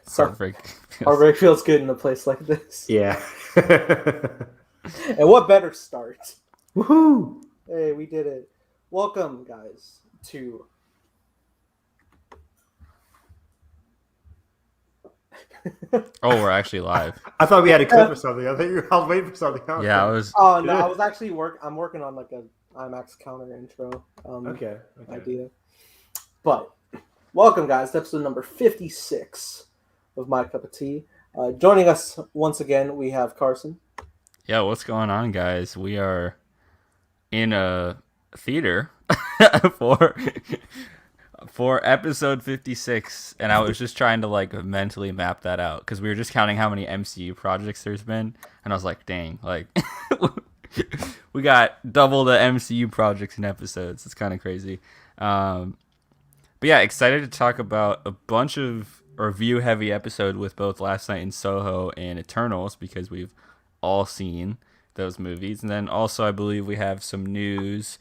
Heartbreak feels good in a place like this. Yeah. And what better start? Woohoo! Hey, we did it. Welcome, guys, to... Oh, we're actually live. I thought we had a clip or something. I was waiting for something else. Yeah, I was. Oh, no, I was actually I'm working on like a IMAX counter intro Okay. idea. But welcome, guys, to episode number 56 of My Cup of Tea. Joining us once again, we have Carson. Yeah, what's going on, guys? We are in a theater for episode 56, and I was just trying to like mentally map that out because we were just counting how many MCU projects there's been, and I was like, dang, like we got double the MCU projects in episodes. It's kind of crazy. But yeah, excited to talk about a bunch of review heavy episode with both Last Night in Soho and Eternals because we've all seen those movies. And then also I believe we have some news.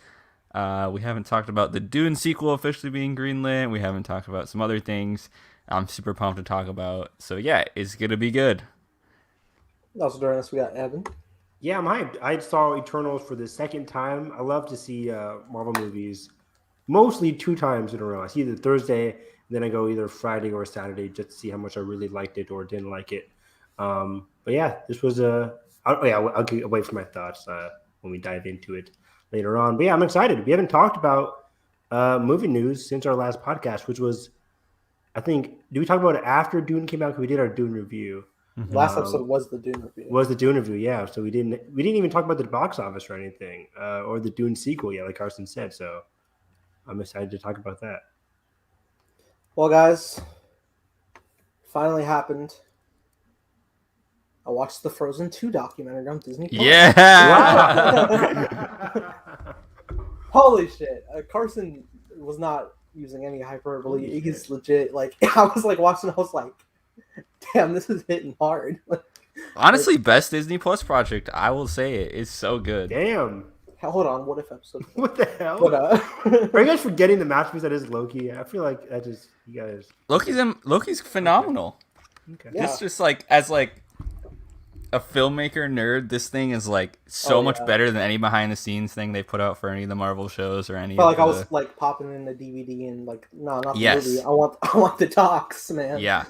We haven't talked about the Dune sequel officially being greenlit. We haven't talked about some other things I'm super pumped to talk about. So yeah, it's going to be good. Also during us, we got Evan. Yeah, I'm hyped. I saw Eternals for the second time. I love to see Marvel movies mostly 2 times in a row. I see it Thursday, and then I go either Friday or Saturday just to see how much I really liked it or didn't like it. But yeah, this was I'll get away from my thoughts when we dive into it later on. But yeah, I'm excited. We haven't talked about movie news since our last podcast, which was, I think, did we talk about it after Dune came out? Because we did our Dune review. Mm-hmm. Last episode was the Dune review. Yeah. So we didn't even talk about the box office or anything, or the Dune sequel yet, like Carson said. So I'm excited to talk about that. Well, guys, finally happened. I watched the Frozen 2 documentary on Disney+. Yeah! Wow. Holy shit. Carson was not using any hyperbole. He's legit. Like, I was like watching, I was like, damn, this is hitting hard. Honestly, best Disney Plus project. I will say it. It's so good. Damn. Hold on, what if episode? What the hell? But, are you guys forgetting the masterpiece that is Loki? I feel like that just, you guys. Loki's phenomenal. Okay. Yeah. It's just like, as like a filmmaker nerd, this thing is like so much better than any behind the scenes thing they put out for any of the Marvel shows or any. But like I was like popping in the DVD and like, no, not the movie. I want the docs, man. Yeah.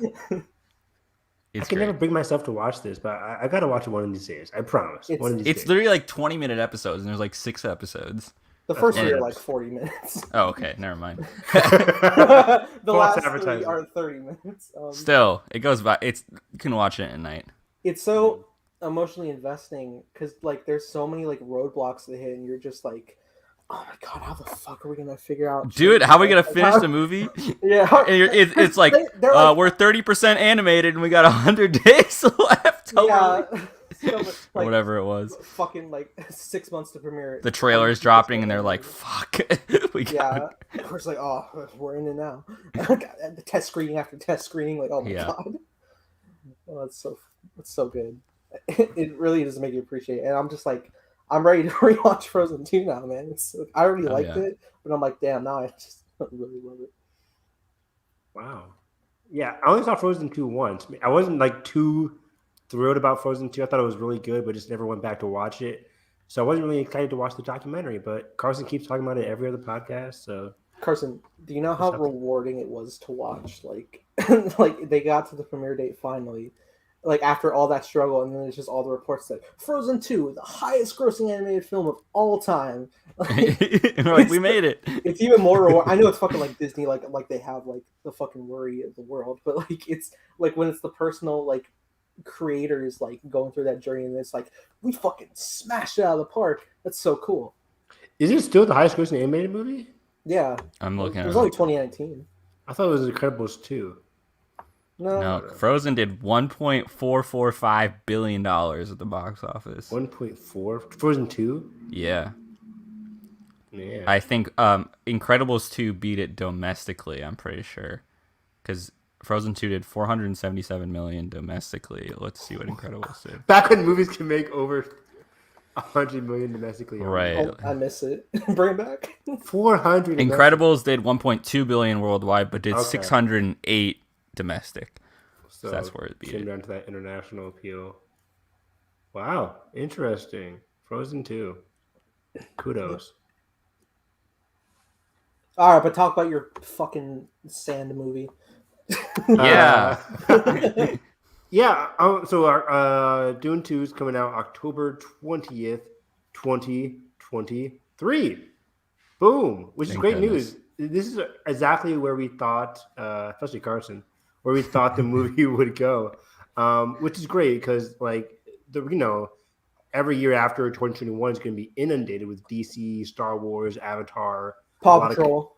I can never bring myself to watch this, but I gotta watch it one of these days. I promise. It's literally like 20-minute episodes, and there's like 6 episodes. The first 3 are like 40 minutes. Oh, okay, never mind. The last 3 are 30 minutes. Still, it goes by. You can watch it at night. It's so emotionally investing because like there's so many like roadblocks to hit, and you're just like, oh my god, how the fuck are we gonna figure out? Dude, how are we gonna finish the movie? Yeah, and it's like, like we're 30% animated and we got 100 days left. Yeah, so much, like, whatever it was. Fucking like 6 months to premiere. The trailer's dropping and they're like, fuck. Yeah, of course, like, oh, we're in it now. The test screening after test screening, like, oh my god. Oh, it's so good. It really does make you appreciate it. And I'm just like, I'm ready to rewatch Frozen 2 now, man. I already liked it, but I'm like, damn, now I just really love it. Wow. Yeah, I only saw Frozen 2 once. I wasn't like too thrilled about Frozen 2. I thought it was really good, but just never went back to watch it. So I wasn't really excited to watch the documentary, but Carson keeps talking about it every other podcast. So Carson, do you know how rewarding it was to watch? Like, like they got to the premiere date finally. Like, after all that struggle, and then it's just all the reports that Frozen 2, the highest grossing animated film of all time. Like, we're like, we made it. It's even more rewarding. I know it's fucking like Disney, like they have like the fucking worry of the world, but like it's like when it's the personal like creators like going through that journey, and it's like, we fucking smashed it out of the park. That's so cool. Is it still the highest grossing animated movie? Yeah. I'm looking at it. It was only 2019. I thought it was Incredibles 2. No, Frozen did $1.445 billion at the box office. 1.4? Frozen 2? Yeah. Yeah. I think Incredibles 2 beat it domestically, I'm pretty sure. Because Frozen 2 did $477 million domestically. Let's see what Incredibles did. Back when movies can make over $100 million domestically. Right. Oh, I miss it. Bring it back. 400. Incredibles did $1.2 billion worldwide, but did 608 domestic. So that's where it came down to that international appeal. Wow, interesting. Frozen 2. Kudos. All right, but talk about your fucking sand movie. Yeah. Yeah. So our Dune 2 is coming out October 20th, 2023. Boom, which is great news. This is exactly where we thought, especially Carson, where we thought the movie would go, which is great because, like, every year after 2021 is going to be inundated with DC, Star Wars, Avatar, Paw Patrol,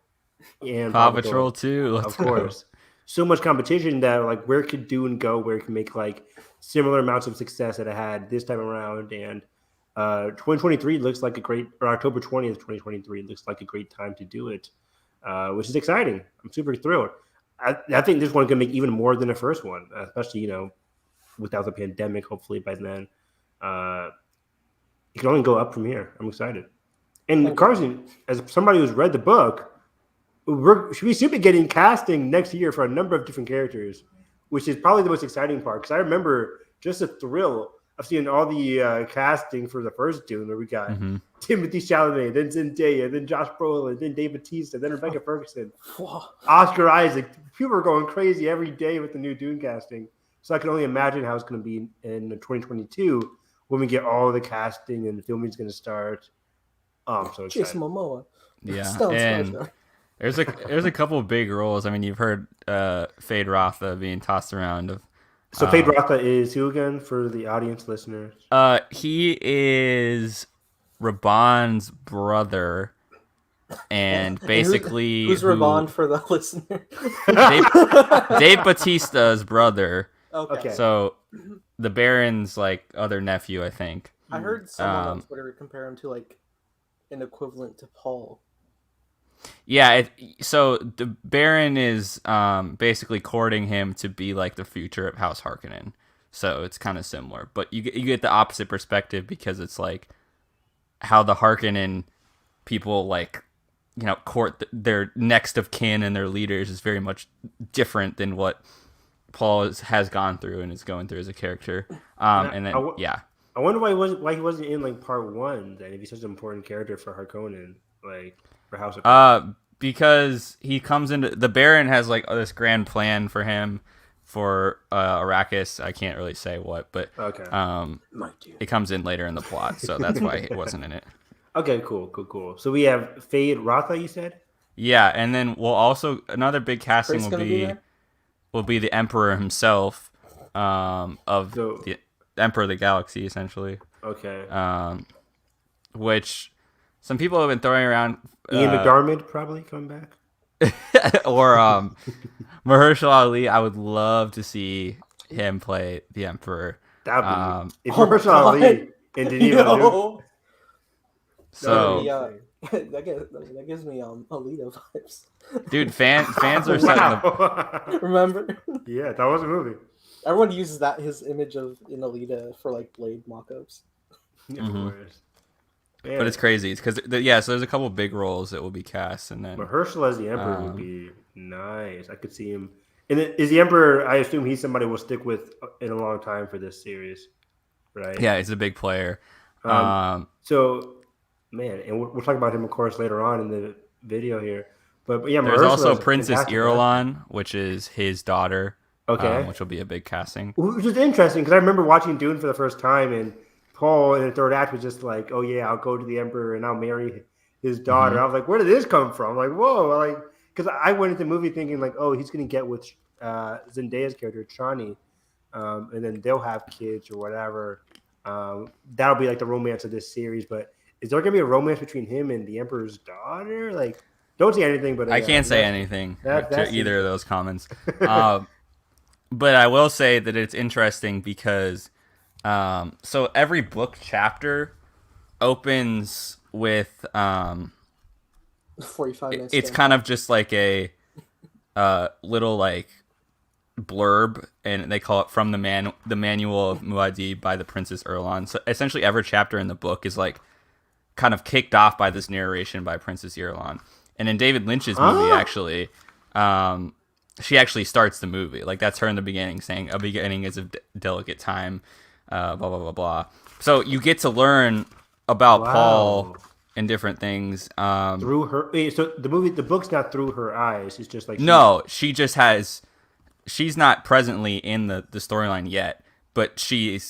and Paw Patrol too. Of course, so much competition that, like, where could Dune go? Where it can make like similar amounts of success that it had this time around, and 2023 looks like a great, or October 20th, 2023 looks like a great time to do it, which is exciting. I'm super thrilled. I think this one's gonna make even more than the first one, especially without the pandemic. Hopefully by then, it can only go up from here. I'm excited. And Carson, as somebody who's read the book, we should be getting casting next year for a number of different characters, which is probably the most exciting part. Because I remember just the thrill of seeing all the casting for the first Dune, where we got Timothée Chalamet, then Zendaya, then Josh Brolin, then Dave Bautista, then Rebecca Ferguson, Oscar Isaac. People are going crazy every day with the new Dune casting. So I can only imagine how it's going to be in 2022 when we get all the casting and the filming is going to start. I'm so excited. Jason Momoa. Yeah, and there's a couple of big roles. I mean, you've heard Fade Rotha being tossed around. So Fade Rotha is who again for the audience listeners? He is Raban's brother, and basically who's Raban for the listener? Dave Bautista's brother. Okay. So the Baron's like other nephew, I think. I heard someone on Twitter compare him to like an equivalent to Paul. Yeah, so the Baron is basically courting him to be like the future of House Harkonnen. So it's kind of similar, but you get the opposite perspective because it's like how the Harkonnen people like court their next of kin and their leaders is very much different than what Paul has gone through and is going through as a character. And then I wonder why he wasn't in like part 1 then, if he's such an important character for Harkonnen, like. Because he comes into the Baron has like this grand plan for him for Arrakis. I can't really say what, but it comes in later in the plot, so that's why it wasn't in it. Okay, cool. So we have Fade Rotha, you said? Yeah, and then we'll also another big casting will be the Emperor himself, the Emperor of the Galaxy, essentially. Okay. Which some people have been throwing around. Ian McDiarmid probably coming back. Or Mahershala Ali. I would love to see him play the Emperor. That would be if Mahershala Ali and Denis So that gives me Alita vibes. Dude, fans are starting to remember. Yeah, that was a movie. Everyone uses his image of in Alita for like Blade mock-ups. Of course. Yeah. But it's crazy. It's because so there's a couple big roles that will be cast, and then Mahershala as the Emperor would be nice. I could see him. And is the Emperor? I assume he's somebody we'll stick with in a long time for this series, right? Yeah, he's a big player. So, man, and we'll talk about him, of course, later on in the video here. But yeah, there's also Princess Irulan, which is his daughter. Okay, which will be a big casting. Which is interesting because I remember watching Dune for the first time and. Paul in the third act was just like, oh yeah, I'll go to the Emperor and I'll marry his daughter. Mm-hmm. I was like, where did this come from? Like, whoa, like, because I went into the movie thinking like, oh, he's gonna get with Zendaya's character Chani, and then they'll have kids or whatever. That'll be like the romance of this series. But is there gonna be a romance between him and the Emperor's daughter? Like, don't say anything. But I can't say anything to either of those comments. But I will say that it's interesting because. So every book chapter opens with 45 minutes. It's kind of just like a little like blurb, and they call it from the Manual of Muad by the Princess Irulan. So essentially every chapter in the book is like kind of kicked off by this narration by Princess Irulan. And in David Lynch's movie, actually, she actually starts the movie. Like that's her in the beginning saying a beginning is a delicate time, blah blah blah blah. So you get to learn about Paul and different things through her. So the book's not through her eyes. It's just like no, she just has. She's not presently in the storyline yet, but she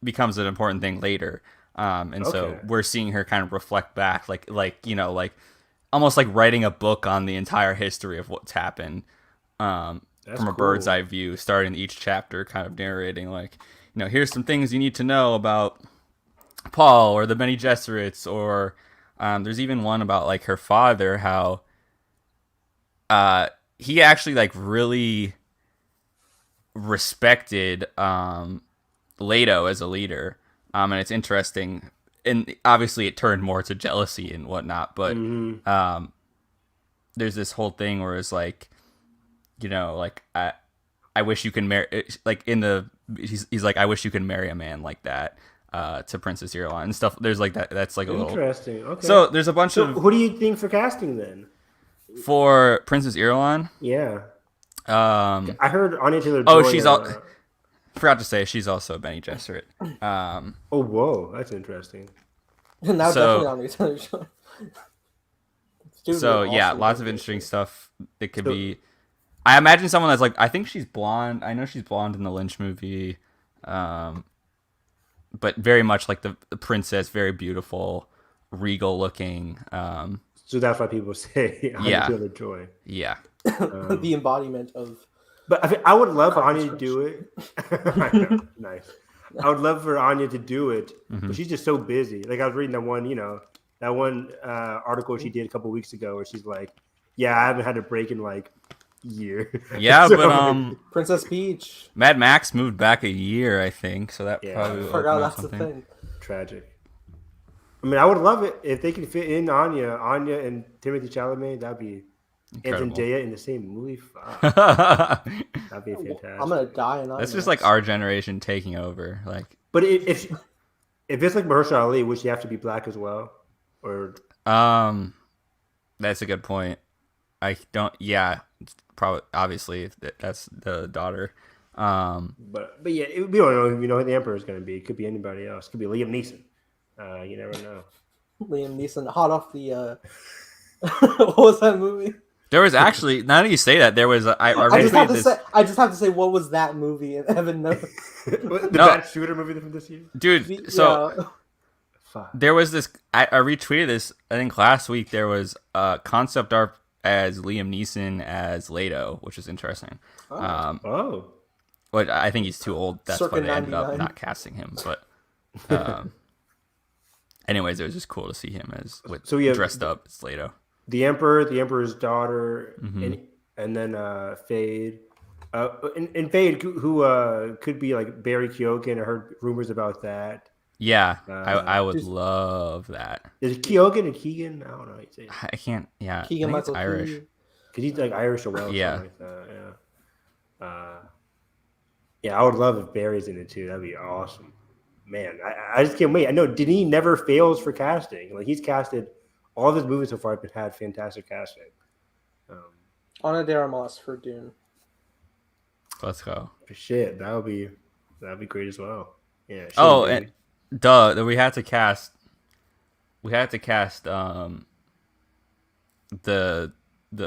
becomes an important thing later. And so we're seeing her kind of reflect back, like almost like writing a book on the entire history of what's happened. From a bird's eye view, starting each chapter, kind of narrating like, here's some things you need to know about Paul or the Bene Gesserits, or there's even one about like her father, how he actually like really respected Leto as a leader, and it's interesting, and obviously it turned more to jealousy and whatnot, but there's this whole thing where it's like, like I wish you can marry, like in the he's like, I wish you could marry a man like that, to Princess Irulan and stuff. There's like that. That's like a little interesting. Okay. So there's a bunch of. Who do you think for casting then? For Princess Irulan? Yeah. I heard Anya Taylor-Joy. Oh, she's all. Forgot to say she's also a Bene Gesserit. Oh, whoa, that's interesting. Now definitely Anya Taylor-Joy. So yeah, lots of interesting stuff. It could be. I imagine someone that's like, I think she's blonde. I know she's blonde in the Lynch movie, but very much like the princess, very beautiful, regal looking. So that's why people say Anya Taylor-Joy. Yeah. The embodiment of. But I would love Anya to do it. Nice. I would love for Anya to do it, but she's just so busy. Like I was reading that one article she did a couple weeks ago where she's like, "Yeah, I haven't had a break in like a year." Yeah, so, but Princess Peach. Mad Max moved back a year, I think. So that probably. I forgot that's the thing. Tragic. I mean, I would love it if they could fit in Anya and Timothée Chalamet. That'd be. Incredible. And Zendaya in the same movie. That'd be fantastic. I'm gonna die in That's just like our generation taking over. Like, but if it's like Mahershala Ali, would she have to be black as well? Or that's a good point. I don't. Yeah, probably. Obviously, that's the daughter. But yeah, we don't know. You know who the Emperor is going to be. It could be anybody else. It could be Liam Neeson. You never know. Liam Neeson, hot off the. What was that movie? There was actually, now that you say that, there was. I just have to say, what was that movie? And Evan knows. The Bad Shooter movie from this year, dude. So there was this. I retweeted this. I think last week there was concept art as Liam Neeson as Leto, which is interesting. But I think he's too old. That's why they ended up not casting him. But anyways, it was just cool to see him as dressed up as Leto. The Emperor, the Emperor's daughter, and then Fade. And Fade, who could be like Barry Keoghan. I heard rumors about that. Yeah, I would love that. Is it Keoghan and Keegan? I don't know. I can't. Yeah, Keegan Michael Irish. Because he's like Irish or Welsh. Yeah. Like that. Yeah. Yeah, I would love if Barry's in it too. That'd be awesome. Man, I just can't wait. I know Denis never fails for casting. Like he's casted. All of his movies so far have had fantastic casting. Ana de Armas for Dune. Let's go. Shit, that'd be great as well. Yeah. And we had to cast. We had to cast the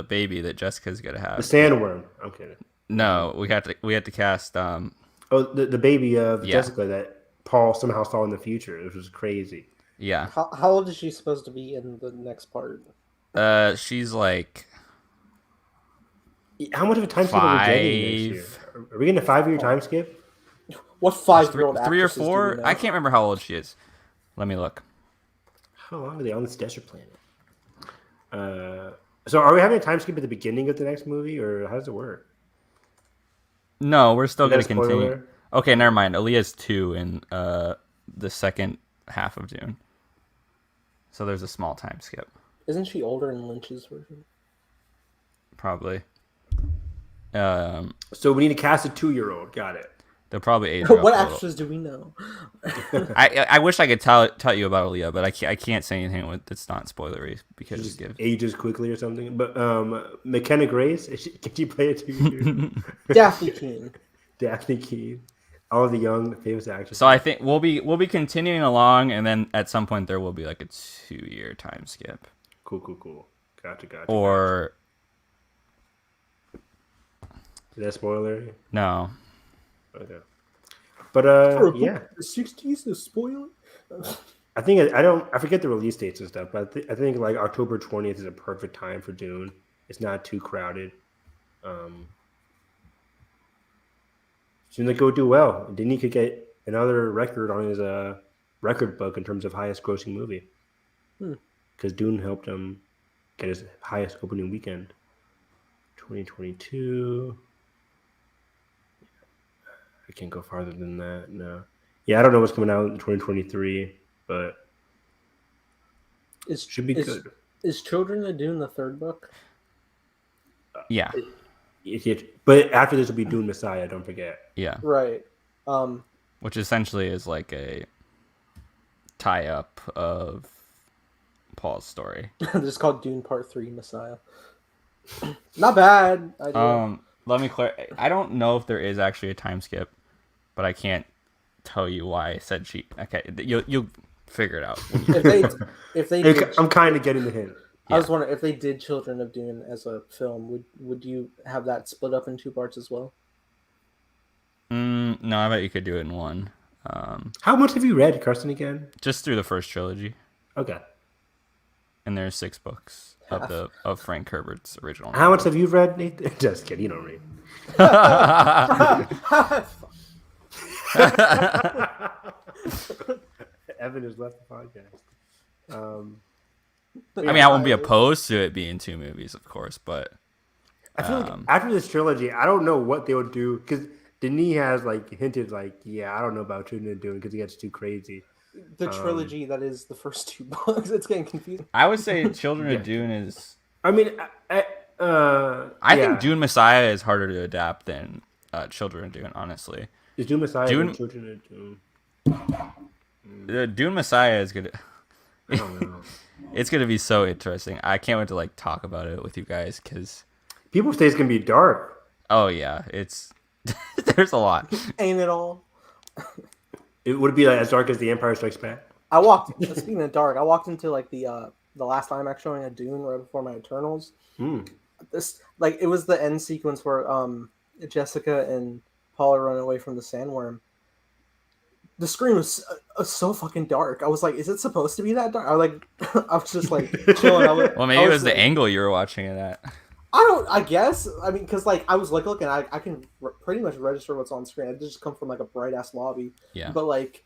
baby that Jessica's gonna have. The sandworm. I'm kidding. No, we had to cast. The baby of Jessica that Paul somehow saw in the future, which was crazy. Yeah. How old is she supposed to be in the next part? She's like. How much of a time skip are we getting this year? Are we getting a 5-year time skip? What 5-year-old? 3 or 4? I can't remember how old she is. Let me look. How long are they on this desert planet? So are we having a time skip at the beginning of the next movie, or how does it work? No, we're still going to continue. Okay, never mind. Aaliyah's 2 in the second half of Dune. So there's a small time skip. Isn't she older in Lynch's version? Probably. So we need to cast a 2-year-old. Got it. They'll probably age her up What a little. actors do we know? I wish I could tell you about Aaliyah, but I can't say anything that's not spoilery because Just it gives. ages quickly or something. But McKenna Grace, can she play it too? Daphne Keane. Daphne Keane, all of the young famous actors. So I think we'll be continuing along, and then at some point there will be like a 2-year time skip. Cool. Gotcha. Or Is that spoiler? no. Okay. But yeah, The 60s is spoiler. I think I forget the release dates and stuff, but I think like October 20th is a perfect time for Dune. It's not too crowded. Seems like it would do well. Denis could get another record on his record book in terms of highest grossing movie. Because Dune helped him get his highest opening weekend. 2022. I can't go farther than that. No. Yeah, I don't know what's coming out in 2023, but it should be good. Is Children of Dune the third book? Yeah. But after this will be Dune Messiah, don't forget. Yeah. Right. Which essentially is like a tie-up of Paul's story. It's called Dune Part 3 Messiah. Not bad. Let me clarify. I don't know if there is actually a time skip, but I can't tell you why I said she. Okay, you'll figure it out. if they did, I'm kind of getting the hint. I was wondering if they did Children of Dune as a film, would you have that split up in 2 parts as well? No, I bet you could do it in one. How much have you read, Carson, again? Just through the first trilogy. Okay. And there's 6 books of Frank Herbert's original. How much have you read, Nathan? Just kidding, you don't read. Evan has left the podcast. I mean, I won't be opposed to it being 2 movies, of course, but I feel like after this trilogy, I don't know what they would do because Denis has like hinted, like, yeah, I don't know about Children of Dune because it gets too crazy. The trilogy that is the first 2 books, it's getting confusing. I would say Children of Dune is. I mean, I think Dune Messiah is harder to adapt than Children of Dune. Honestly, is Dune Messiah Dune... and Children of Dune? Dune Messiah is gonna. I don't know. It's gonna be so interesting. I can't wait to like talk about it with you guys because people say it's gonna be dark. Oh yeah, it's there's a lot. Ain't it all? It would be like as dark as The Empire Strikes Back. Speaking of dark, I walked into like the last IMAX showing of Dune right before my Eternals. This like it was the end sequence where Jessica and Paula run away from the sandworm. The screen was so fucking dark. I was like, "Is it supposed to be that dark?" I was just like chilling. Well, maybe it was the angle you were watching it at. I guess. I mean, because like I was like looking, I can pretty much register what's on screen. It just come from like a bright ass lobby. Yeah. But like,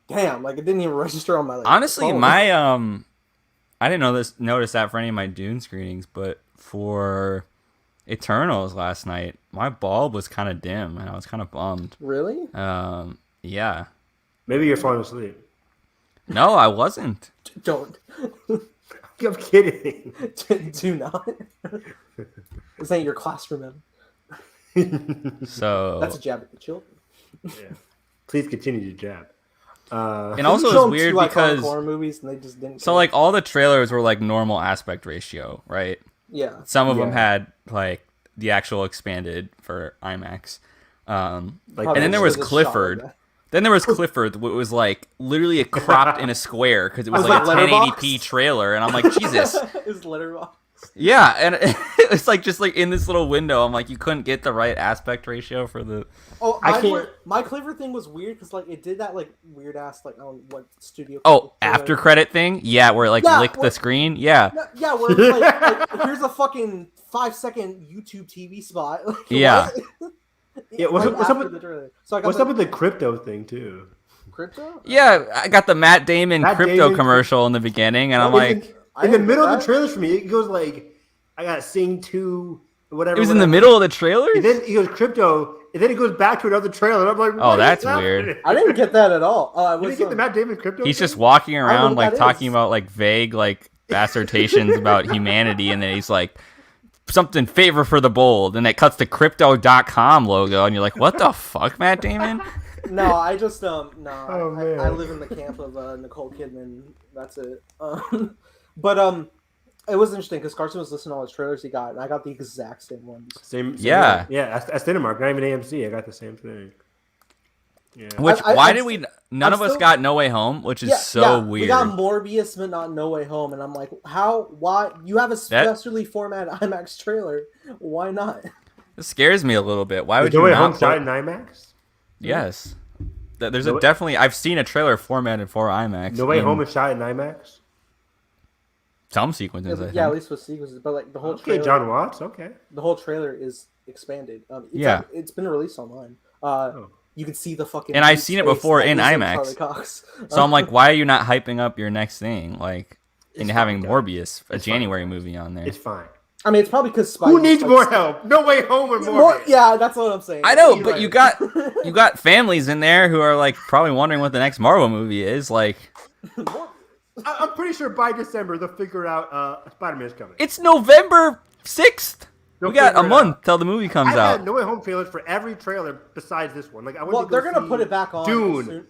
damn, like it didn't even register on my. Like, honestly, phone. my I didn't notice that for any of my Dune screenings, but for Eternals last night, my bulb was kind of dim, and I was kind of bummed. Really? Yeah. Maybe you're falling asleep. No, I wasn't. Don't. I'm kidding. Do not. This ain't your classroom, So that's a jab at the children. Yeah. Please continue to jab. And also it's weird because horror movies and they just didn't. So like all the trailers were like normal aspect ratio, right? Yeah. Some of them had like the actual expanded for IMAX. And then there was Clifford. Then there was Clifford, which was like literally cropped in a square because it was like a 1080p trailer, and I'm like, Jesus. His letterbox. Yeah, and it's like just like in this little window. I'm like, you couldn't get the right aspect ratio for the. Oh, my Clifford thing was weird because like it did that like weird ass like I don't know what studio. Oh, after credit thing, yeah, where it like licked the screen, yeah. Yeah, where it's like here's a fucking 5-second YouTube TV spot. Like, yeah. Yeah, what's up with the crypto thing too? Crypto? Yeah, I got the Matt Damon crypto commercial in the beginning, and I'm like, in the middle of the trailers for me, it goes like, I got Sing 2, whatever. It was in the middle of the trailers? And then he goes crypto, and then it goes back to another trailer. And I'm like, oh, that's weird. I didn't get that at all. You didn't get the Matt Damon crypto? He's just walking around like talking about like vague like assertions about humanity, and then he's like, something favor for the bold, and it cuts the crypto.com logo, and you're like, what the fuck, Matt Damon? No, I just no. man. I live in the camp of Nicole Kidman. That's it. But it was interesting because Carson was listening to all his trailers he got, and I got the exact same ones. Same Yeah. yeah. At Cinemark, not even AMC. I got the same thing. Yeah. Which none of us got No Way Home, which is weird. We got Morbius, but not No Way Home, and I'm like, why? You have a specially formatted IMAX trailer. Why not? It scares me a little bit. Why would you No Way not Home shot in IMAX? Yes. There's definitely. I've seen a trailer formatted for IMAX. No Way Home is shot in IMAX? Some sequences, I think. At least with sequences, but like the whole trailer. Okay, John Watts. Okay. The whole trailer is expanded. It's been released online. You can see the fucking. And I've seen it before in IMAX. So I'm like, why are you not hyping up your next thing, like, and having Morbius, a January movie on there? It's fine. I mean, it's probably because who needs more help? No Way Home or Morbius? Yeah, that's what I'm saying. I know, but you got families in there who are like probably wondering what the next Marvel movie is. Like, I'm pretty sure by December they'll figure out Spider-Man is coming. It's November 6th. We got a month till the movie comes out. I had No Way Home trailers for every trailer besides this one. Like, they're gonna put it back on. Dune,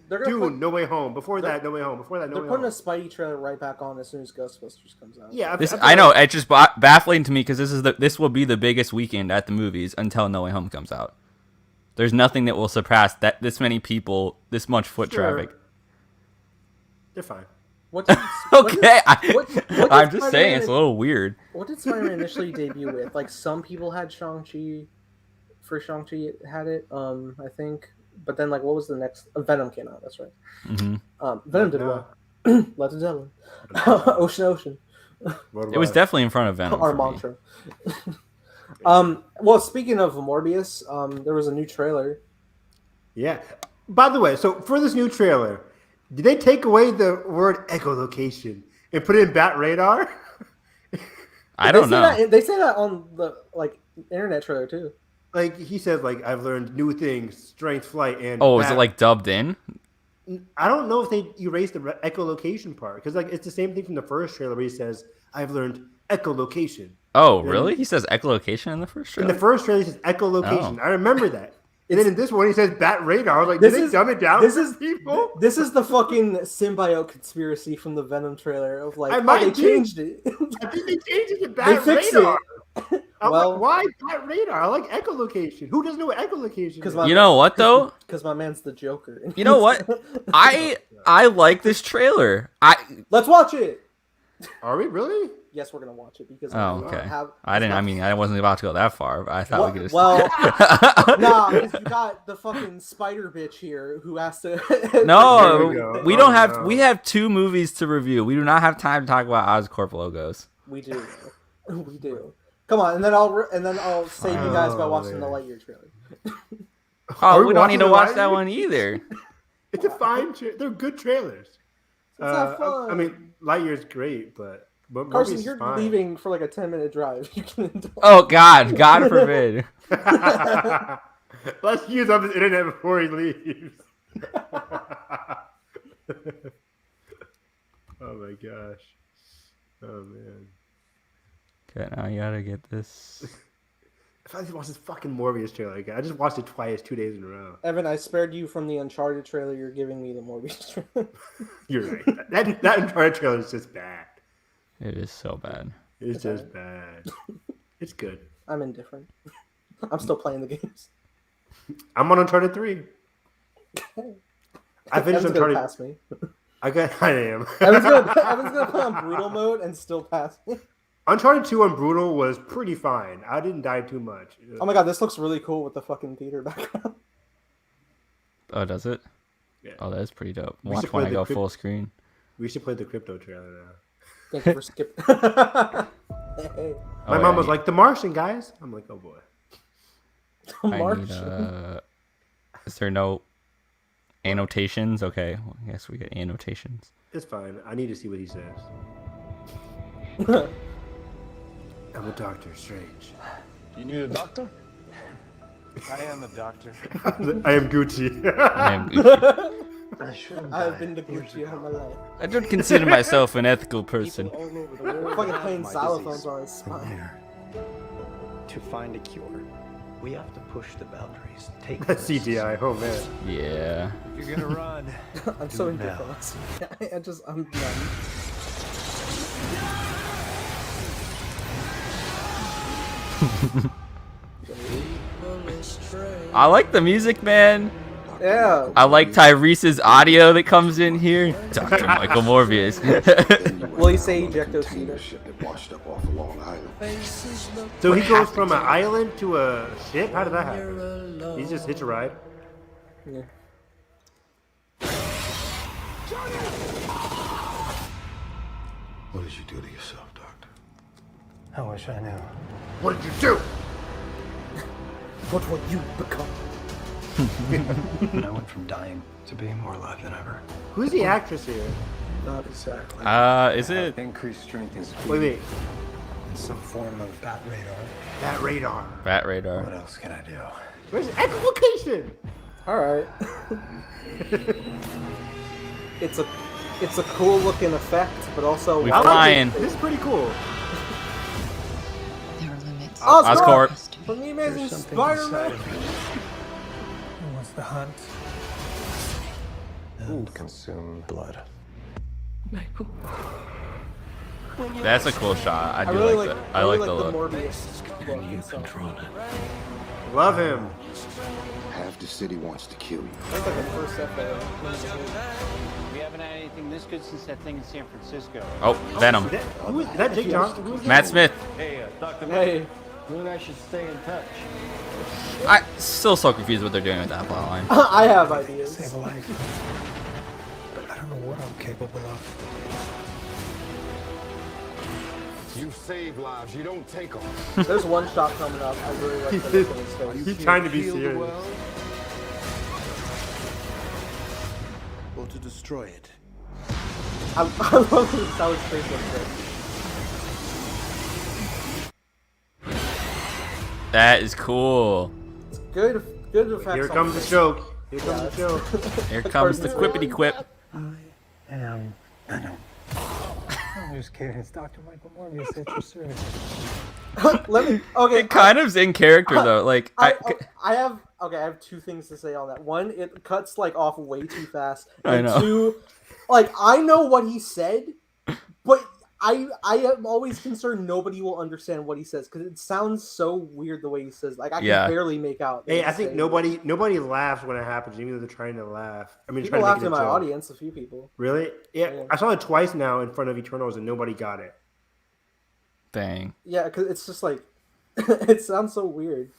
No Way Home. Before that, No Way Home. Before that, No Way Home. They're putting a Spidey trailer right back on as soon as Ghostbusters comes out. Yeah, I know. It's just baffling to me because this will be the biggest weekend at the movies until No Way Home comes out. There's nothing that will surpass this many people, this much foot traffic. They're fine. I'm just saying it's a little weird. What did Spider-Man initially debut with? Like, some people had Shang-Chi. First Shang-Chi had it, I think. But then, like, what was the next? Venom came out. That's right. Mm-hmm. Venom did well. Led Zeppelin. Ocean. It was definitely in front of Venom. Our mantra. Well, speaking of Morbius, there was a new trailer. Yeah. By the way, so for this new trailer, did they take away the word echolocation and put it in Bat Radar? I don't know. They say that on the internet trailer too. Like, he says, like, I've learned new things, strength, flight, and. Oh, is it like dubbed in? I don't know if they erased the echolocation part because it's the same thing from the first trailer where he says, "I've learned echolocation." Oh, really? He says echolocation in the first trailer. In the first trailer, he says echolocation. I remember that. And then in this one, he says Bat Radar. I was like, did they dumb it down for people? This is the fucking symbiote conspiracy from the Venom trailer of like, they changed it. I think they changed it to Bat Radar. Like, why Bat Radar? I like echolocation. Who doesn't know what echolocation is? You know what, though? Because my man's the Joker. You know what? I like this trailer. Let's watch it. Are we really? Yes, we're gonna watch it because I wasn't about to go that far, but I thought we could just. Well, because you got the fucking spider bitch here who has to. No, we don't have. No. We have 2 movies to review. We do not have time to talk about Oscorp logos. We do. Come on, and then I'll save you guys by watching the Lightyear trailer. We don't need to watch that one either. It's a fine. They're good trailers. It's not fun. I mean, Lightyear's great, but Carson, you're leaving for like a 10-minute drive. You can. Oh God forbid. Let's use up his internet before he leaves. Oh my gosh. Oh man. Okay, now you gotta get this. If I just watched this fucking Morbius trailer again. I just watched it twice, 2 days in a row. Evan, I spared you from the Uncharted trailer. You're giving me the Morbius trailer. You're right. That Uncharted trailer is just bad. It is so bad. It's just bad. It's good. I'm indifferent. I'm still playing the games. I'm on Uncharted 3. I finished Uncharted. Pass me. I am. Evan's gonna play on brutal mode and still pass me. Uncharted 2 on brutal was pretty fine. I didn't die too much. Oh my god, this looks really cool with the fucking theater background. Oh, does it? Yeah. Oh, that is pretty dope. Watch when I go full screen. We should play the crypto trailer now. Thank you for skipping. Hey. My mom was like, The Martian, guys. I'm like, oh boy. The Martian. Is there no annotations? Okay, well, I guess we get annotations. It's fine. I need to see what he says. I'm a Doctor Strange. You need a doctor? I am a doctor. I am Gucci. I am Gucci. I've been to Gucci all my life. I don't consider myself an ethical person. Fucking playing xylophones on his spine. to find a cure. We have to push the boundaries. Take That's risks. CGI. Oh man. Yeah. If you're gonna run, I'm so indifferent. I'm done. I like the music, man. Yeah. I like Tyrese's audio that comes in here. Dr. Michael Morbius. Will you say ejecto-seater? So he goes from an island to a ship? How did that happen? He just hitch a ride? Yeah. What did you do to yourself, Doctor? I wish I knew. What did you do? What will you become? I went from dying to being more alive than ever. Who's the actress here? Not exactly. Is it? Increased strength and speed. Wait. Some form of bat radar. That radar. Bat What Radar. else can I do? Where's the equivocation? All right. it's a cool looking effect, but also We I like flying. it. This is pretty cool. There are limits. Oscorp. From the Amazing There's something Spider-Man. inside of me. Who wants to hunt and consume blood? Michael. That's a cool shot. I I do really like like. that. I like the look. Morbius look. You So. control it. Love him. Half the city wants to kill you. That's like the first step there. We haven't had anything this good since that thing in San Francisco. Oh, Venom. Is that Jake Johnson? Who is that? Matt Smith. Hey, Dr. Hey, You and I should stay in touch. I still so confused what they're doing with that plot line. I have ideas. Save a life. But I don't know what I'm capable of. You save lives, you don't take them. There's one shot coming up. I really like the look on his face. He's trying to be serious. Or to destroy it. I love how his face looks like. That is cool. Good effects. Here on comes the face. joke. Here comes the joke. Here comes the quippity quip. I know. I'm just kidding. It's Dr. Michael Morbius at your service. Let me. Okay. It kind of's in character though. Like I have two things to say on that. One, it cuts like off way too fast. I And know. two, like I know what he said, but I am always concerned nobody will understand what he says because it sounds so weird the way he says. Like I can Yeah. barely make out. Hey, what I he's think saying. nobody laughs when it happens, even though they're trying to laugh. I mean, People trying laughed to in make it my a joke. audience. A few people. Really? Yeah, Yeah. I saw it twice now in front of Eternals, and nobody got it. Dang. Yeah, because it's just like it sounds so weird.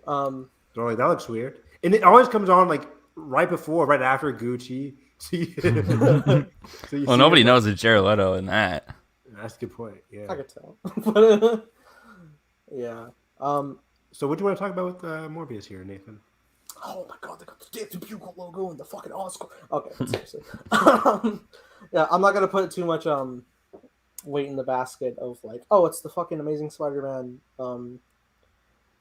They're like, that looks weird, and it always comes on like right after Gucci. So you see Well, nobody it. knows it's Jared Leto in that. That's a good point. Yeah. I could tell, but yeah. So, what do you want to talk about with Morbius here, Nathan? Oh my god, they got the Dancing Bugle logo and the fucking Oscar. Okay, seriously. Yeah, I'm not gonna put too much weight in the basket of like, oh, it's the fucking Amazing Spider-Man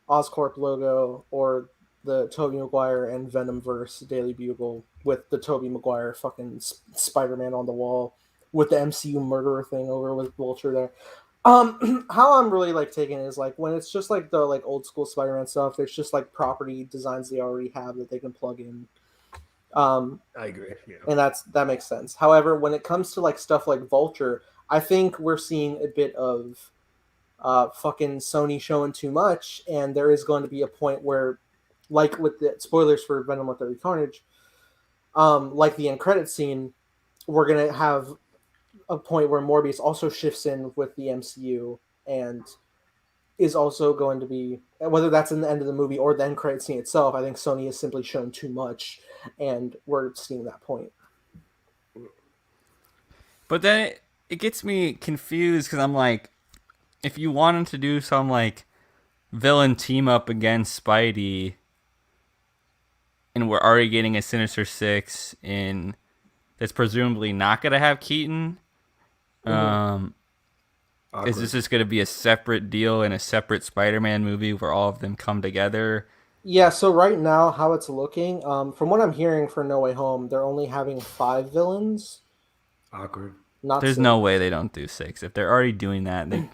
Oscorp logo or the Tobey Maguire and Venomverse Daily Bugle with the Tobey Maguire fucking Spider-Man on the wall with the MCU murderer thing over with Vulture there. How I'm really like taking it is like when it's just like the like old school Spider-Man stuff, it's just like property designs they already have that they can plug in. I agree. Yeah. And that makes sense. However, when it comes to like stuff like Vulture, I think we're seeing a bit of fucking Sony showing too much, and there is going to be a point where, like with the spoilers for Venom with Every Carnage, like the end credit scene, we're gonna have a point where Morbius also shifts in with the MCU and is also going to be, whether that's in the end of the movie or the end credit scene itself, I think Sony has simply shown too much, and we're seeing that point. But then it gets me confused because I'm like, if you wanted to do some like villain team up against Spidey, and we're already getting a Sinister Six in that's presumably not going to have Keaton, is this just going to be a separate deal in a separate Spider-Man movie where all of them come together? Yeah, so right now, how it's looking, from what I'm hearing for No Way Home, they're only having 5 villains. Awkward. Not There's 6. no way they don't do 6. If they're already doing that, they...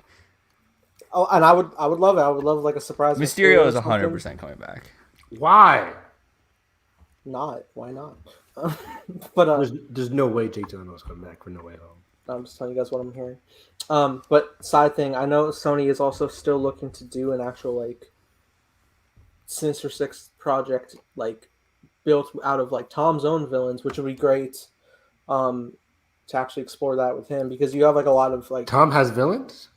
Oh, and I would love it. I would love like a surprise. Mysterio is or something. 100% coming back. Why? Not. Why not? But there's no way Jake Gyllenhaal's coming back for No Way Home. I'm just telling you guys what I'm hearing. But side thing, I know Sony is also still looking to do an actual like Sinister Six project, like built out of like Tom's own villains, which would be great. To actually explore that with him, because you have like a lot of like Tom has villains.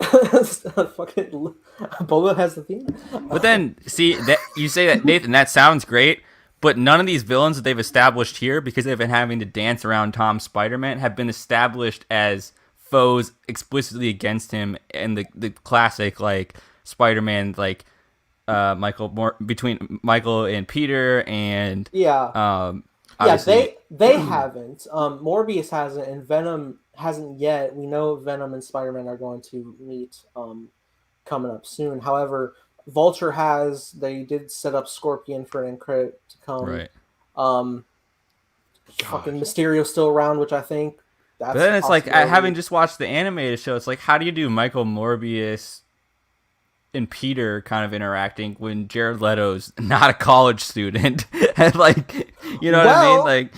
Fucking Boba has the theme. But then, see, that you say that, Nathan, that sounds great, but none of these villains that they've established here, because they've been having to dance around Tom's Spider-Man, have been established as foes explicitly against him in the classic, like, Spider-Man, like, between Michael and Peter, and... Yeah. They haven't. Morbius hasn't, and Venom hasn't yet. We know Venom and Spider-Man are going to meet coming up soon. However, Vulture has. They did set up Scorpion for an end credit to come. Right. Fucking Mysterio's still around, which I think that's. But then it's like, having just watched the animated show, it's like, how do you do Michael, Morbius, and Peter kind of interacting when Jared Leto's not a college student? And like, you know what I mean? Like,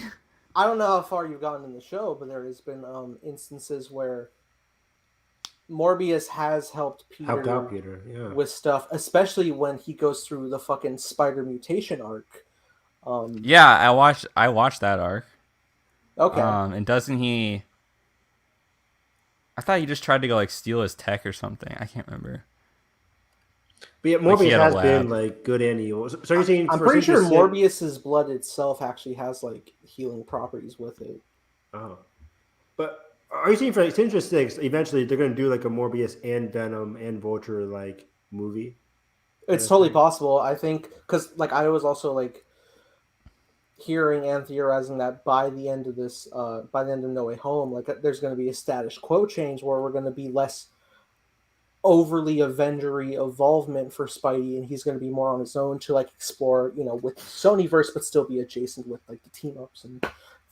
I don't know how far you've gotten in the show, but there has been instances where Morbius has helped Peter, with stuff, especially when he goes through the fucking spider mutation arc. Yeah, I watched that arc. Okay. And doesn't he? I thought he just tried to go like steal his tech or something. I can't remember. But yeah, Morbius has been like good and evil. So you're saying I'm pretty sure Morbius's blood itself actually has like healing properties with it. Oh, but are you saying for Sinister Six eventually they're going to do like a Morbius and Venom and Vulture like movie? It's totally possible. I think because like I was also like hearing and theorizing that by the end of this, by the end of No Way Home, like there's going to be a status quo change where we're going to be less overly Avengery involvement for Spidey, and he's going to be more on his own to like explore, you know, with Sonyverse, but still be adjacent with like the team ups and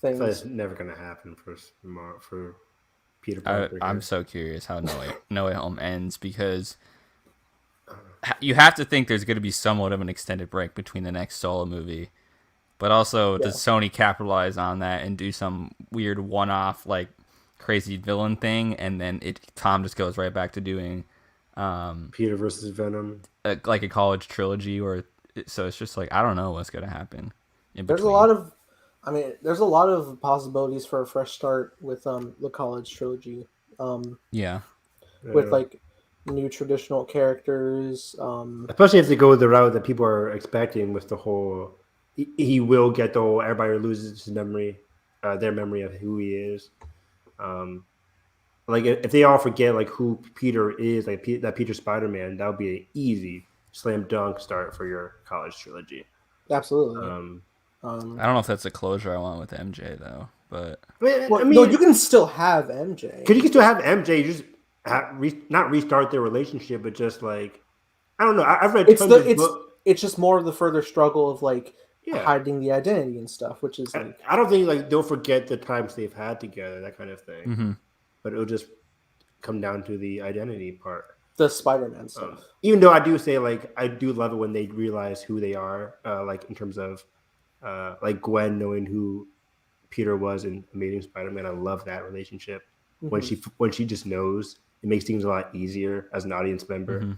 things. So it's never going to happen for Peter Parker. I'm so curious how No Way Home ends, because you have to think there's going to be somewhat of an extended break between the next solo movie, but also does Sony capitalize on that and do some weird one-off like crazy villain thing, and then Tom just goes right back to doing Peter versus Venom, like a college trilogy, or so it's just like I don't know what's gonna happen. There's a lot of possibilities for a fresh start with the college trilogy. With like new traditional characters, especially if they go the route that people are expecting with the whole. He will get the whole everybody loses his memory, their memory of who he is. Like if they all forget like who Peter is, like that Peter Spider-Man, that would be an easy slam dunk start for your college trilogy. Absolutely. I don't know if that's a closure I want with MJ though, but I mean, no, you can still have MJ. Because you can still have MJ, you just not restart their relationship, but just like I don't know. I've read it's just more of the further struggle of like hiding the identity and stuff, which is like I don't think like they'll forget the times they've had together, that kind of thing. Mm-hmm. But it'll just come down to the identity part, the Spider-Man stuff. Even though I do say like I do love it when they realize who they are, like in terms of like Gwen knowing who Peter was in Amazing Spider-Man. I love that relationship. Mm-hmm. when she just knows, it makes things a lot easier as an audience member.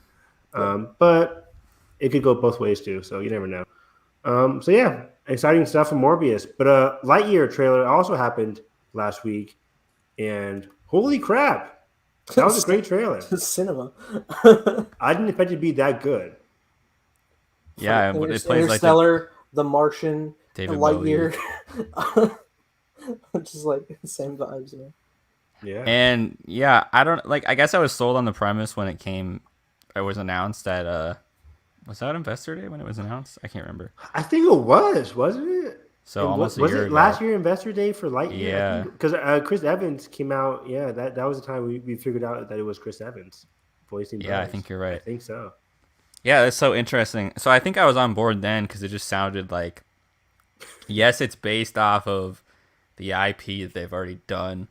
Mm-hmm. But it could go both ways too, so you never know. So yeah, exciting stuff from Morbius. But Lightyear trailer also happened last week, and holy crap, that was a great trailer. Cinema. I didn't expect it to be that good. Yeah, it plays like Interstellar, The Martian, David Lightyear. Just like the same vibes, man. Yeah. And yeah, I don't like. I guess I was sold on the premise when it was announced at was that Investor Day when it was announced? I can't remember. I think it wasn't it? So almost a year year ago. ago. Last year Investor Day for Lightyear? Yeah. Because Chris Evans came out. Yeah, that was the time we figured out that it was Chris Evans voicing. Yeah, Buzz. I think you're right. I think so. Yeah, that's so interesting. So I think I was on board then because it just sounded like, yes, it's based off of the IP that they've already done,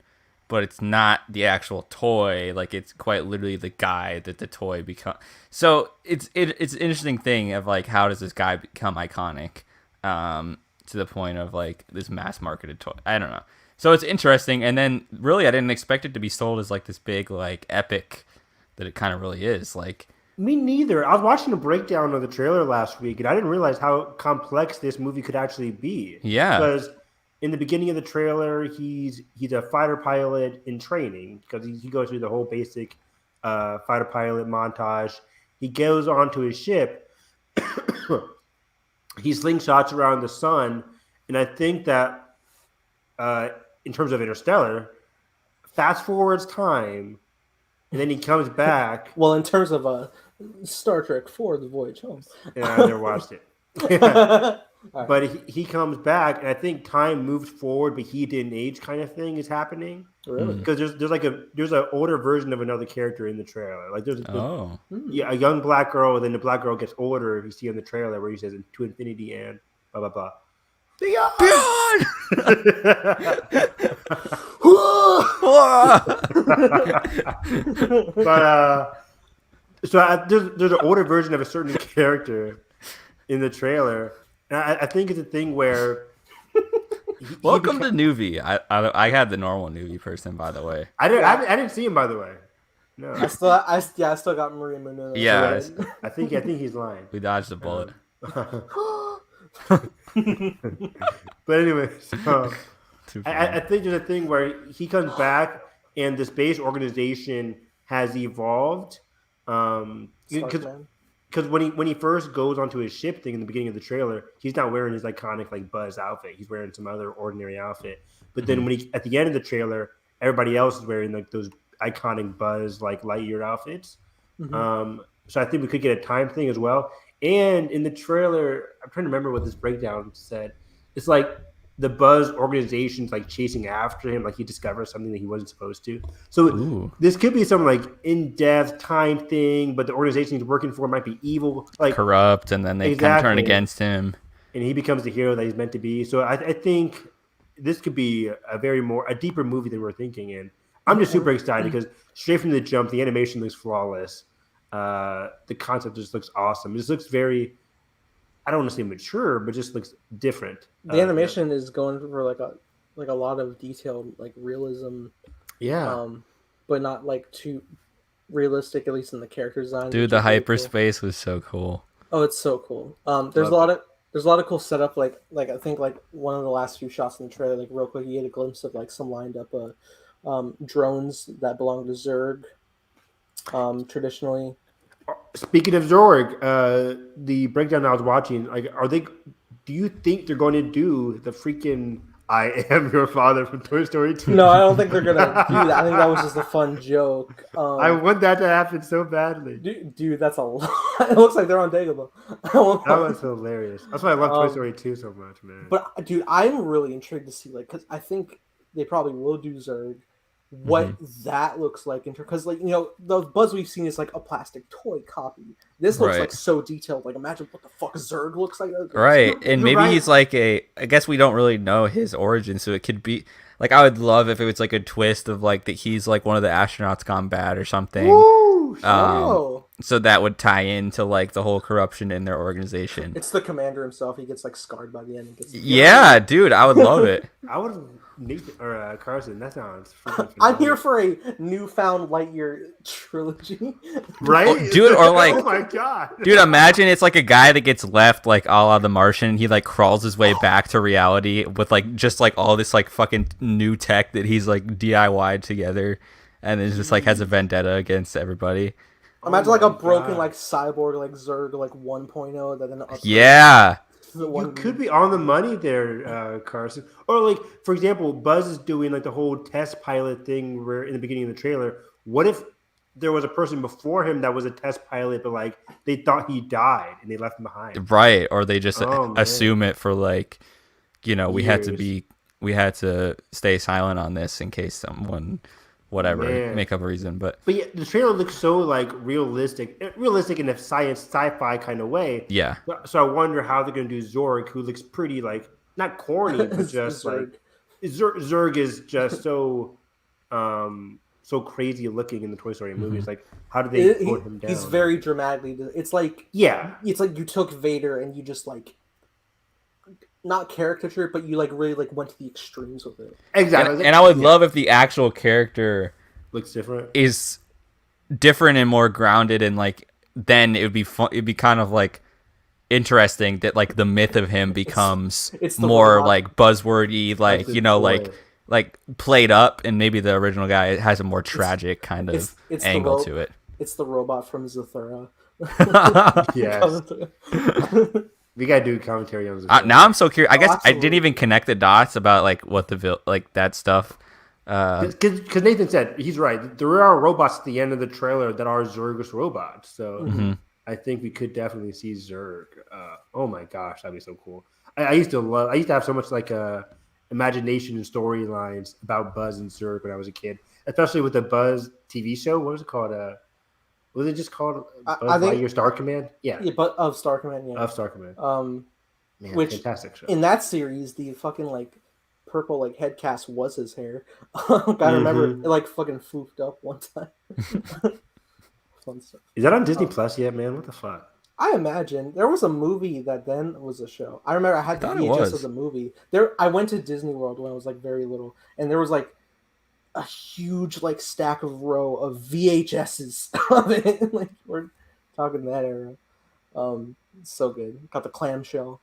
but it's not the actual toy. Like it's quite literally the guy that the toy become. So it's an interesting thing of like how does this guy become iconic, to the point of like this mass marketed toy. I don't know. So it's interesting, and then really I didn't expect it to be sold as like this big like epic that it kind of really is. Like me neither. I was watching a breakdown of the trailer last week, and I didn't realize how complex this movie could actually be. Yeah, because in the beginning of the trailer, he's a fighter pilot in training because he goes through the whole basic fighter pilot montage. He goes onto his ship. He slingshots around the sun, and I think that in terms of Interstellar, fast forwards time, and then he comes back. Well, in terms of Star Trek 4, The Voyage Home. Yeah, I never watched it. Right. But he comes back, and I think time moves forward, but he didn't age kind of thing is happening. Really? Because there's an older version of another character in the trailer. Like there's a young black girl, and then the black girl gets older. You see in the trailer where he says "to infinity and blah blah blah." Beyond. But there's an older version of a certain character in the trailer, and I think it's a thing where. Welcome to Nuvi. I had the normal Nuvi person, by the way. I didn't see him, by the way. No. I still got Maria Menounos. Yeah, I think he's lying. We dodged a bullet. But anyway, so I think there's a thing where he comes back and the space organization has evolved. Because when he first goes onto his ship thing in the beginning of the trailer, he's not wearing his iconic like Buzz outfit. He's wearing some other ordinary outfit. But then when he at the end of the trailer, everybody else is wearing like those iconic Buzz like Lightyear outfits. So I think we could get a time thing as well. And in the trailer, I'm trying to remember what this breakdown said. It's like the Buzz organization's like chasing after him, like he discovers something that he wasn't supposed to. So this could be some like in-depth time thing, but the organization he's working for might be evil, like corrupt, and then they kind of turn against him, and he becomes the hero that he's meant to be. So I think this could be a deeper movie than we're thinking. And I'm just super excited because straight from the jump, the animation looks flawless. The concept just looks awesome. It just looks very, I don't want to say mature, but just looks different. The animation is going for like a lot of detailed like realism. Yeah. But not like too realistic, at least in the character design. Dude, the hyperspace was so cool. Oh, it's so cool. There's a lot of cool setup. Like I think like one of the last few shots in the trailer, like real quick, you get a glimpse of like some lined up drones that belong to Zerg. Traditionally. Speaking of Zorg, the breakdown I was watching, like, do you think they're going to do the freaking "I am your father" from Toy Story 2? No, I don't think they're gonna do that. I think that was just a fun joke. I want that to happen so badly. Dude, that's a lot. It looks like they're on Dagobah. That was hilarious. That's why I love Toy Story 2 so much, man. But dude, I'm really intrigued to see because I think they probably will do Zerg. What that looks like because like the Buzz we've seen is like a plastic toy copy. This looks like so detailed. Like imagine what the fuck Zerg looks like. Right, and maybe he's like I guess we don't really know his origin, so it could be like I would love if it was like a twist of like that he's like one of the astronauts gone bad or something. Woo, so that would tie into like the whole corruption in their organization. It's the commander himself. He gets like scarred by the end. Dude, I would love it. I would. Carson, that sounds. I'm here for a newfound Lightyear trilogy, right, dude? Or like, oh my god, dude! Imagine it's like a guy that gets left, like a la The Martian. He like crawls his way back to reality with like just like all this like fucking new tech that he's like DIY'd together, and then just like has a vendetta against everybody. Imagine like a broken like cyborg like Zerg like 1.0 that then You could be on the money there, Carson. Or like, for example, Buzz is doing like the whole test pilot thing where in the beginning of the trailer, what if there was a person before him that was a test pilot, but like they thought he died and they left him behind? Right. Or they just assume it for like, we had to stay silent on this in case someone make up a reason. But yeah, the trailer looks so like realistic in a sci-fi kind of way. Yeah. So I wonder how they're gonna do Zorg, who looks pretty like not corny, but just like Zerg is just so so crazy looking in the Toy Story movies. Like, how did they put him down? He's very dramatically. It's like it's like you took Vader and you just like not caricature, but you like really like went to the extremes with it. Exactly. And I would love if the actual character looks different, is different and more grounded, and like then it would be fun. It'd be kind of like interesting that like the myth of him becomes it's more robot. like buzzwordy, like like played up, and maybe the original guy has a more tragic kind of angle to it. It's the robot from Zathura. Yes. We gotta do commentary on this. Now I'm so curious. I guess absolutely. I didn't even connect the dots about like what like that stuff. Because Nathan said he's right. There are robots at the end of the trailer that are Zerg's robots. So I think we could definitely see Zerg. Oh my gosh, that'd be so cool. I used to have so much like imagination and storylines about Buzz and Zerg when I was a kid, especially with the Buzz TV show. What was it called? Was it just called Buzz Lightyear Star Command? Yeah, but of Star Command, yeah. Of Star Command. Man, which fantastic show. In that series, the fucking like purple like head cast was his hair. I remember it like fucking floofed up one time. Fun stuff. Is that on Disney Plus yet, man? What the fuck? I imagine there was a movie that then was a show. I remember I had the VHS of the movie. I went to Disney World when I was like very little, and there was like a huge like stack of row of VHSs of it. Like we're talking that era. So good. Got the clamshell.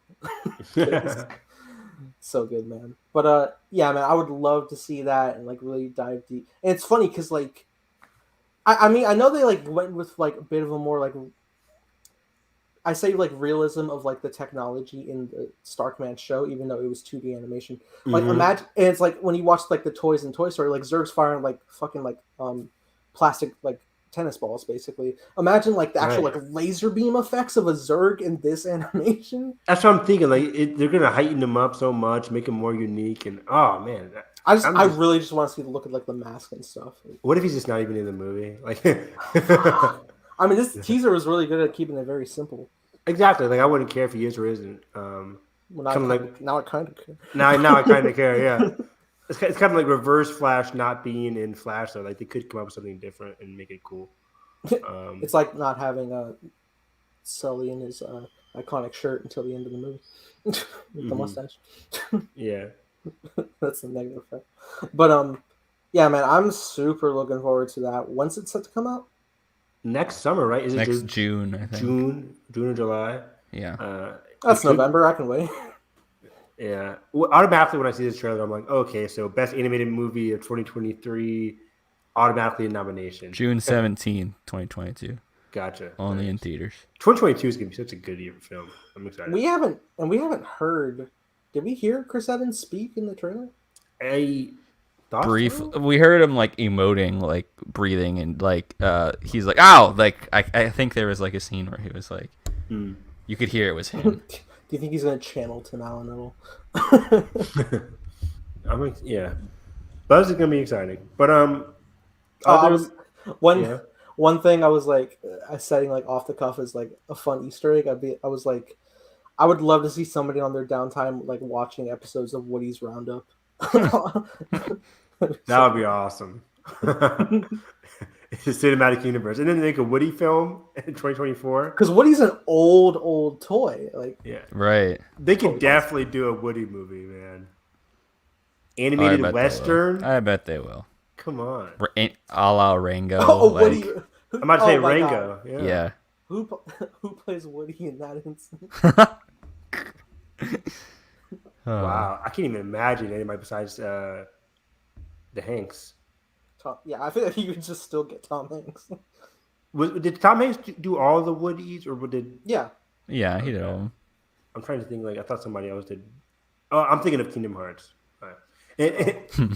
So good, man. But yeah, man, I would love to see that and like really dive deep. And it's funny because like I mean I know they like went with like a bit of a more like I say like realism of like the technology in the Star Command show, even though it was 2D animation. Like imagine, and it's like when you watch like the toys in Toy Story, like Zerg's firing like fucking like plastic like tennis balls, basically. Imagine like the actual like laser beam effects of a Zerg in this animation. That's what I'm thinking. Like they're gonna heighten them up so much, make them more unique, and oh man, I really just want to see the look at like the mask and stuff. What if he's just not even in the movie? Like, I mean, this teaser was really good at keeping it very simple. Exactly. Like I wouldn't care if he is or isn't. Well, now I kind of care. Now I kind of care. Yeah, it's kind of like Reverse Flash not being in Flash, though. Like they could come up with something different and make it cool. It's like not having Sully in his iconic shirt until the end of the movie with the mustache. Yeah, that's the negative effect. But yeah, man, I'm super looking forward to that. When's it set to come out? Next summer, right? Is next it June? I think. June or July. Yeah. That's November. I can wait. Yeah. Well, automatically, when I see this trailer, I'm like, okay, so best animated movie of 2023, automatically a nomination. June 17, 2022. Gotcha. Only in theaters. 2022 is gonna be such a good year for film. I'm excited. We haven't heard. Did we hear Chris Evans speak in the trailer? Brief. So? We heard him like emoting, like breathing, and like he's like, "Ow!" Like I think there was like a scene where he was like, you could hear it was him. Do you think he's gonna channel Tim Allen at all? Yeah, Buzz is gonna be exciting, but one thing I was like setting like off the cuff is like a fun Easter egg. I was like, I would love to see somebody on their downtime like watching episodes of Woody's Roundup. That would be awesome. It's a cinematic universe, and then they make a Woody film in 2024. Because Woody's an old toy. Like, yeah, right. They could definitely do a Woody movie, man. Animated Western. I bet they will. Come on, a la Rango. Woody. I'm about to say Rango. Yeah. Who plays Woody in that instance? Wow, I can't even imagine anybody besides the Hanks. Yeah, I feel like you could just still get Tom Hanks. Did Tom Hanks do all the Woodies, or did? Yeah. Yeah, he did all of them. I'm trying to think. Like I thought somebody else did. Oh, I'm thinking of Kingdom Hearts.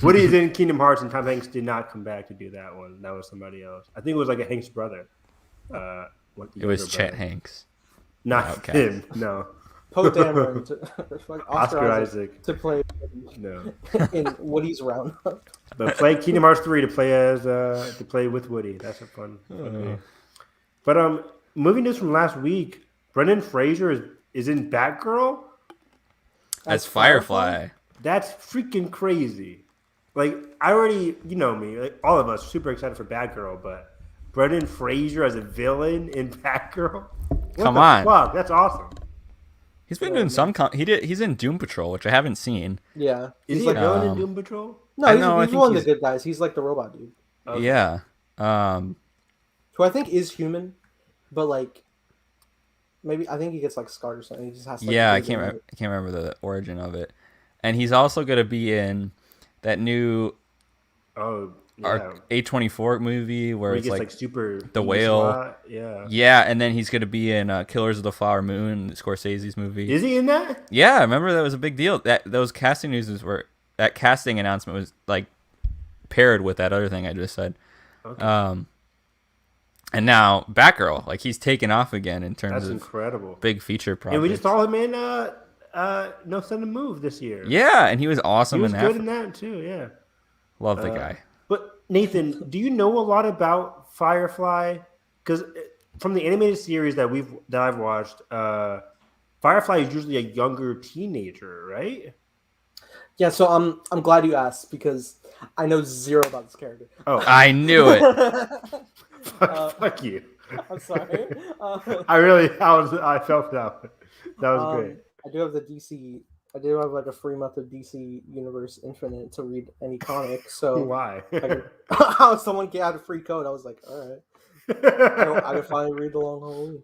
Woody is in Kingdom Hearts, and Tom Hanks did not come back to do that one. That was somebody else. I think it was like a Hanks brother. It was Chet Hanks. Not him. No. Poe Dameron, Oscar Isaac to play in Woody's Roundup. But play Kingdom Hearts 3 to play with Woody. That's a fun game. But movie news from last week: Brendan Fraser is in Batgirl as Firefly. That's freaking crazy. like I already, you know me, like all of us, super excited for Batgirl, but Brendan Fraser as a villain in Batgirl. Come on. Fuck, that's awesome. He's been doing some. He's in Doom Patrol, which I haven't seen. Yeah. Is he a villain in Doom Patrol? No, he's one of the good guys. He's like the robot dude. Okay. Yeah. Who I think is human, but like maybe I think he gets like scarred or something. He just has to, like, I can't remember the origin of it. And he's also gonna be in that new A24 movie where it's gets, like super the whale. SWAT. Yeah. Yeah, and then he's gonna be in Killers of the Flower Moon, Scorsese's movie. Is he in that? Yeah, I remember that was a big deal. That casting announcement was like paired with that other thing I just said. Okay. And now Batgirl, like he's taken off again in terms of incredible big feature projects. And we just saw him in No Sun to Move this year. Yeah, and he was awesome. He was good in that too. Yeah, love the guy. But Nathan, do you know a lot about Firefly? Because from the animated series that I've watched, Firefly is usually a younger teenager, right? Yeah, so I'm glad you asked because I know zero about this character. Oh, I knew it. Fuck you. I'm sorry. I felt that. That was great. I do have the DC. I do have like a free month of DC Universe Infinite to read any comic. So why? How someone had a free code? I was like, all right. I could finally read the Long Halloween,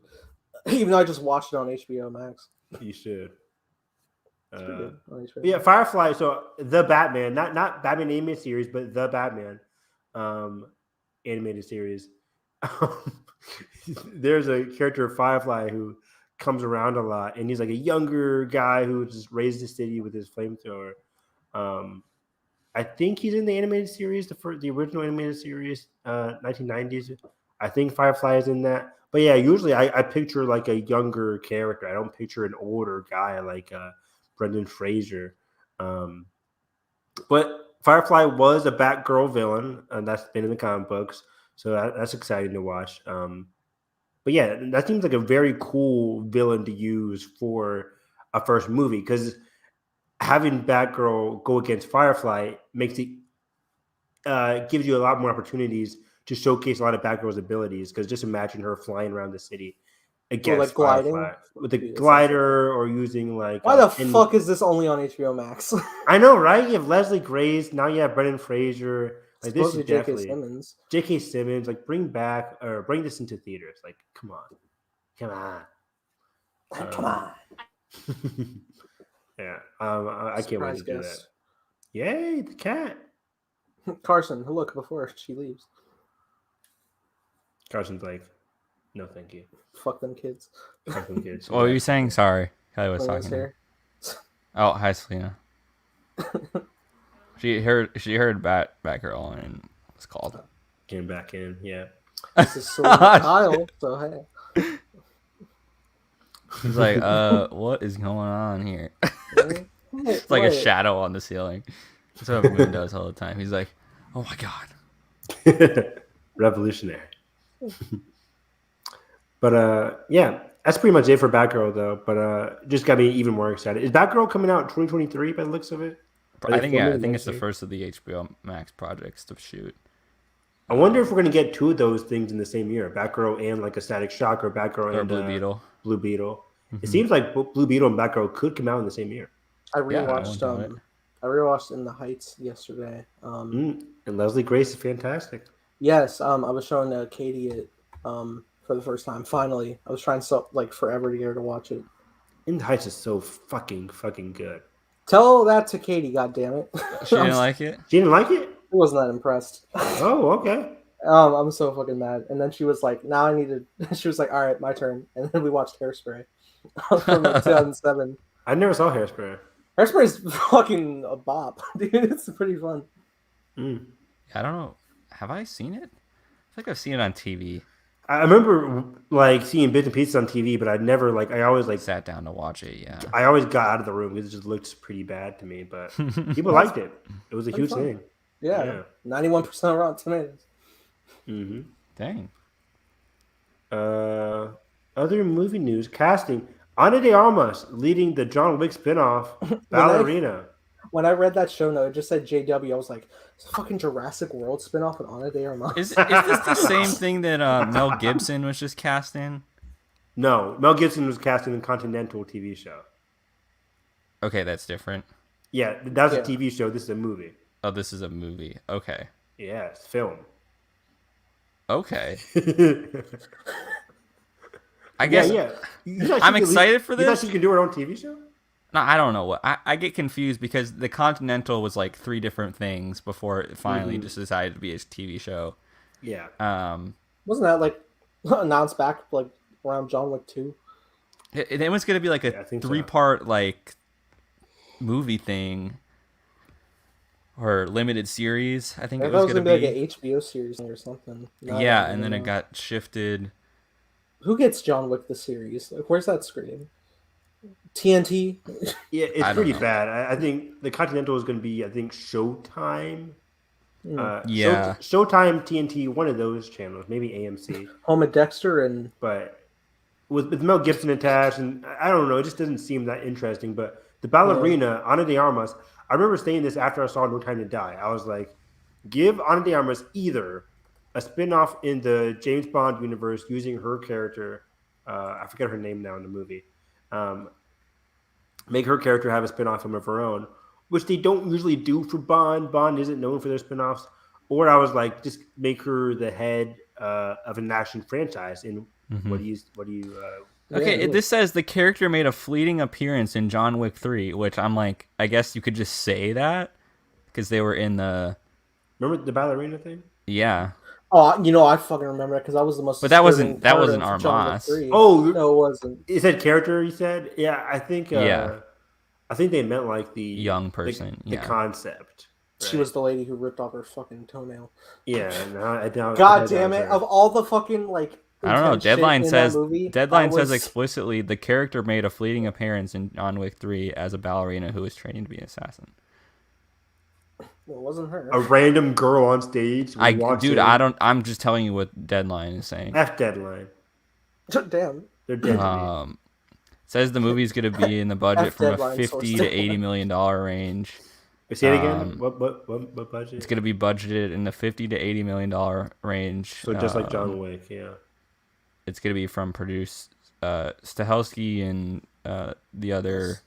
even though I just watched it on HBO Max. You should. Good. Yeah, Firefly. So the Batman, not Batman animated series, but the Batman animated series. There's a character of Firefly who comes around a lot, and he's like a younger guy who just raised the city with his flamethrower. I think he's in the animated series, the original animated series, 1990s. I think Firefly is in that. But yeah, usually I picture like a younger character. I don't picture an older guy like Brendan Fraser. But Firefly was a Batgirl villain, and that's been in the comic books. So that's exciting to watch. But yeah, that seems like a very cool villain to use for a first movie, because having Batgirl go against Firefly makes it gives you a lot more opportunities to showcase a lot of Batgirl's abilities. Because just imagine her flying around the city against Firefly with a glider, or using like why the fuck is this only on HBO Max? I know, right? You have Leslie Grace, now you have Brendan Fraser. Like, this is definitely J.K. Simmons. Like, bring this into theaters. Like, come on. Yeah, I can't wait to do that. Yay, the cat. Carson, look before she leaves. Carson's like, no, thank you. Fuck them kids. Fuck them kids. What were you saying? Sorry, Kelly was talking. Oh, hi, Selena. She heard Batgirl and was called. Came back in, yeah. This is so Kyle, so hey. He's like, what is going on here? It's like a shadow on the ceiling. That's what Moon does all the time. He's like, oh my god. Revolutionary. But yeah, that's pretty much it for Batgirl though. But just got me even more excited. Is Batgirl coming out 2023 by the looks of it? I think it's the first of the HBO Max projects to shoot. I wonder if we're gonna get two of those things in the same year: Batgirl and like a Static Shock, or Batgirl and Blue Beetle. Blue Beetle. Mm-hmm. It seems like Blue Beetle and Batgirl could come out in the same year. I rewatched In the Heights yesterday. And Leslie Grace is fantastic. Yes, I was showing Katie it for the first time. Finally, I was trying forever to get her to watch it. In the Heights is so fucking good. Tell that to Katie, goddammit. She didn't like it? She didn't like it? I wasn't that impressed. Oh, okay. I'm so fucking mad. And then she was like, now I need to... She was like, all right, my turn. And then we watched Hairspray from 2007. I never saw Hairspray. Hairspray is fucking a bop, dude. It's pretty fun. I don't know. Have I seen it? I feel like I've seen it on TV. I remember like seeing bits and pieces on TV, but I never I always sat down to watch it. Yeah, I always got out of the room because it just looked pretty bad to me. But people liked it. It was a huge thing. Yeah, 91% Rotten Tomatoes. Mm-hmm. Dang. Other movie news: casting. Ana de Armas leading the John Wick spinoff, Ballerina. when I read that show note, it just said JW. I was like, it's a fucking Jurassic World spinoff with Ana de Armas. Is this the same thing that Mel Gibson was just cast in? No, Mel Gibson was cast in a Continental TV show. Okay, that's different. Yeah, that was a TV show. This is a movie. Oh, this is a movie. Okay. Yeah, it's film. Okay. I guess. Yeah. I'm excited for You thought this. she could do her own TV show? No, I don't know what. I get confused because the Continental was like 3 different things before it finally just decided to be a TV show. Yeah. Wasn't that like announced back like around John Wick 2? It was gonna be like a 3-part like movie thing or limited series. I think it was gonna be like an HBO series or something. Yeah, and then it got shifted. Who gets John Wick the series? Like, where's that screen? TNT. Yeah, it's pretty bad. I think the Continental is going to be, I think, Showtime. Yeah, Showtime, TNT, one of those channels, maybe AMC. Home of Dexter and. But with Mel Gibson attached, and I don't know, it just doesn't seem that interesting. But the Ballerina, Ana de Armas, I remember saying this after I saw No Time to Die. I was like, give Ana de Armas either a spin-off in the James Bond universe using her character. I forget her name now in the movie. Make her character have a spin-off film of her own, which they don't usually do for Bond. Bond isn't known for their spin-offs. Or I was like, just make her the head of an action franchise. And what do you? Okay, this says the character made a fleeting appearance in John Wick 3, which I'm like, I guess you could just say that because they were in the. Remember the ballerina thing? Yeah. Oh, you know, I fucking remember it because that was the most. But that wasn't Armas. Oh, no, it wasn't. It said character. You said, yeah. I think. I think they meant like the young person, the concept. Right? She was the lady who ripped off her fucking toenail. Yeah. God damn it! Of all the fucking like. I don't know. Deadline says explicitly the character made a fleeting appearance in John Wick 3 as a ballerina who was training to be an assassin. Well, it wasn't her. A random girl on stage. I'm just telling you what Deadline is saying. F Deadline. Damn. They're dead. Says the movie's going to be in the budget from a $50 to $80 million range. Say it again. What budget? It's going to be budgeted in the $50 to $80 million range. So just like John Wick, yeah. It's going to be from Stahelski and the other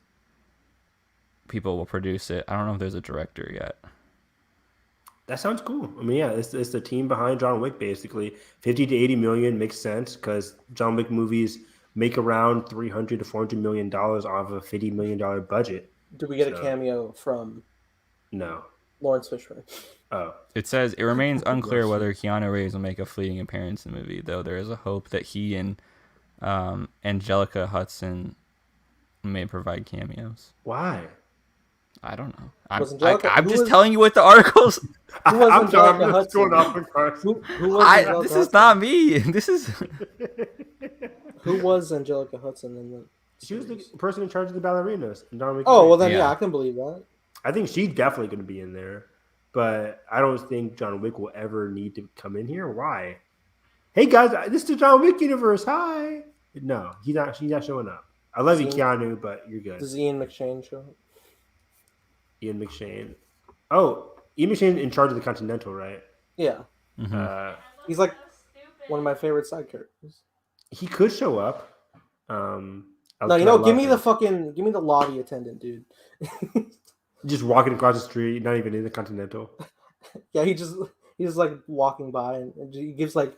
people will produce it. I don't know if there's a director yet. That sounds cool. I mean, yeah, it's the team behind John Wick, basically. 50 to 80 million makes sense because John Wick movies make around $300 to $400 million off a $50 million budget. Do we get a cameo from? No. Lawrence Fishburne. Oh. It says it remains unclear whether Keanu Reeves will make a fleeting appearance in the movie, though there is a hope that he and Angelica Hudson may provide cameos. Why? I don't know. I'm just telling you what the articles. I'm sorry. I'm just going off the This is not me. This is. Who was Angelica Hudson in the? She was the person in charge of the ballerinas. Oh well, then yeah, I can believe that. I think she's definitely going to be in there, but I don't think John Wick will ever need to come in here. Why? Hey guys, this is the John Wick universe. Hi. No, he's not. She's not showing up. I love you, Keanu, but you're good. Does Ian McShane show up? Ian McShane. Oh, Ian McShane in charge of the Continental, right? Yeah. Mm-hmm. He's like one of my favorite side characters. He could show up. Give me the lobby attendant, dude. Just walking across the street, not even in the Continental. Yeah, he's just like walking by and he gives like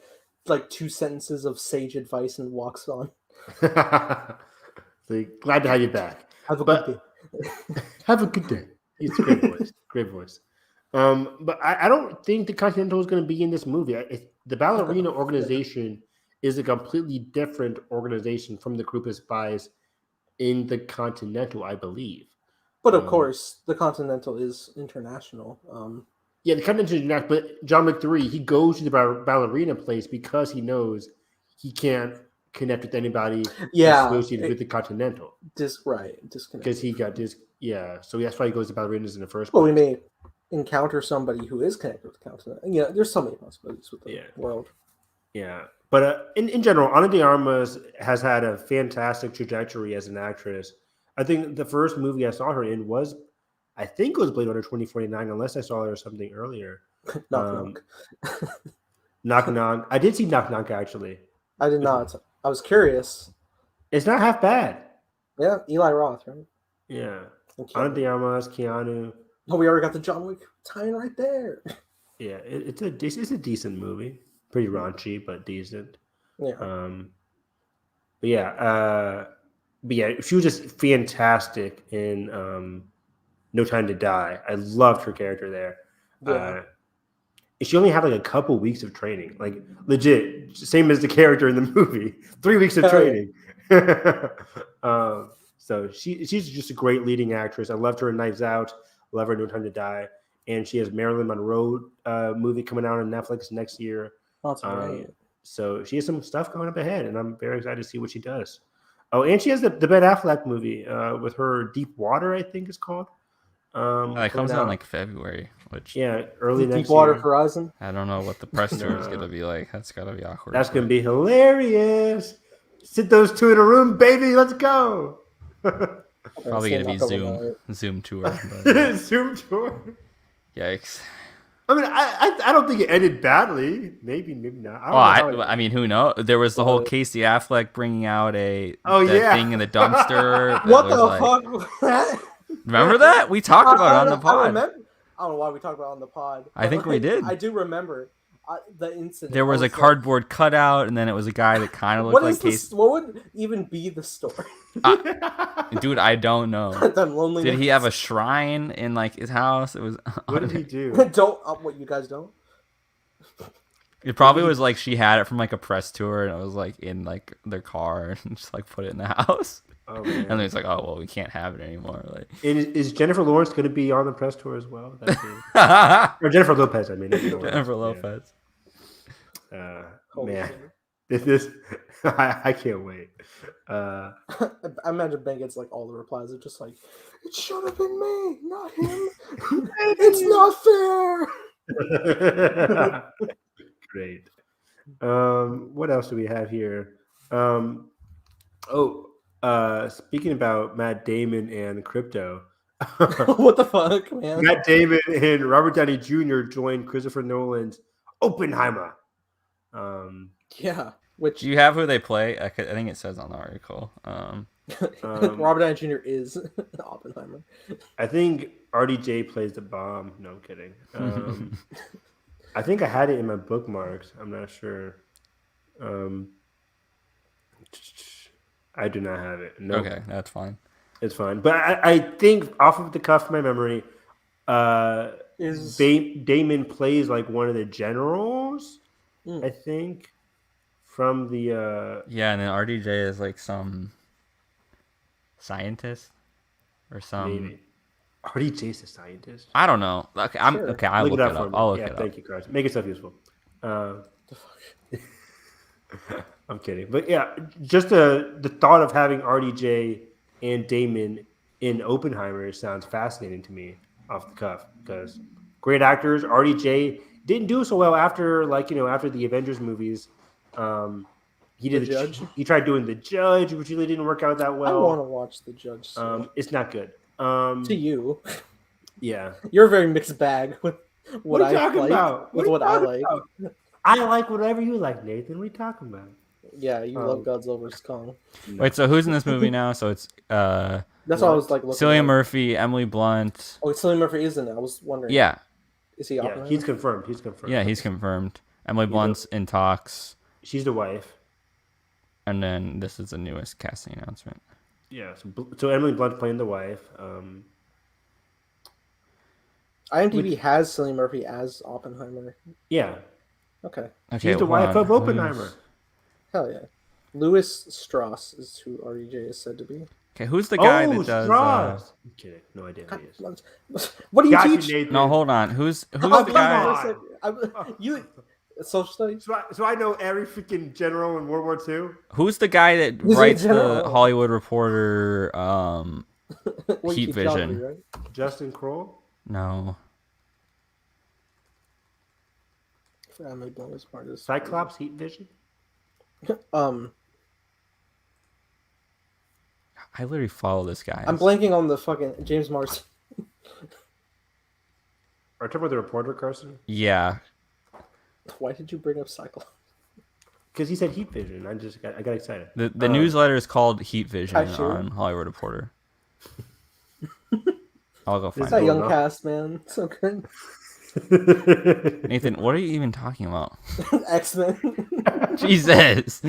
2 sentences of sage advice and walks on. So glad to have you back. Have a good day. Have a good day. It's a great voice. Great voice. But I don't think the Continental is going to be in this movie. The Ballerina organization is a completely different organization from the group of spies in the Continental, I believe. But of course, the Continental is international. Yeah, the Continental is international, but John Wick 3, he goes to the ballerina place because he knows he can't connect with anybody associated with the Continental. Disconnect. Because he got so that's why he goes to ballerinas in the first place. Well, we may encounter somebody who is connected with the Continental. Yeah, there's so many possibilities with the world. Yeah, but in general, Ana de Armas has had a fantastic trajectory as an actress. I think the first movie I saw her in was I think it was Blade Runner 2049, unless I saw there something earlier. Knock. Knock Knock. I did see Knock Knock actually. I did not. I was curious. It's not half bad. Yeah, Eli Roth, right? Yeah. And Ana Keanu. de Armas, Keanu. Oh, we already got the John Wick tie-in right there. Yeah, it's a decent movie. Pretty raunchy, but decent. Yeah. But yeah, she was just fantastic in No Time to Die. I loved her character there. Yeah. She only had like a couple weeks of training, like legit, same as the character in the movie. 3 weeks of training. So she's just a great leading actress. I loved her in Knives Out. Love her in No Time to Die. And she has Marilyn Monroe movie coming out on Netflix next year. That's great. So she has some stuff coming up ahead, and I'm very excited to see what she does. Oh, and she has the Ben Affleck movie with her Deep Water, I think it's called. It comes out in like February, which early next year. Deepwater Horizon. I don't know what the press tour is gonna be like. That's gotta be awkward. That's gonna be hilarious. Sit those two in a room, baby. Let's go. Probably gonna be Zoom tour. Zoom tour. Yikes. I mean, I don't think it ended badly. Maybe not. I mean, who knows? There was the whole Casey Affleck bringing out that thing in the dumpster. What the fuck was that? Remember that? We talked about it on the pod. I don't know why we talked about it on the pod. I think we did. I do remember the incident. There was a cardboard cutout, and then it was a guy that kind of looked like Casey. What would even be the story? Dude, I don't know. Did he have a shrine in like his house? It was. What did he do? What you guys don't? It probably was like she had it from like a press tour, and it was like in like their car, and just like put it in the house. Oh, man. And then it's like, oh well, we can't have it anymore. Like, is Jennifer Lawrence going to be on the press tour as well? Or Jennifer Lopez? I mean, Jennifer Lopez. Man, this I can't wait. I imagine Ben gets like all the replies are just like, it should have been me, not him. It's not fair. Great. What else do we have here? Speaking about Matt Damon and crypto. What the fuck, man? Matt Damon and Robert Downey Jr. joined Christopher Nolan's Oppenheimer. Yeah. Which do you have who they play? I think it says on the article. Robert Downey Jr. is Oppenheimer. I think RDJ plays the bomb. No, I'm kidding. I think I had it in my bookmarks. I'm not sure. I do not have it. No. Okay, that's fine. It's fine. But I think off of the cuff of my memory, Damon plays like one of the generals, I think, from the... Yeah, and then RDJ is like some scientist or some... Maybe. RDJ's a scientist? I don't know. Okay, I'll look it up. I'll look it up. Thank you, Carson. Make yourself useful. I'm kidding. But yeah, just the thought of having RDJ and Damon in Oppenheimer sounds fascinating to me off the cuff because great actors. RDJ didn't do so well after the Avengers movies. He did The Judge? He tried doing The Judge, which really didn't work out that well. I want to watch The Judge. It's not good. To you. Yeah. You're a very mixed bag with what I like. About? With what I like. About? I like whatever you like, Nathan. What are you talking about? Yeah, you love Godzilla vs. Kong. Wait, so who's in this movie now? So it's that's what I was like looking Cillian at. Murphy, Emily Blunt. Oh, Cillian Murphy is in it. I was wondering. Yeah. Is he Yeah, he's confirmed. Yeah, he's confirmed. Emily Blunt's in talks. She's the wife. And then this is the newest casting announcement. Yeah, so Emily Blunt playing the wife. IMDb has Cillian Murphy as Oppenheimer. Yeah. Okay. She's the wife of Oppenheimer. Hell yeah. Louis Strauss is who RDJ is said to be. Okay, who's the guy that does? Strauss. I'm kidding. No idea who he is. What do you teach? Nathan. No, hold on. Who's the guy? You social studies. So I know every freaking general in World War II. Who's the guy that He's a writes the general. Hollywood Reporter Heat Vision? Right? Justin Kroll. No. Family bonus part is Cyclops Heat Vision. I literally follow this guy. I'm blanking on the fucking James Marsden. Are you talking about the reporter, Carson? Yeah. Why did you bring up Cyclops? Because he said heat vision. I got excited. The newsletter is called Heat Vision Hi, Sheeran. on Hollywood Reporter. I'll go find It's that it. young cast, man. So good. Nathan, what are you even talking about? X-Men. Jesus.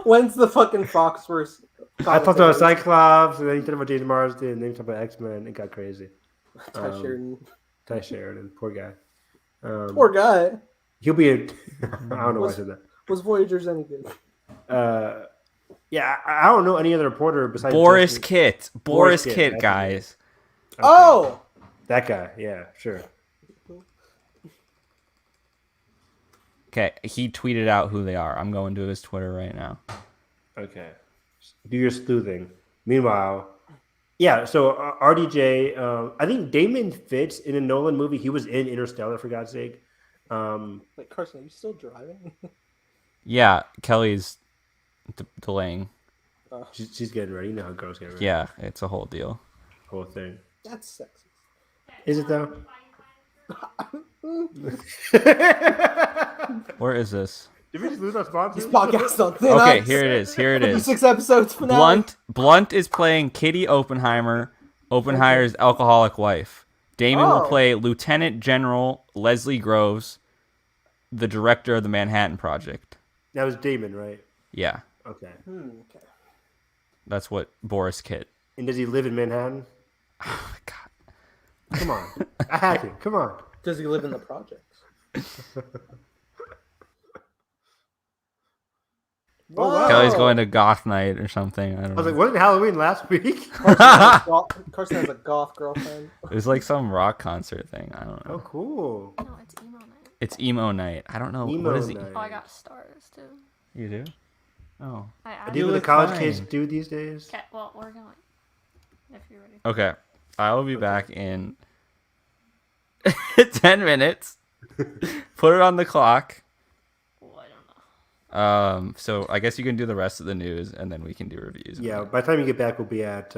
When's the fucking Fox versus? I talked about Cyclops, and then you talked about James Marsden, and then you talked about X-Men. It got crazy. Ty Sheridan, poor guy. Poor guy. He'll be I don't know why I said that. Was Voyagers any good? Yeah, I don't know any other reporter besides Boris Justin. Kitt. Boris Kitt, guys. Okay. Oh! That guy. Yeah, sure. Okay, he tweeted out who they are. I'm going to his Twitter right now. Okay. Do your sleuthing. Meanwhile, yeah, so RDJ, I think Damon fits in a Nolan movie. He was in Interstellar, for God's sake. Wait, Carson, are you still driving? Yeah, Kelly's delaying. She's getting ready. You know how girls get ready. Yeah, it's a whole deal. Whole thing. That's sexy. Is it though? Where is this? Did we just lose our sponsor? This podcast on thin Okay, ice. here it is. Here it is. 6 episodes finale. Blunt is playing Kitty Oppenheimer, Oppenheimer's alcoholic wife. Damon will play Lieutenant General Leslie Groves, the director of the Manhattan Project. That was Damon, right? Yeah, Okay. Okay. that's what Boris Kitt. And does he live in Manhattan? Oh my God. Come on. I had to. Come on. Does he live in the projects? Oh, wow. Kelly's going to goth night or something. I don't I was know. like, wasn't Halloween last week? Carson has a goth girlfriend. It was like some rock concert thing. I don't know. Oh, cool. No, it's emo night. It's emo night. I don't know. Emo What is night. Oh, I got stars too. You do? Oh. I Do added. you what the look college fine. kids do these days? Okay, well, we're going. If you're ready. Okay. I will be back in 10 minutes. Put it on the clock. Well, I don't know. So I guess you can do the rest of the news and then we can do reviews. Yeah, by the time you get back, we'll be at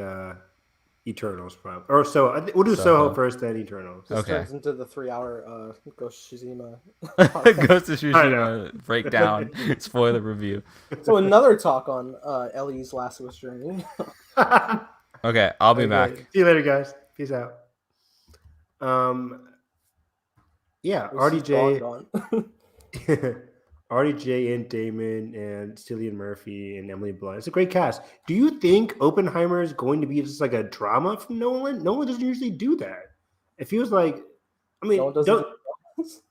Eternals, probably. Or so we'll do Soho first, then Eternals. This Okay. turns into the 3-hour Ghost Shizima. Ghost of Tsushima breakdown spoiler review. So another talk on Ellie's Last of Us journey. Okay, I'll be back. See you later, guys. Peace out. Yeah, RDJ, RDJ and Damon and Cillian Murphy and Emily Blunt. It's a great cast. Do you think Oppenheimer is going to be just like a drama from Nolan? Nolan doesn't usually do that. It feels like, I mean, No one doesn't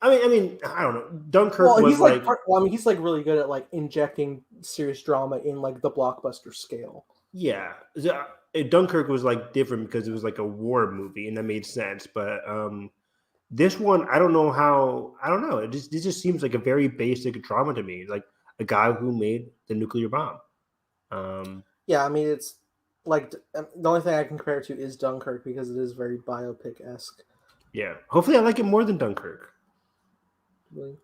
I mean, I don't know. Dunkirk was he's like really good at like injecting serious drama in like the blockbuster scale. yeah. Dunkirk was like different because it was like a war movie and that made sense. But this one, I don't know how. I don't know. It just seems like a very basic drama to me, like a guy who made the nuclear bomb. Yeah, I mean it's like the only thing I can compare it to is Dunkirk because it is very biopic-esque. Yeah. Hopefully, I like it more than Dunkirk. Really.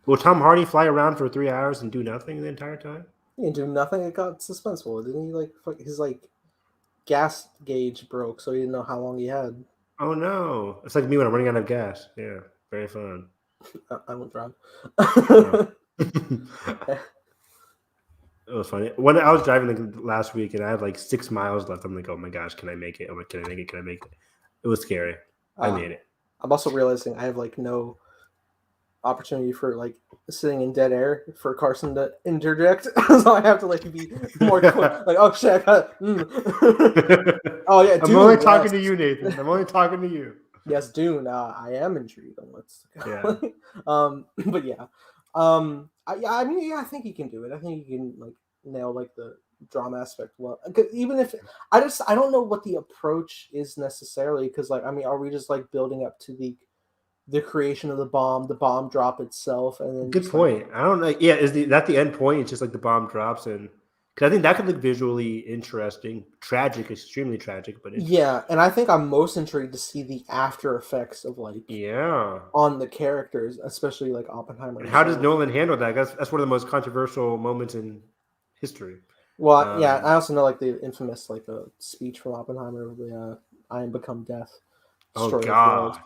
Will Tom Hardy fly around for 3 hours and do nothing the entire time? He didn't do nothing. It got suspenseful, didn't he? Like his gas gauge broke, so he didn't know how long he had. Oh no! It's like me when I'm running out of gas. Yeah, very fun. I won't drive. It was funny. When I was driving last week and I had like 6 miles left, I'm like, oh my gosh, can I make it? I'm like, can I make it? Can I make it? It was scary. I made it. I'm also realizing I have like no opportunity for like sitting in dead air for Carson to interject, so I have to like be more quick. Like, oh shit, I got oh yeah, Dune, I'm only talking to you, Nathan. I'm only talking to you. Yes, Dune. I am intrigued on what's Yeah. but yeah, I mean, I think he can do it. I think he can like nail like the drama aspect well. Even if I don't know what the approach is necessarily, because like I mean, are we just like building up to the creation of the bomb drop itself, and then Good point. I don't know. Yeah, is that the end point? It's just like the bomb drops, and because I think that could look visually interesting, tragic, extremely tragic, but yeah, and I think I'm most intrigued to see the after effects of like on the characters, especially like Oppenheimer. And how does Nolan handle that? That's one of the most controversial moments in history. Well, yeah, I also know like the infamous like the speech from Oppenheimer, the I Am Become Death. Oh Destroyer of God,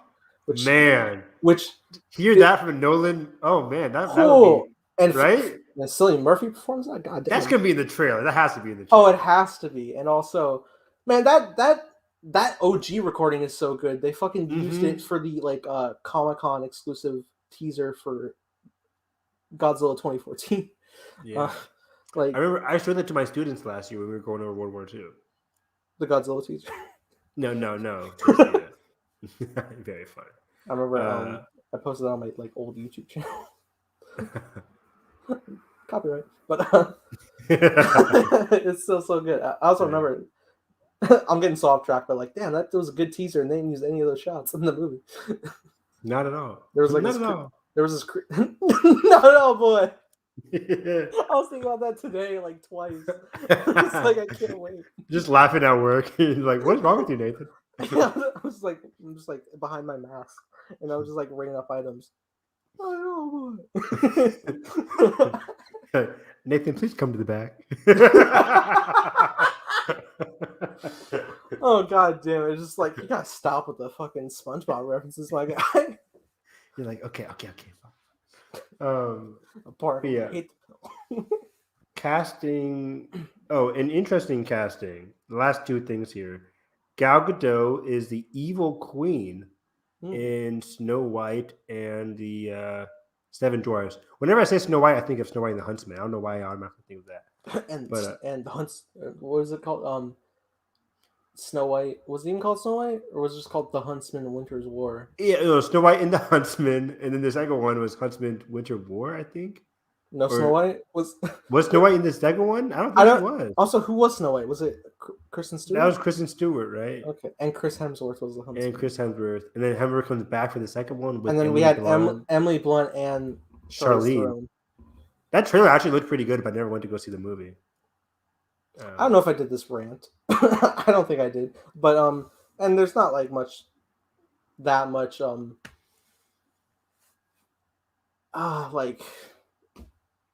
Worlds, man! which Hear that from Nolan? Oh man, that would cool. be And right. And Cillian Murphy performs that. God damn. That's gonna be in the trailer. That has to be in the Oh, trailer. it has to be. And also, man, that OG recording is so good. They fucking used it for the Comic-Con exclusive teaser for Godzilla 2014. Yeah. I remember I showed that to my students last year when we were going over World War II. The Godzilla teaser. No. Very funny. I remember I posted it on my old YouTube channel. Copyright, but it's still so good. I also remember. I'm getting so off track, but damn, that was a good teaser, and they didn't use any of those shots in the movie. Not at all. There was not at all. There was this. Not at all, boy. I was thinking about that today, twice. It's I can't wait. Just laughing at work. Like, what's wrong with you, Nathan? Yeah, I'm just behind my mask, and I was just ringing up items. Oh, boy. Nathan, please come to the back. Oh God damn it! It's just you gotta stop with the fucking SpongeBob references, my guy. You're like, okay. Apart, yeah. hate the pill. Casting. Oh, an interesting casting. The last two things here. Gal Gadot is the evil queen in Snow White and the Seven Dwarfs. Whenever I say Snow White, I think of Snow White and the Huntsman. I don't know why I automatically think of that. and the Hunts. What was it called? Snow White. Was it even called Snow White, or was it just called The Huntsman and Winter's War? Yeah, it was Snow White and the Huntsman, and then the second one was Huntsman Winter War, I think. No, Snow White was. Was Snow White in the second one? I don't think it was. Also, who was Snow White? Was it Kristen Stewart? That was Kristen Stewart, right? Okay, and Chris Hemsworth was the Huntsman. And Chris Hemsworth, and then Hemsworth comes back for the second one. And then we had Emily Blunt and Charlene. That trailer actually looked pretty good, but I never went to go see the movie. I don't know if I did this rant. I don't think I did, but and there's not that much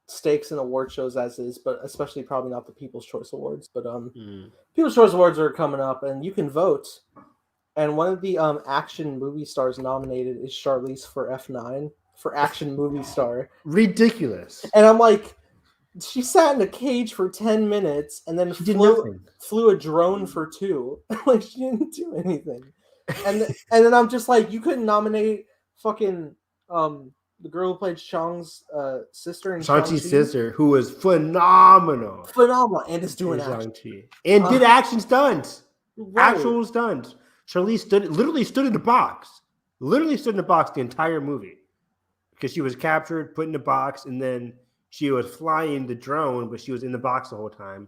stakes in award shows as is, but especially probably not the People's Choice Awards. But People's Choice Awards are coming up, and you can vote. And one of the action movie stars nominated is Charlize for F9 for action movie star. Ridiculous. And I'm like, she sat in a cage for 10 minutes and then flew a drone for 2. She didn't do anything. And then I'm just like, you couldn't nominate fucking the girl who played Shang's sister in Shang-Chi's sister, who was phenomenal, and is doing action and did action stunts, right. Actual stunts. Charlize literally stood in the box, the entire movie, because she was captured, put in a box, and then she was flying the drone, but she was in the box the whole time.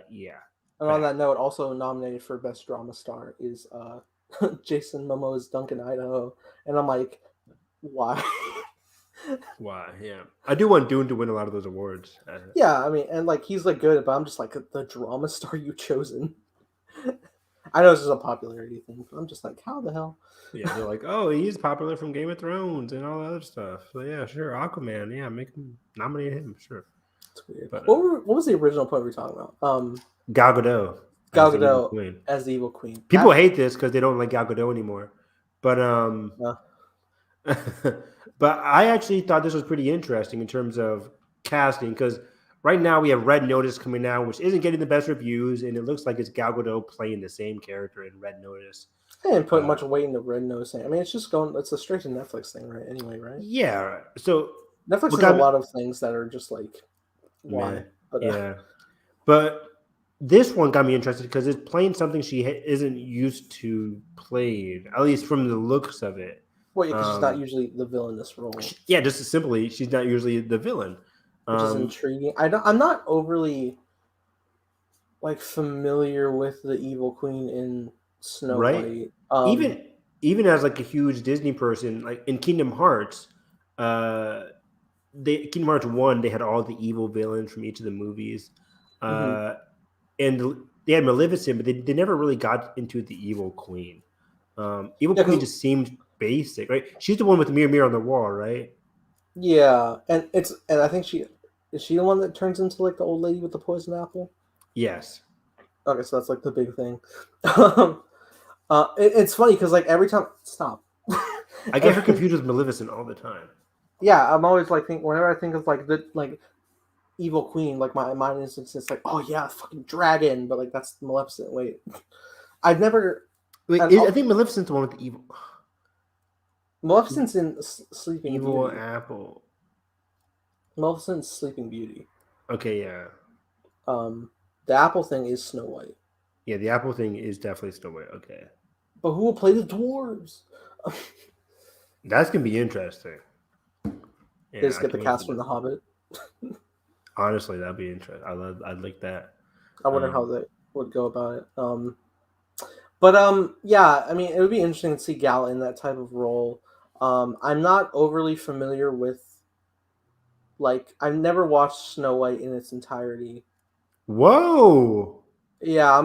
Yeah. And on that note, also nominated for Best Drama Star is Jason Momoa's Duncan, Idaho, and I'm like, why? Why? Yeah, I do want Dune to win a lot of those awards. Yeah, I mean, and he's good, but I'm just the drama star you chosen. I know it's just a popularity thing, but I'm just like, how the hell? Yeah, they're like, oh, he's popular from Game of Thrones and all that other stuff. So yeah, sure, Aquaman, yeah, nominate him, sure. It's weird. But, what was the original point we were talking about? Gal Gadot. Gal Gadot as the evil queen. People hate this because they don't like Gal Gadot anymore. But but I actually thought this was pretty interesting in terms of casting, because right now we have Red Notice coming out, which isn't getting the best reviews, and it looks like it's Gal Gadot playing the same character in Red Notice. I didn't put much weight into Red Notice. I mean, it's a straight to Netflix thing, right? Anyway, right? Yeah. So Netflix has a lot of things that are just why? But, yeah. But this one got me interested because it's playing something she isn't used to playing, at least from the looks of it. Well, yeah, because she's not usually the villainous role. Yeah, just simply, she's not usually the villain, which is intriguing. I'm not overly familiar with the evil queen in Snow White. Even as a huge Disney person, in Kingdom Hearts, Kingdom Hearts 1, they had all the evil villains from each of the movies, and they had Maleficent, but they never really got into the evil queen. Evil queen just seemed basic, right? She's the one with the mirror on the wall, right? Yeah, and I think is she the one that turns into the old lady with the poison apple? Yes. Okay, so that's the big thing. It's funny because like every time, stop. I get her confused with Maleficent all the time. Yeah, I'm always like whenever I think of like the evil queen, like my mind is it's like, oh yeah, fucking dragon, but like that's Maleficent. Wait, I've never. Wait, I think Maleficent's the one with the evil. Maleficent's in Sleeping Evil Beauty. apple. Maleficent's Sleeping Beauty. Okay, yeah. The apple thing is Snow White. Yeah, the apple thing is definitely Snow White. Okay. But who will play the dwarves? That's gonna be interesting. They just get the cast from The Hobbit. Honestly, that'd be interesting. I'd like that. I wonder how they would go about it. But yeah, I mean, it would be interesting to see Gal in that type of role. I'm not overly familiar with, like, I've never watched Snow White in its entirety. Whoa! Yeah, I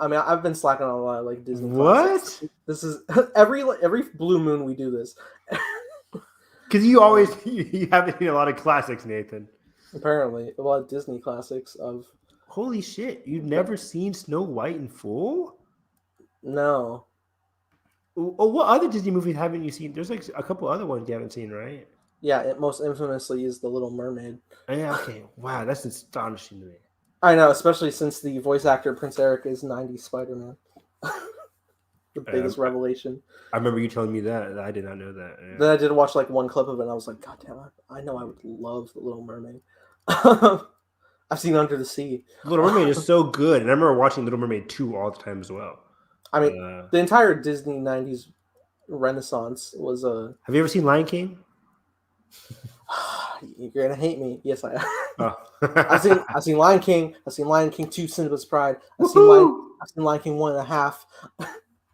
mean, I've been slacking on a lot of like Disney. What? Classics. This is every blue moon we do this. Because you always you haven't seen a lot of classics, Nathan. Apparently, a lot of Disney classics of. Holy shit! You've never seen Snow White in full? No. Oh, what other Disney movies haven't you seen? There's like a couple other ones you haven't seen, right? Yeah, it most infamously is The Little Mermaid. Yeah. Okay. Wow, that's astonishing to me. I know, especially since the voice actor Prince Eric is 90s Spider-Man. The biggest revelation. I remember you telling me that. I did not know that. Yeah. Then I did watch like one clip of it, and I was like, God damn it! I know I would love The Little Mermaid. I've seen Under the Sea. Little Mermaid is so good, and I remember watching Little Mermaid 2 all the time as well. I mean, the entire Disney 90s renaissance was a... Have you ever seen Lion King? You're gonna hate me. Yes, I have. Oh. I've seen Lion King. I've seen Lion King 2, Simba's Pride. I've seen Lion King 1.5.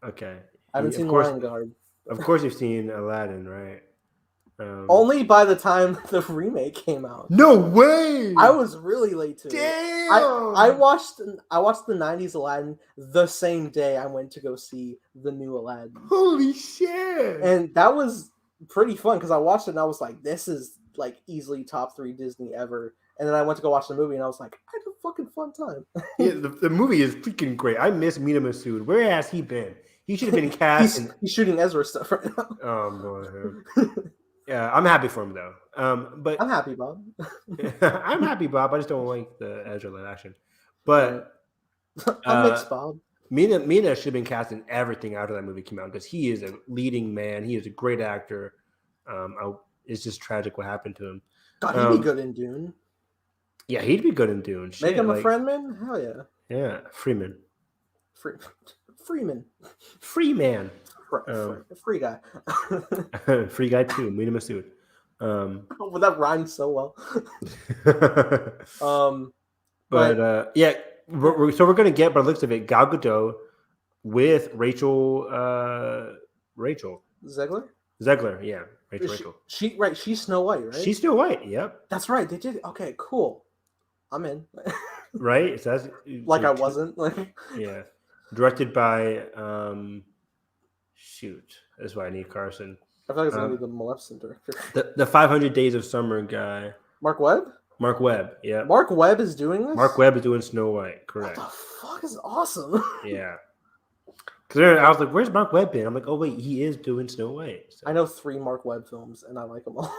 Okay. I haven't seen Lion Guard. Of course you've seen Aladdin, right? Only by the time the remake came out. No way! I was really late to it. Damn! I watched the 90s Aladdin the same day I went to go see the new Aladdin. Holy shit! And that was pretty fun because I watched it and I was like, this is like easily top 3 Disney ever. And then I went to go watch the movie and I was like, I had a fucking fun time. Yeah, the movie is freaking great. I miss Mina Masood. Where has he been? He should have been cast. He's shooting Ezra stuff right now. Oh, Lord. Yeah, I'm happy for him though. But I'm happy, Bob. I'm happy, Bob. I just don't like the Ezra live action. But I'm mixed, Bob. Mina should have been cast in everything after that movie came out because he is a leading man. He is a great actor. It's just tragic what happened to him. God, he'd be good in Dune. Yeah, he'd be good in Dune. Shit, Make him a friend, man? Hell yeah. Yeah, Freeman. Freeman. Free man. Free guy. Free guy too. Mina Masood. Well, that rhymes so well. But yeah, so we're gonna get, by the looks of it, Gal Gadot with Rachel Zegler, yeah, Rachel. She's Snow White, right? She's Snow White. Yep. That's right. They did. Okay, cool. I'm in. Right. So that's like I wasn't like. Yeah. Directed by shoot. That's why I need Carson. I feel like it's gonna be the Maleficent director. The 500 Days of Summer guy. Mark Webb. Yeah. Mark Webb is doing this. Mark Webb is doing Snow White. Correct. What the fuck is awesome? Yeah. Because I was like, "Where's Mark Webb been?" I'm like, "Oh wait, he is doing Snow White." So. I know 3 Mark Webb films, and I like them all.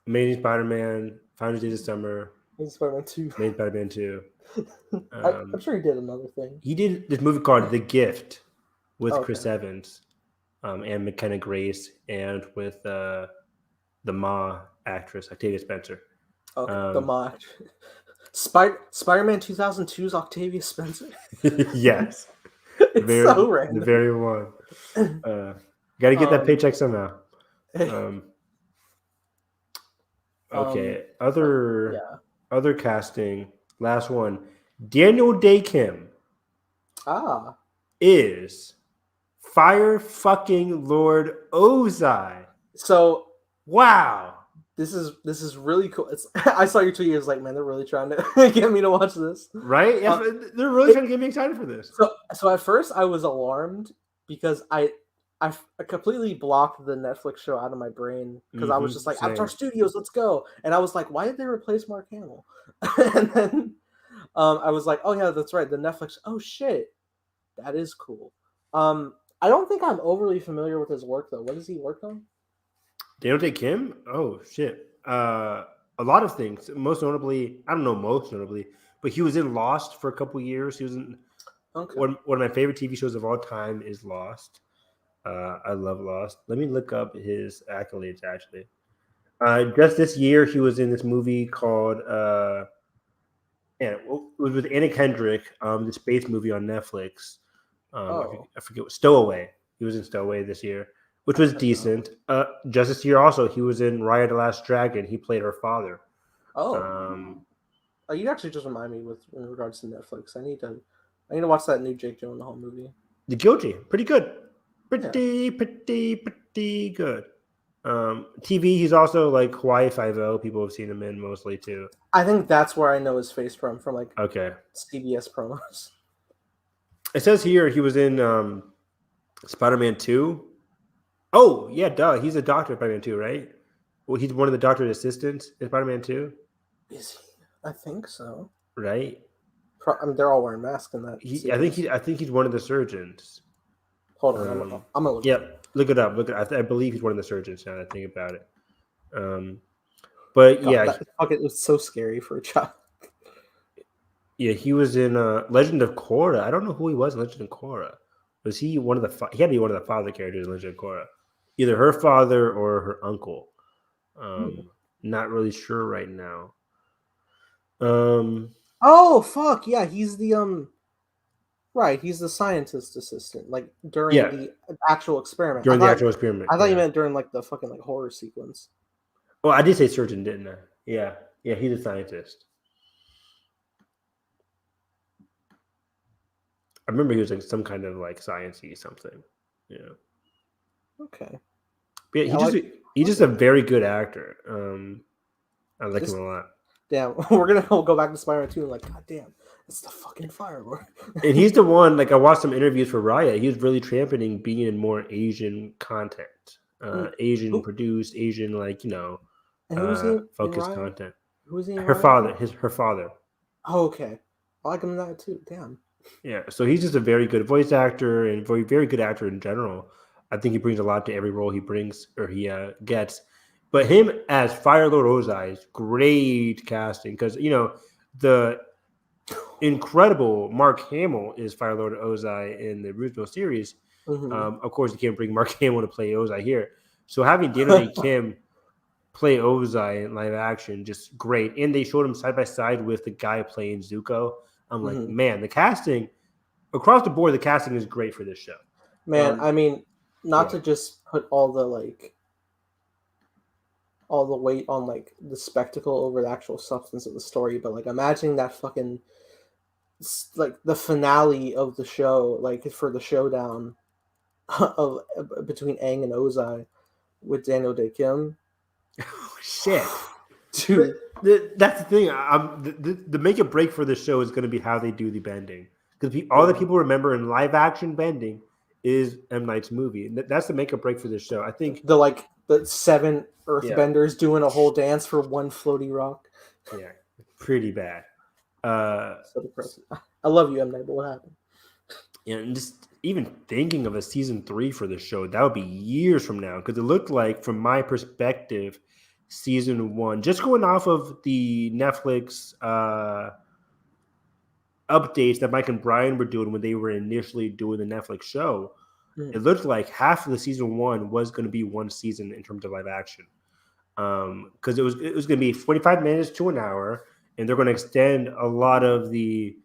Amazing Spider-Man, 500 Days of Summer. Amazing Spider-Man 2. Amazing Spider-Man 2. I'm sure he did another thing. He did this movie called The Gift with Chris Evans, and McKenna Grace, and with the Ma actress Octavia Spencer. Okay, the Ma actress. Spider-Man 2002's Octavia Spencer. Yes. It's so random. The very one. Got to get that paycheck somehow. Okay. Other casting. Last one. Daniel Day Kim. Is Fire fucking Lord Ozai. So wow. This is really cool. I saw your tweet. You was like, man, they're really trying to get me to watch this, right? Yeah, they're really trying to get me excited for this. So at first I was alarmed because I completely blocked the Netflix show out of my brain because I was just like, Avatar Studios, let's go. And I was like, why did they replace Mark Hamill? And then I was like, oh yeah, that's right, the Netflix. Oh shit, that is cool. I don't think I'm overly familiar with his work though. What does he work on? Daniel Day Kim? Oh shit. A lot of things. Most notably, I don't know most notably, but he was in Lost for a couple years. He was in one of my favorite TV shows of all time is Lost. I love Lost. Let me look up his accolades actually. Just this year, he was in this movie called it was with Anna Kendrick, the space movie on Netflix. I forget what Stowaway. He was in Stowaway this year, which was decent. Just this year, also he was in Raya the Last Dragon. He played her father. You actually just remind me in regards to Netflix. I need to watch that new Jake Gyllenhaal movie. The Guilty, pretty good, pretty good. TV, he's also like Hawaii Five-0. People have seen him in mostly too. I think that's where I know his face from like CBS promos. It says here he was in Spider-Man 2. Oh, yeah, duh. He's a doctor in Spider-Man 2, right? Well, he's one of the doctor's assistants in Spider-Man 2. Is he? I think so. Right? I mean, they're all wearing masks in that. I think he's one of the surgeons. Hold on, I'm gonna look. Yep, look it up. I believe he's one of the surgeons. Now that I think about it. But yeah, it was so scary for a child. Yeah, he was in Legend of Korra. I don't know who he was in Legend of Korra. Was he one of the? He had to be one of the father characters in Legend of Korra, either her father or her uncle. Not really sure right now. Oh fuck yeah, he's the right. He's the scientist assistant, like during the actual experiment. During the actual experiment, I thought you meant during like the fucking like horror sequence. Oh, I did say surgeon, didn't I? Yeah, he's a scientist. I remember he was like some kind of like sciencey something. Yeah. Okay. But yeah, he's just a very good actor. I like him a lot. Damn, we're gonna go back to Spider-Man 2 and like, god damn, it's the fucking Firelord. And he's the one. Like I watched some interviews for Riot. He was really championing being in more Asian content, Asian produced, Asian focused content. Who was he? Her father. Her father. Oh, okay. I like him in that too. Damn. Yeah, so he's just a very good voice actor and very, very good actor in general. I think he brings a lot to every role he brings or he gets. But him as Firelord Ozai is great casting because, the incredible Mark Hamill is Firelord Ozai in the original series. Of course, you can't bring Mark Hamill to play Ozai here. So having Daniel Day Kim play Ozai in live action, just great. And they showed him side by side with the guy playing Zuko. I'm like, man, the casting across the board, the casting is great for this show. Man, I mean, not to just put all the weight on like the spectacle over the actual substance of the story, but like imagining that fucking like the finale of the show, like for the showdown of between Aang and Ozai with Daniel Day Kim. Oh shit. Dude, that's the thing. The make or break for the show is going to be how they do the bending, because all the people remember in live action bending is M. Night's movie. That's the make or break for this show. I think the 7 Earthbenders doing a whole dance for one floaty rock. Yeah, pretty bad. So depressing. I love you, M. Night, but what happened? Yeah, and just even thinking of a season 3 for the show, that would be years from now, because it looked like, from my perspective, season 1, just going off of the Netflix updates that Mike and Brian were doing when they were initially doing the Netflix show, it looked like half of the season 1 was going to be one season in terms of live action, because it was going to be 45 minutes to an hour, and they're going to extend a lot of the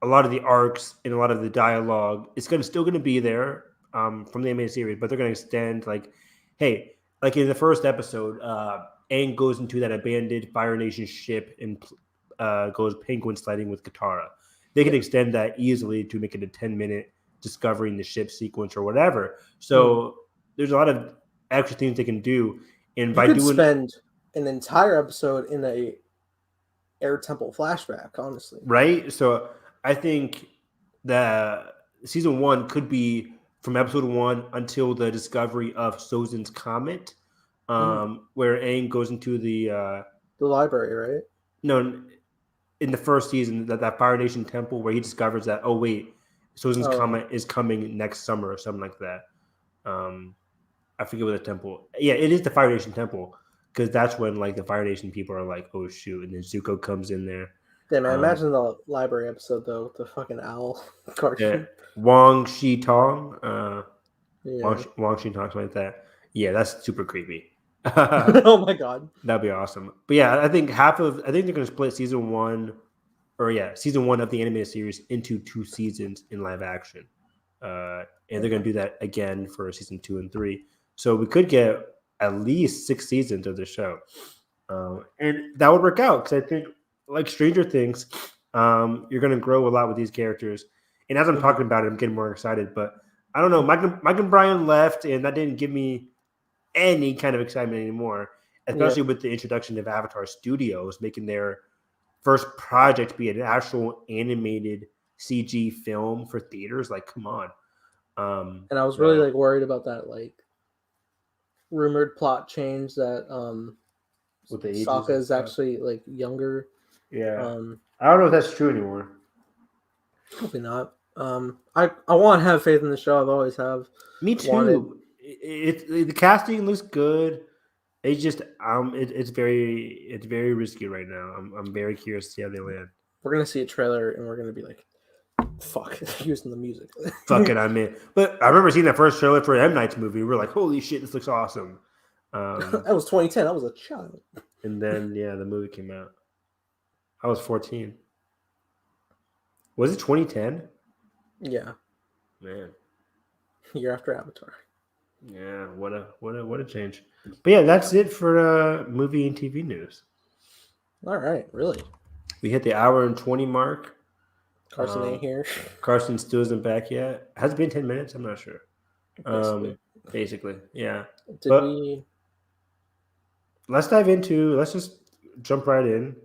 arcs and a lot of the dialogue. It's still going to be there from the animated series, but they're going to extend like in the first episode, Aang goes into that abandoned Fire Nation ship and goes penguin sliding with Katara. They can extend that easily to make it a 10-minute discovering the ship sequence or whatever. So there's a lot of extra things they can do. And by doing spend an entire episode in a Air Temple flashback, honestly. Right? So I think that season 1 could be from episode 1 until the discovery of Sozin's comet, where Aang goes into the library, right? No, in the first season, that Fire Nation temple where he discovers that, oh wait, Sozin's Comet is coming next summer or something like that. I forget what the temple. Yeah, it is the Fire Nation temple because that's when like the Fire Nation people are like, oh shoot, and then Zuko comes in there. Damn, man, imagine the library episode though with the fucking owl cartoon. Yeah, Wang Shi Tong, Yeah. Wang Shi Tong, something like that. Yeah, that's super creepy. Oh my god, that'd be awesome. But yeah, I think they're gonna split season one of the animated series into 2 seasons in live action, and they're gonna do that again for season 2 and 3. So we could get at least 6 seasons of the show, and that would work out because I think, like Stranger Things, you're gonna grow a lot with these characters. And as I'm talking about it, I'm getting more excited. But I don't know, Mike and Brian left, and that didn't give me any kind of excitement anymore, especially with the introduction of Avatar Studios making their first project be an actual animated CG film for theaters. Like, come on. And I was really like worried about that like rumored plot change that with the Sokka is actually like younger. Yeah. I don't know if that's true anymore. Probably not. I want to have faith in the show. I've always have. Me too. The casting looks good. It's just it's very risky right now. I'm very curious to see how they land. We're gonna see a trailer and we're gonna be like, "Fuck!" using the music. Fuck it, I'm in. But I remember seeing that first trailer for M. Night's movie. We were like, "Holy shit, this looks awesome!" That was 2010. I was a child. And then the movie came out. I was 14. Was it 2010? Yeah. Man. Year after Avatar. Yeah, what a change. But yeah, that's it for movie and TV news. All right, really. We hit the hour and 20 mark. Carson ain't here. Carson still isn't back yet. Has it been 10 minutes? I'm not sure. Basically, yeah. Let's just jump right in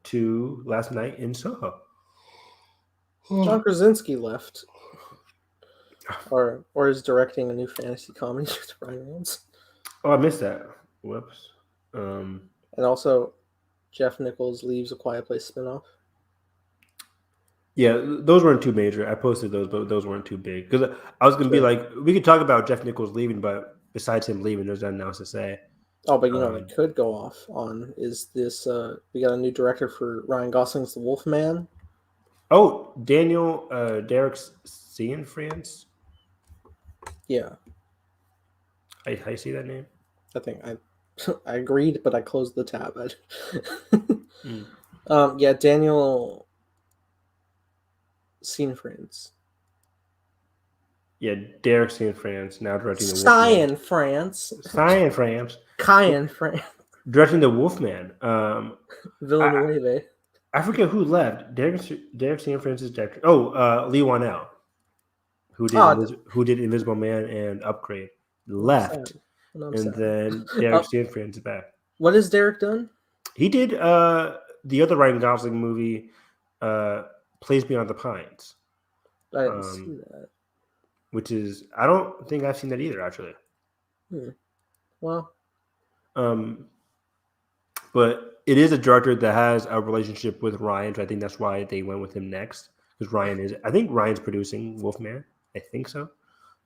to last night in Soho. John Krasinski left. Or is directing a new fantasy comedy with Ryan Reynolds. Oh, I missed that. Whoops. And also, Jeff Nichols leaves A Quiet Place spinoff. Yeah, those weren't too major. I posted those, but those weren't too big. Because I was going to be like, we could talk about Jeff Nichols leaving, but besides him leaving, there's nothing else to say. Oh, but they could go off on is this, we got a new director for Ryan Gosling's The Wolfman. Oh, Daniel Derek Cianfrance. Yeah. I see that name. I think I agreed, but I closed the tab. Yeah, Daniel Cianfrance. Yeah, Derek Cianfrance now directing the Cianfrance. Directing the Wolfman. Villeneuve. I forget who left. Derek Cianfrance's director. Oh, Lee Wanell, who did Invisible Man and Upgrade, left, and then Derek Cianfrance is back. What has Derek done? He did the other Ryan Gosling movie, Place Beyond the Pines. I didn't see that. Which is, I don't think I've seen that either, actually. Well, but it is a director that has a relationship with Ryan, so I think that's why they went with him next. Because I think Ryan's producing Wolfman. I think so.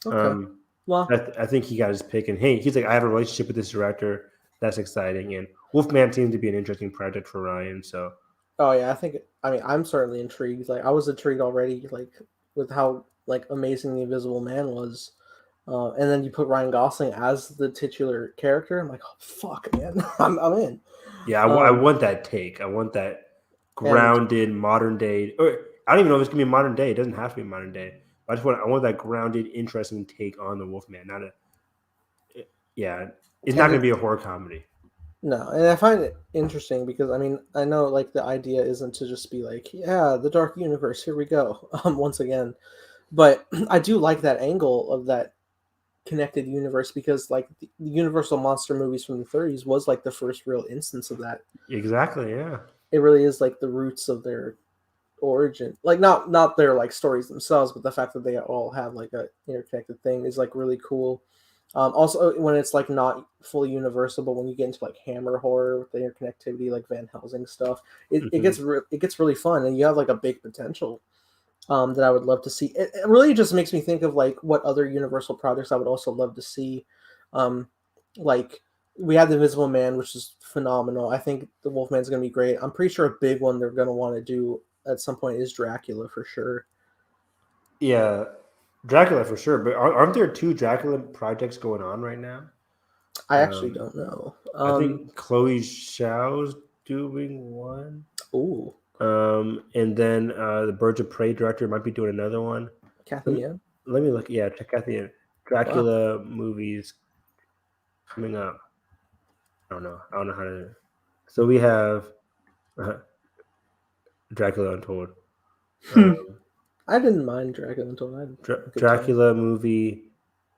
Okay. Well, I think he got his pick, and hey, he's like, I have a relationship with this director. That's exciting, and Wolfman seems to be an interesting project for Ryan. So. Oh yeah, I'm certainly intrigued. Like I was intrigued already, like with how like amazing The Invisible Man was. And then you put Ryan Gosling as the titular character. I'm like, oh, fuck, man. I'm in. Yeah, I want that take. I want that grounded modern day. Or I don't even know if it's gonna be modern day. It doesn't have to be modern day. I want that grounded, interesting take on the Wolfman. It's not gonna be a horror comedy. No, and I find it interesting because I know like the idea isn't to just be like, yeah, the dark universe, here we go, once again. But I do like that angle of that connected universe because like the Universal monster movies from the 30s was like the first real instance of that. Exactly, yeah. It really is like the roots of their origin. Like not their like stories themselves, but the fact that they all have like a interconnected thing is like really cool. Also, when it's like not fully universal, but when you get into like Hammer horror with the interconnectivity, like Van Helsing stuff, it gets really fun, and you have like a big potential that I would love to see. It really just makes me think of like what other Universal projects I would also love to see. Like we have the Invisible Man, which is phenomenal. I think the Wolfman's going to be great. I'm pretty sure a big one they're going to want to do at some point is Dracula for sure. Yeah, Dracula for sure. But aren't there 2 Dracula projects going on right now? I actually don't know. I think Chloe Zhao's doing one. Ooh. And then the Birds of Prey director might be doing another one. Kathy Yan? Let me look. Yeah, check out the Dracula movies coming up. I don't know how to. So we have Dracula Untold. I didn't mind Dracula Untold. Dracula movie.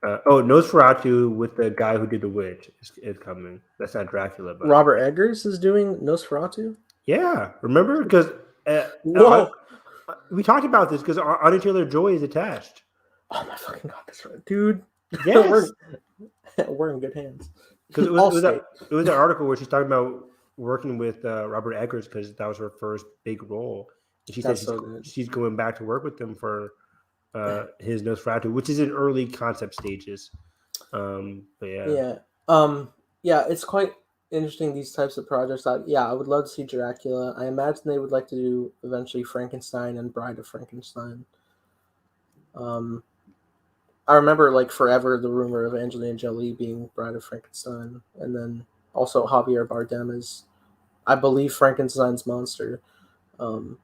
Nosferatu with the guy who did The Witch is coming. That's not Dracula, but Robert Eggers is doing Nosferatu. Yeah, remember because we talked about this because Anya Taylor-Joy is attached. Oh my fucking god, that's right, dude. Yes, we're in good hands. Because it was an article where she's talking about working with Robert Eggers because that was her first big role, and she said she's going back to work with him for his Nosferatu, which is in early concept stages. But yeah, it's quite interesting, these types of projects. I would love to see Dracula. I imagine they would like to do eventually Frankenstein and Bride of Frankenstein. I remember like forever the rumor of Angelina Jolie being Bride of Frankenstein, and then also Javier Bardem is, I believe, Frankenstein's monster. But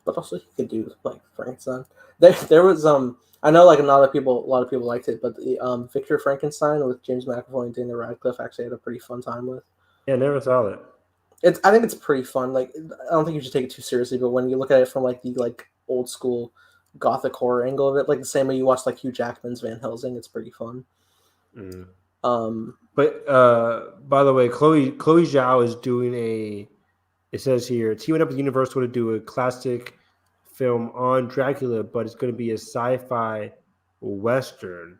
also he could do like Frankenstein. There was I know like a lot of people liked it, but the Victor Frankenstein with James McAvoy and Daniel Radcliffe actually had a pretty fun time with. Yeah, never saw it. I think it's pretty fun. Like I don't think you should take it too seriously, but when you look at it from like the like old school gothic horror angle of it, like the same way you watch like Hugh Jackman's Van Helsing, it's pretty fun. But by the way, Chloe Zhao is doing it says here, teaming up with Universal to do a classic film on Dracula, but it's going to be a sci-fi western.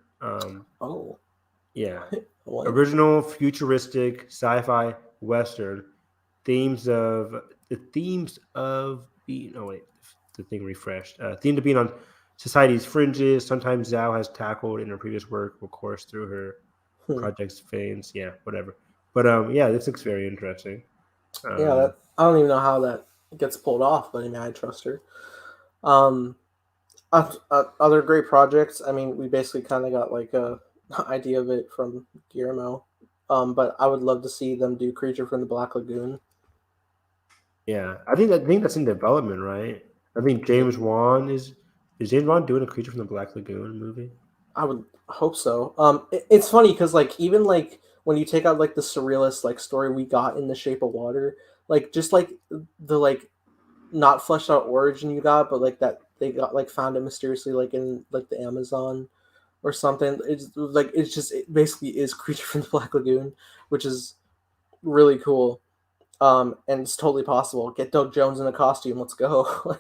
Yeah. Original futuristic sci-fi western. Themes of being on society's fringes. Sometimes Zhao has tackled in her previous work, of course, through her project's veins. Yeah, whatever. But this looks very interesting. I don't even know how that gets pulled off, but I mean, I trust her. Other great projects. I mean, we basically kind of got like a idea of it from Guillermo. But I would love to see them do Creature from the Black Lagoon. Yeah, I think that's in development, right? I think James Wan is James Wan doing a Creature from the Black Lagoon movie? I would hope so. It's funny because like even like when you take out like the surrealist like story we got in The Shape of Water, like just like the like not fleshed out origin you got, but like that they got like found it mysteriously like in like the Amazon or something. It basically is Creature from the Black Lagoon, which is really cool. And it's totally possible. Get Doug Jones in a costume. Let's go.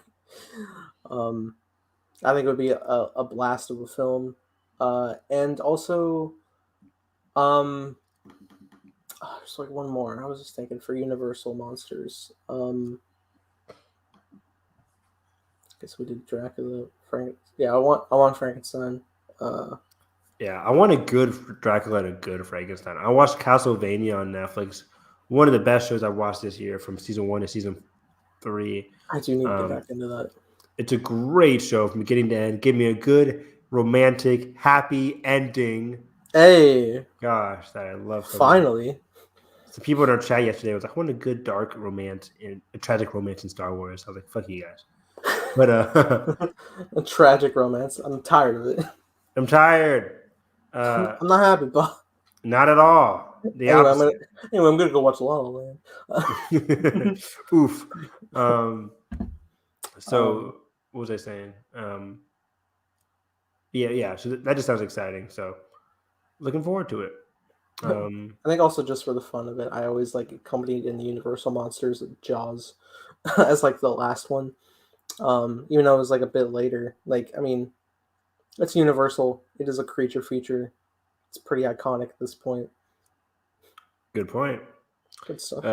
I think it would be a blast of a film. And also, there's like one more. I was just thinking for Universal Monsters. I guess we did Dracula. I want Frankenstein. I want a good Dracula and a good Frankenstein. I watched Castlevania on Netflix. One of the best shows I watched this year, from season 1 to season 3. I do need to get back into that. It's a great show from beginning to end. Give me a good, romantic, happy ending. Hey, gosh, that I love. So finally, much. Some people in our chat yesterday was like, "I want a good dark romance, a tragic romance in Star Wars." I was like, "Fuck you guys," but a tragic romance. I'm tired of it. I'm tired. I'm not happy, but not at all. I'm gonna go watch La La Land. Oof. So what was I saying? So that just sounds exciting. So looking forward to it. I think also just for the fun of it, I always like accompanied in the Universal Monsters Jaws as like the last one. Even though it was like a bit later. Like, I mean, it's Universal. It is a creature feature. It's pretty iconic at this point. Good point. Good stuff.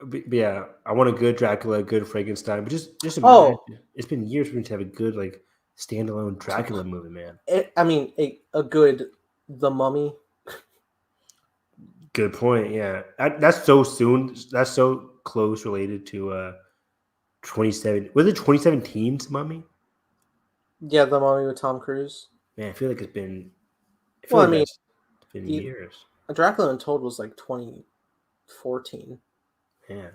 But yeah, I want a good Dracula, a good Frankenstein, but just Oh, imagine. It's been years for me to have a good like standalone Dracula movie, man. I mean, a good The Mummy. Good point. Yeah, that's so soon. That's so close related to 27. Was it 2017's Mummy? Yeah, The Mummy with Tom Cruise. Man, I feel like it's been. I feel Well, I like mean, that's been the years. Dracula Untold was like 2014. Yeah,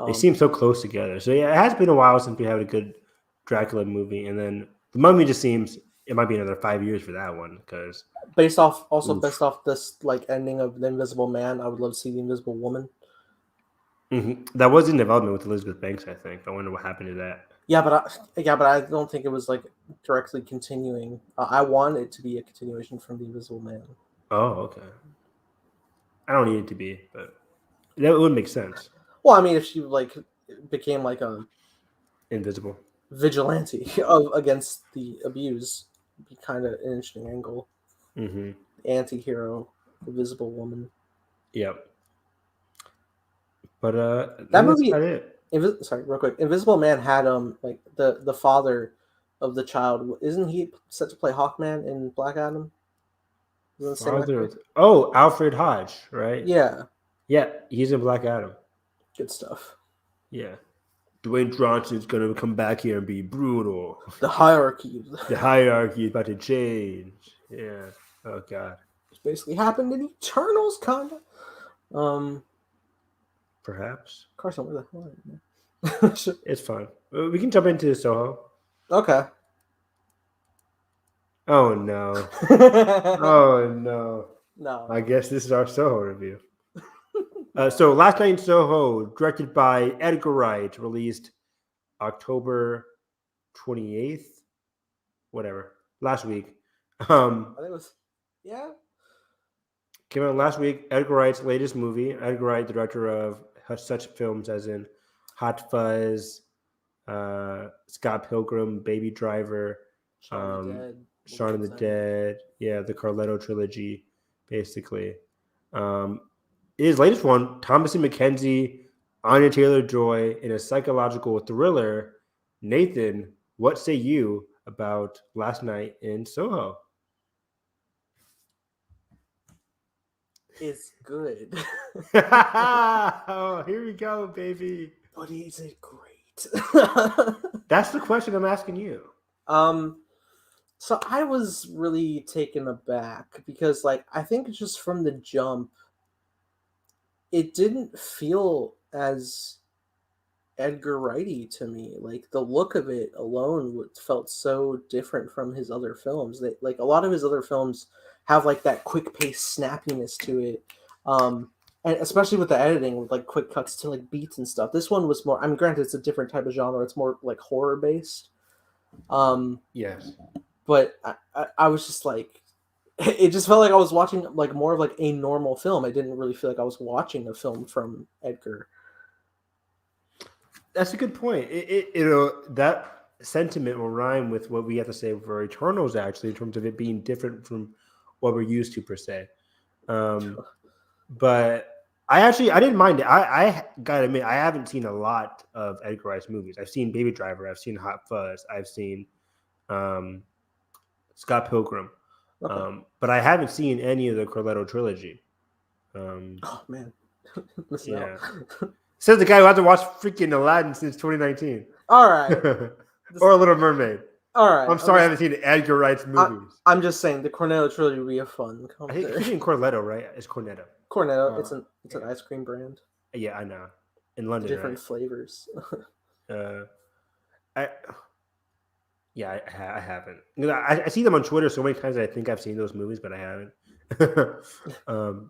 they seem so close together. So yeah, it has been a while since we had a good Dracula movie, and then the Mummy just seems it might be another 5 years for that one because based off Oof. this like ending of The Invisible Man. I would love to see The Invisible Woman. That was in development with Elizabeth Banks. I think. I wonder what happened to that. Yeah, but I don't think it was like directly continuing. I want it to be a continuation from The Invisible Man. Oh, okay. I don't need it to be, but that would make sense. Well, I mean, if she like became like a Invisible. vigilante against the abuse, would be kind of an interesting angle. Anti-hero, Invisible Woman. Yep. But That movie. about it. Sorry, real quick. Invisible Man had like the father of the child. Isn't he set to play Hawkman in Black Adam? Isn't the same actor? Oh, Alfred Hodge, right? Yeah, Yeah, he's in Black Adam. good stuff. Yeah. Dwayne Johnson's gonna come back here and be brutal. The hierarchy. The hierarchy is about to change. Yeah. Oh god. It's basically happened in Eternals, kinda. Perhaps. Carson, where the hell are you? It's fine. We can jump into Soho. Okay. Oh no. Oh no. No. I guess this is our Soho review. So Last Night in Soho, directed by Edgar Wright, released October 28th, whatever, last week. I think it was, yeah. Came out last week. Edgar Wright's latest movie. Edgar Wright, the director of such films as in Hot Fuzz, Scott Pilgrim, Baby Driver, Shaun of the Dead. Yeah, the Carletto trilogy, basically. His latest one, Thomasin McKenzie, Anya Taylor-Joy, in a psychological thriller. Nathan, what say you about Last Night in Soho? It's good. Oh, here we go, baby. But is it great? That's the question I'm asking you. So I was really taken aback because, like, I think just from the jump, it didn't feel as Edgar Wrighty to me. Like, the look of it alone felt so different from his other films. That, like, a lot of his other films have like that quick pace snappiness to it, and especially with the editing, with like quick cuts to like beats and stuff. This one was more. I mean, granted, it's a different type of genre. It's more like horror based. Yes. But I was just like, it just felt like I was watching like more of like a normal film. I didn't really feel like I was watching a film from Edgar. That's a good point. That sentiment will rhyme with what we have to say for Eternals, actually, in terms of it being different from what we're used to per se. But I didn't mind it. I gotta admit, I haven't seen a lot of Edgar Wright's movies. I've seen Baby Driver, I've seen Hot Fuzz, I've seen Scott Pilgrim, but I haven't seen any of the Carletto trilogy. Oh man, yeah. Says the guy who hasn't watched freaking Aladdin since 2019. All right, or A Little Mermaid. All right. I'm sorry, I haven't seen Edgar Wright's movies. I'm just saying the Cornetto trilogy would be a fun. I think it's in Corletto, right? It's Cornetto. Cornetto. It's an ice cream brand. Yeah, I know. In London, different flavors. I haven't. I see them on Twitter so many times that I think I've seen those movies, but I haven't.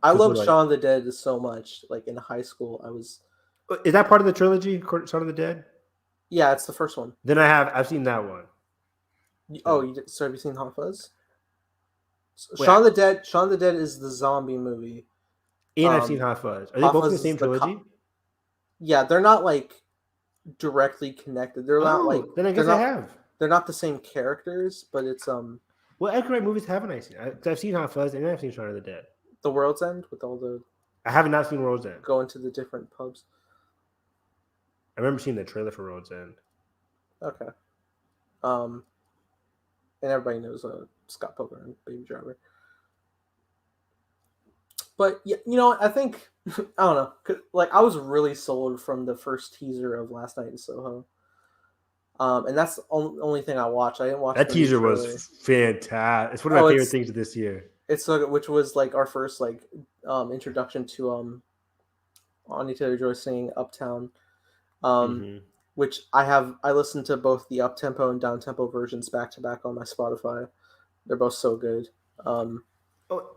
I loved Shaun of the Dead so much. Like in high school, I was. Is that part of the trilogy, Shaun of the Dead? Yeah, it's the first one. Then I've seen that one. Oh, so have you seen Hot Fuzz? Shaun of the Dead is the zombie movie. And I've seen Hot Fuzz. Are they both in the same trilogy? Yeah, they're not like directly connected. They're not like. Then I guess I have. They're not the same characters, but it's What Edgar Wright movies haven't I seen? I've seen Hot Fuzz and I've seen Shaun of the Dead. The World's End with all the. I have not seen World's End. Going to the different pubs. I remember seeing the trailer for Road's End. Okay. And everybody knows Scott Pilgrim, Baby Driver. But yeah, I think I don't know. Like I was really sold from the first teaser of Last Night in Soho. And that's the only thing I watched. I didn't watch that the teaser. trailer. Was fantastic. It's one of my favorite things of this year. It's which was like our first introduction to Anya Taylor-Joy singing Uptown. Which I listened to both the up-tempo and down-tempo versions back to back on my Spotify. They're both so good.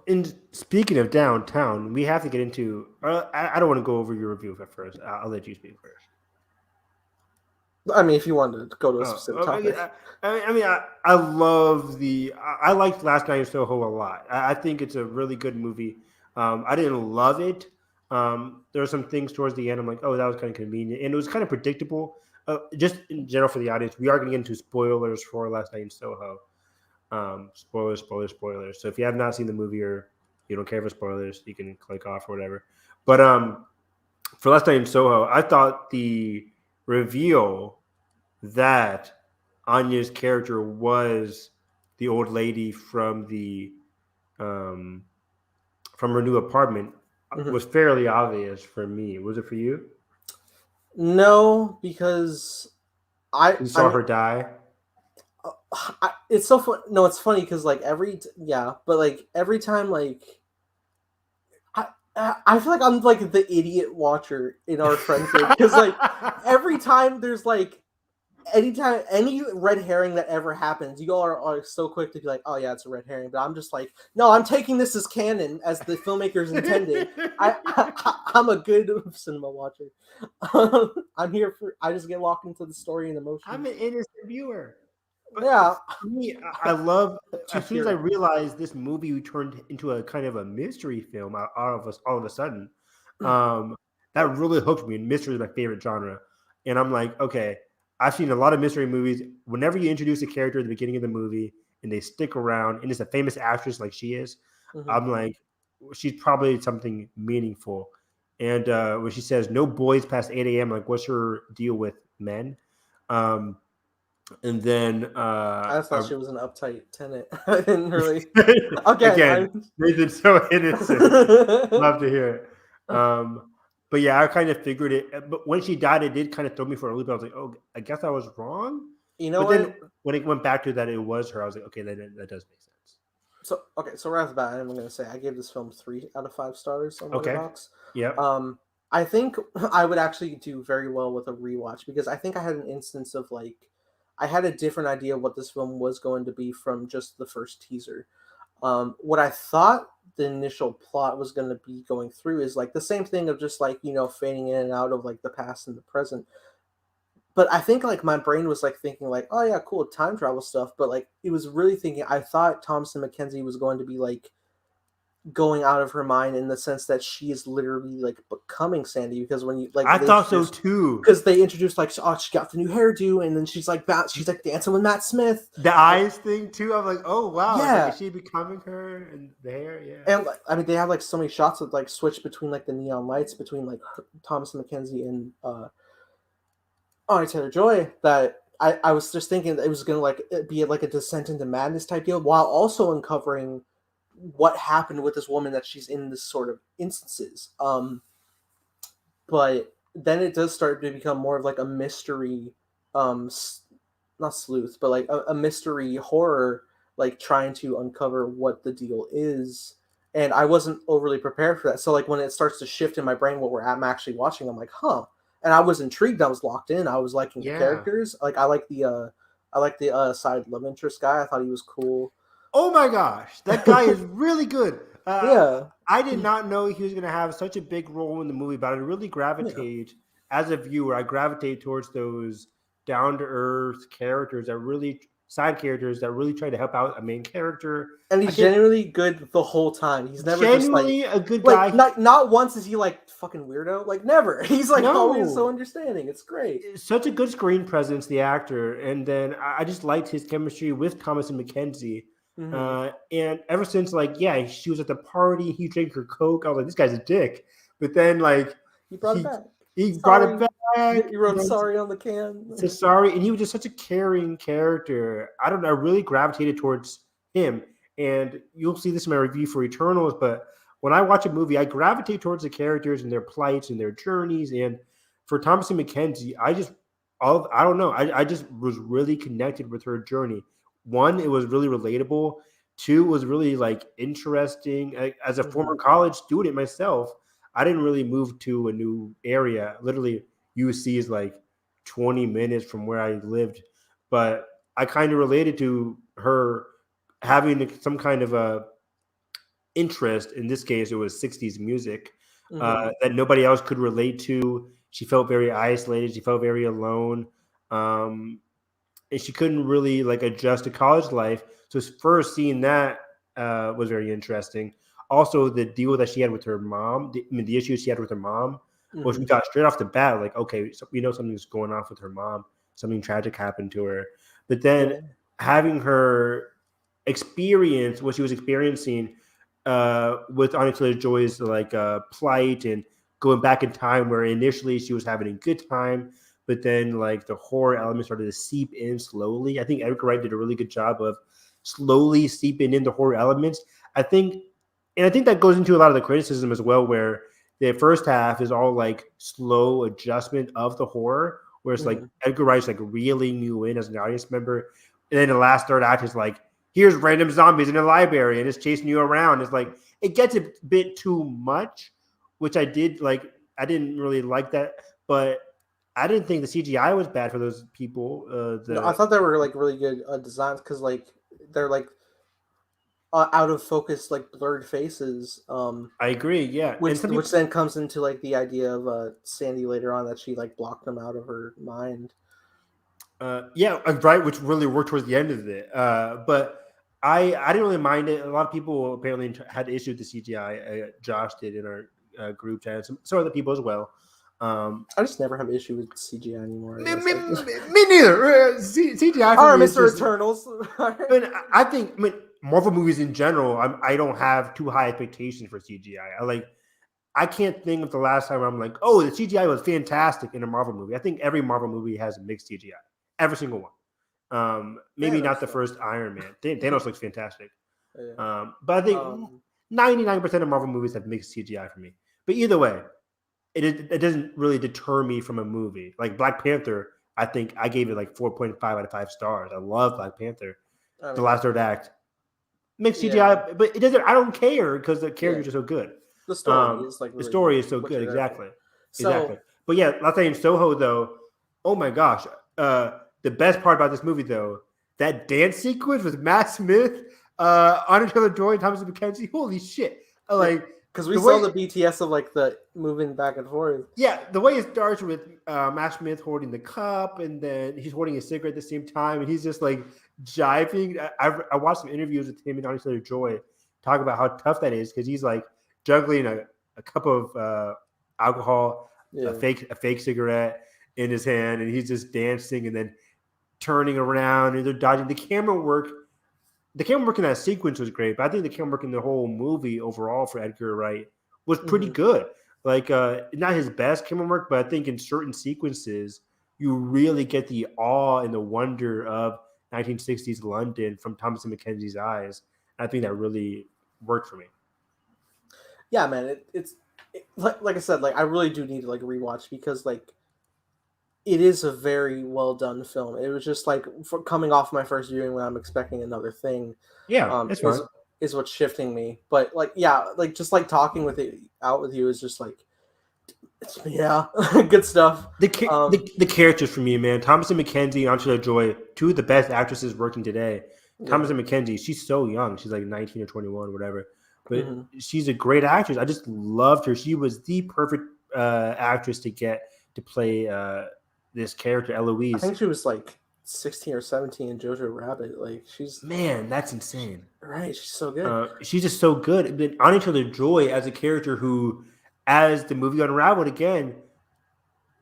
And speaking of downtown, we have to get into. I don't want to go over your review at first. I'll let you speak first. I mean, if you wanted to go to a specific topic. I love I liked Last Night in Soho a lot. I think it's a really good movie. I didn't love it. There were some things towards the end. I'm like, oh, that was kind of convenient. And it was kind of predictable. Just in general for the audience, we are going to get into spoilers for Last Night in Soho. Spoilers. So if you have not seen the movie or you don't care for spoilers, you can click off or whatever. But for Last Night in Soho, I thought the reveal that Anya's character was the old lady from the from her new apartment was fairly obvious for me. Was it for you? No, because you saw her die. It's so fun. No, it's funny because every time I feel like I'm like the idiot watcher in our friend group because every time there's anytime any red herring that ever happens, you all are so quick to be like, oh yeah, it's a red herring. But I'm just like, no, I'm taking this as canon as the filmmakers intended. I'm a good cinema watcher. I'm here I just get locked into the story and emotion. I'm an innocent viewer. Yeah, for me, I love. As soon as I realized this movie turned into a kind of a mystery film, all of a sudden, that really hooked me. And mystery is my favorite genre, and I'm like, okay, I've seen a lot of mystery movies. Whenever you introduce a character at the beginning of the movie and they stick around, and it's a famous actress like she is, I'm like, she's probably something meaningful. And when she says no boys past 8 a.m., like, what's her deal with men? And then I thought she was an uptight tenant. I didn't really. Again, Nathan's so innocent. Love to hear it. But yeah, I kind of figured it. But when she died, it did kind of throw me for a loop. I was like, oh, I guess I was wrong. Then when it went back to that, it was her. I was like, okay, that does make sense. So right off the bat, I'm going to say I gave this film 3 out of 5 stars on Letterboxd. Yeah. I think I would actually do very well with a rewatch because I think I had an instance of I had a different idea of what this film was going to be from just the first teaser. What I thought the initial plot was going to be going through is the same thing of just fading in and out of the past and the present. But I think my brain was thinking oh yeah, cool time travel stuff. But it was really thinking I thought Thomasin McKenzie was going to be going out of her mind in the sense that she is literally becoming Sandy because when you I thought so too because they introduced oh she got the new hairdo and then she's dancing with Matt Smith, the eyes thing too. I'm like, oh wow, yeah, is she becoming her and the hair? Yeah. And I mean they have so many shots of switch between the neon lights between Thomasin McKenzie and Anya Taylor-Joy that I was just thinking that it was gonna be a descent into madness type deal while also uncovering what happened with this woman that she's in this sort of instances. But then it does start to become more of a mystery, not sleuth, but a mystery horror, trying to uncover what the deal is. And I wasn't overly prepared for that. So when it starts to shift in my brain what I'm actually watching, I'm like, huh. And I was intrigued. I was locked in. I was liking the characters. I like the side love interest guy. I thought he was cool. Oh my gosh, that guy is really good. Yeah. I did not know he was going to have such a big role in the movie, but I really gravitate, as a viewer, I gravitate towards those down-to-earth characters side characters that really try to help out a main character. And he's genuinely good the whole time. He's never genuinely just a good guy. Not once is he fucking weirdo. Never. He's always so understanding. It's great. Such a good screen presence, the actor. And then I just liked his chemistry with Thomasin McKenzie. Mm-hmm. And ever since she was at the party, he drank her Coke. I was like, this guy's a dick. But then he brought it back. He brought it Sorry. back. He wrote You know, sorry on the can. so sorry, and he was just such a caring character. I don't know. I really gravitated towards him, and you'll see this in my review for Eternals. But when I watch a movie, I gravitate towards the characters and their plights and their journeys. And for Thomasin McKenzie, I don't know. I just was really connected with her journey. One, it was really relatable. Two, it was really like interesting. As a former college student myself, I didn't really move to a new area. Literally, UC is like 20 minutes from where I lived, but I kind of related to her having some kind of a interest. In this case, it was 60s music that nobody else could relate to. She felt very isolated. She felt very alone. And she couldn't really like adjust to college life. So first seeing that was very interesting. Also, the deal that she had with her mom, the issues she had with her mom, which we got straight off the bat, like, okay, so we know something's going on with her mom. Something tragic happened to her. But then having her experience what she was experiencing with Anya Taylor-Joy's like plight and going back in time where initially she was having a good time, but then like the horror element started to seep in slowly. I think Edgar Wright did a really good job of slowly seeping in the horror elements. I think that goes into a lot of the criticism as well, where the first half is all like slow adjustment of the horror, where it's like Edgar Wright's like reeling you in as an audience member. And then the last third act is like, here's random zombies in a library and it's chasing you around. It's like, it gets a bit too much, which I didn't really like that, but I didn't think the CGI was bad for those people. I thought they were like really good designs because like they're like out of focus, like blurred faces. I agree, yeah. Which then comes into like the idea of Sandy later on, that she like blocked them out of her mind. Yeah, right, which really worked towards the end of it. But I didn't really mind it. A lot of people apparently had issues with the CGI. Josh did in our group chat, and some other people as well. I just never have an issue with CGI anymore. Me neither. CGI. All right, Mr. Eternals. I think Marvel movies in general, I don't have too high expectations for CGI. I can't think of the last time I'm like, oh, the CGI was fantastic in a Marvel movie. I think every Marvel movie has a mixed CGI. Every single one. Maybe not the first Iron Man. Thanos looks fantastic. Yeah. But I think 99% of Marvel movies have mixed CGI for me. But either way, it doesn't really deter me from a movie. Like Black Panther, I think I gave it like 4.5 out of 5 stars. I love Black Panther. The last third act. Mixed CGI, but it doesn't. I don't care because the characters are so good. The story is like really the story is so good. Exactly. But yeah, last time in Soho though, oh my gosh. The best part about this movie though, that dance sequence with Matt Smith, Anya Taylor-Joy, and Thomasin McKenzie. Holy shit! Because we saw the BTS of like the moving back and forth. Yeah, the way it starts with Matt Smith holding the cup, and then he's holding a cigarette at the same time, and he's just like jiving. I watched some interviews with him and Anya Taylor-Joy talk about how tough that is because he's like juggling a cup of alcohol, a fake cigarette in his hand, and he's just dancing and then turning around, and they're dodging. The camera work in that sequence was great, but I think the camera work in the whole movie overall for Edgar Wright was pretty good. Like, not his best camera work, but I think in certain sequences, you really get the awe and the wonder of 1960s London from Thomasin McKenzie's eyes. I think that really worked for me. Yeah, man, it's like I said, like I really do need to like rewatch because like it is a very well done film. It was just like coming off my first viewing when I'm expecting another thing. Yeah, it's fine. Is what's shifting me. But like, yeah, like just like talking with you is just like, good stuff. The characters for me, man. Thomasin McKenzie and Anya Taylor-Joy, two of the best actresses working today. Thomasin McKenzie, she's so young. She's like 19 or 21, whatever. But she's a great actress. I just loved her. She was the perfect actress to get to play this character, Eloise. I think she was like 16 or 17 in Jojo Rabbit. Like man, that's insane. Right, she's so good. She's just so good. But Anya Taylor-Joy as a character who, as the movie unraveled again,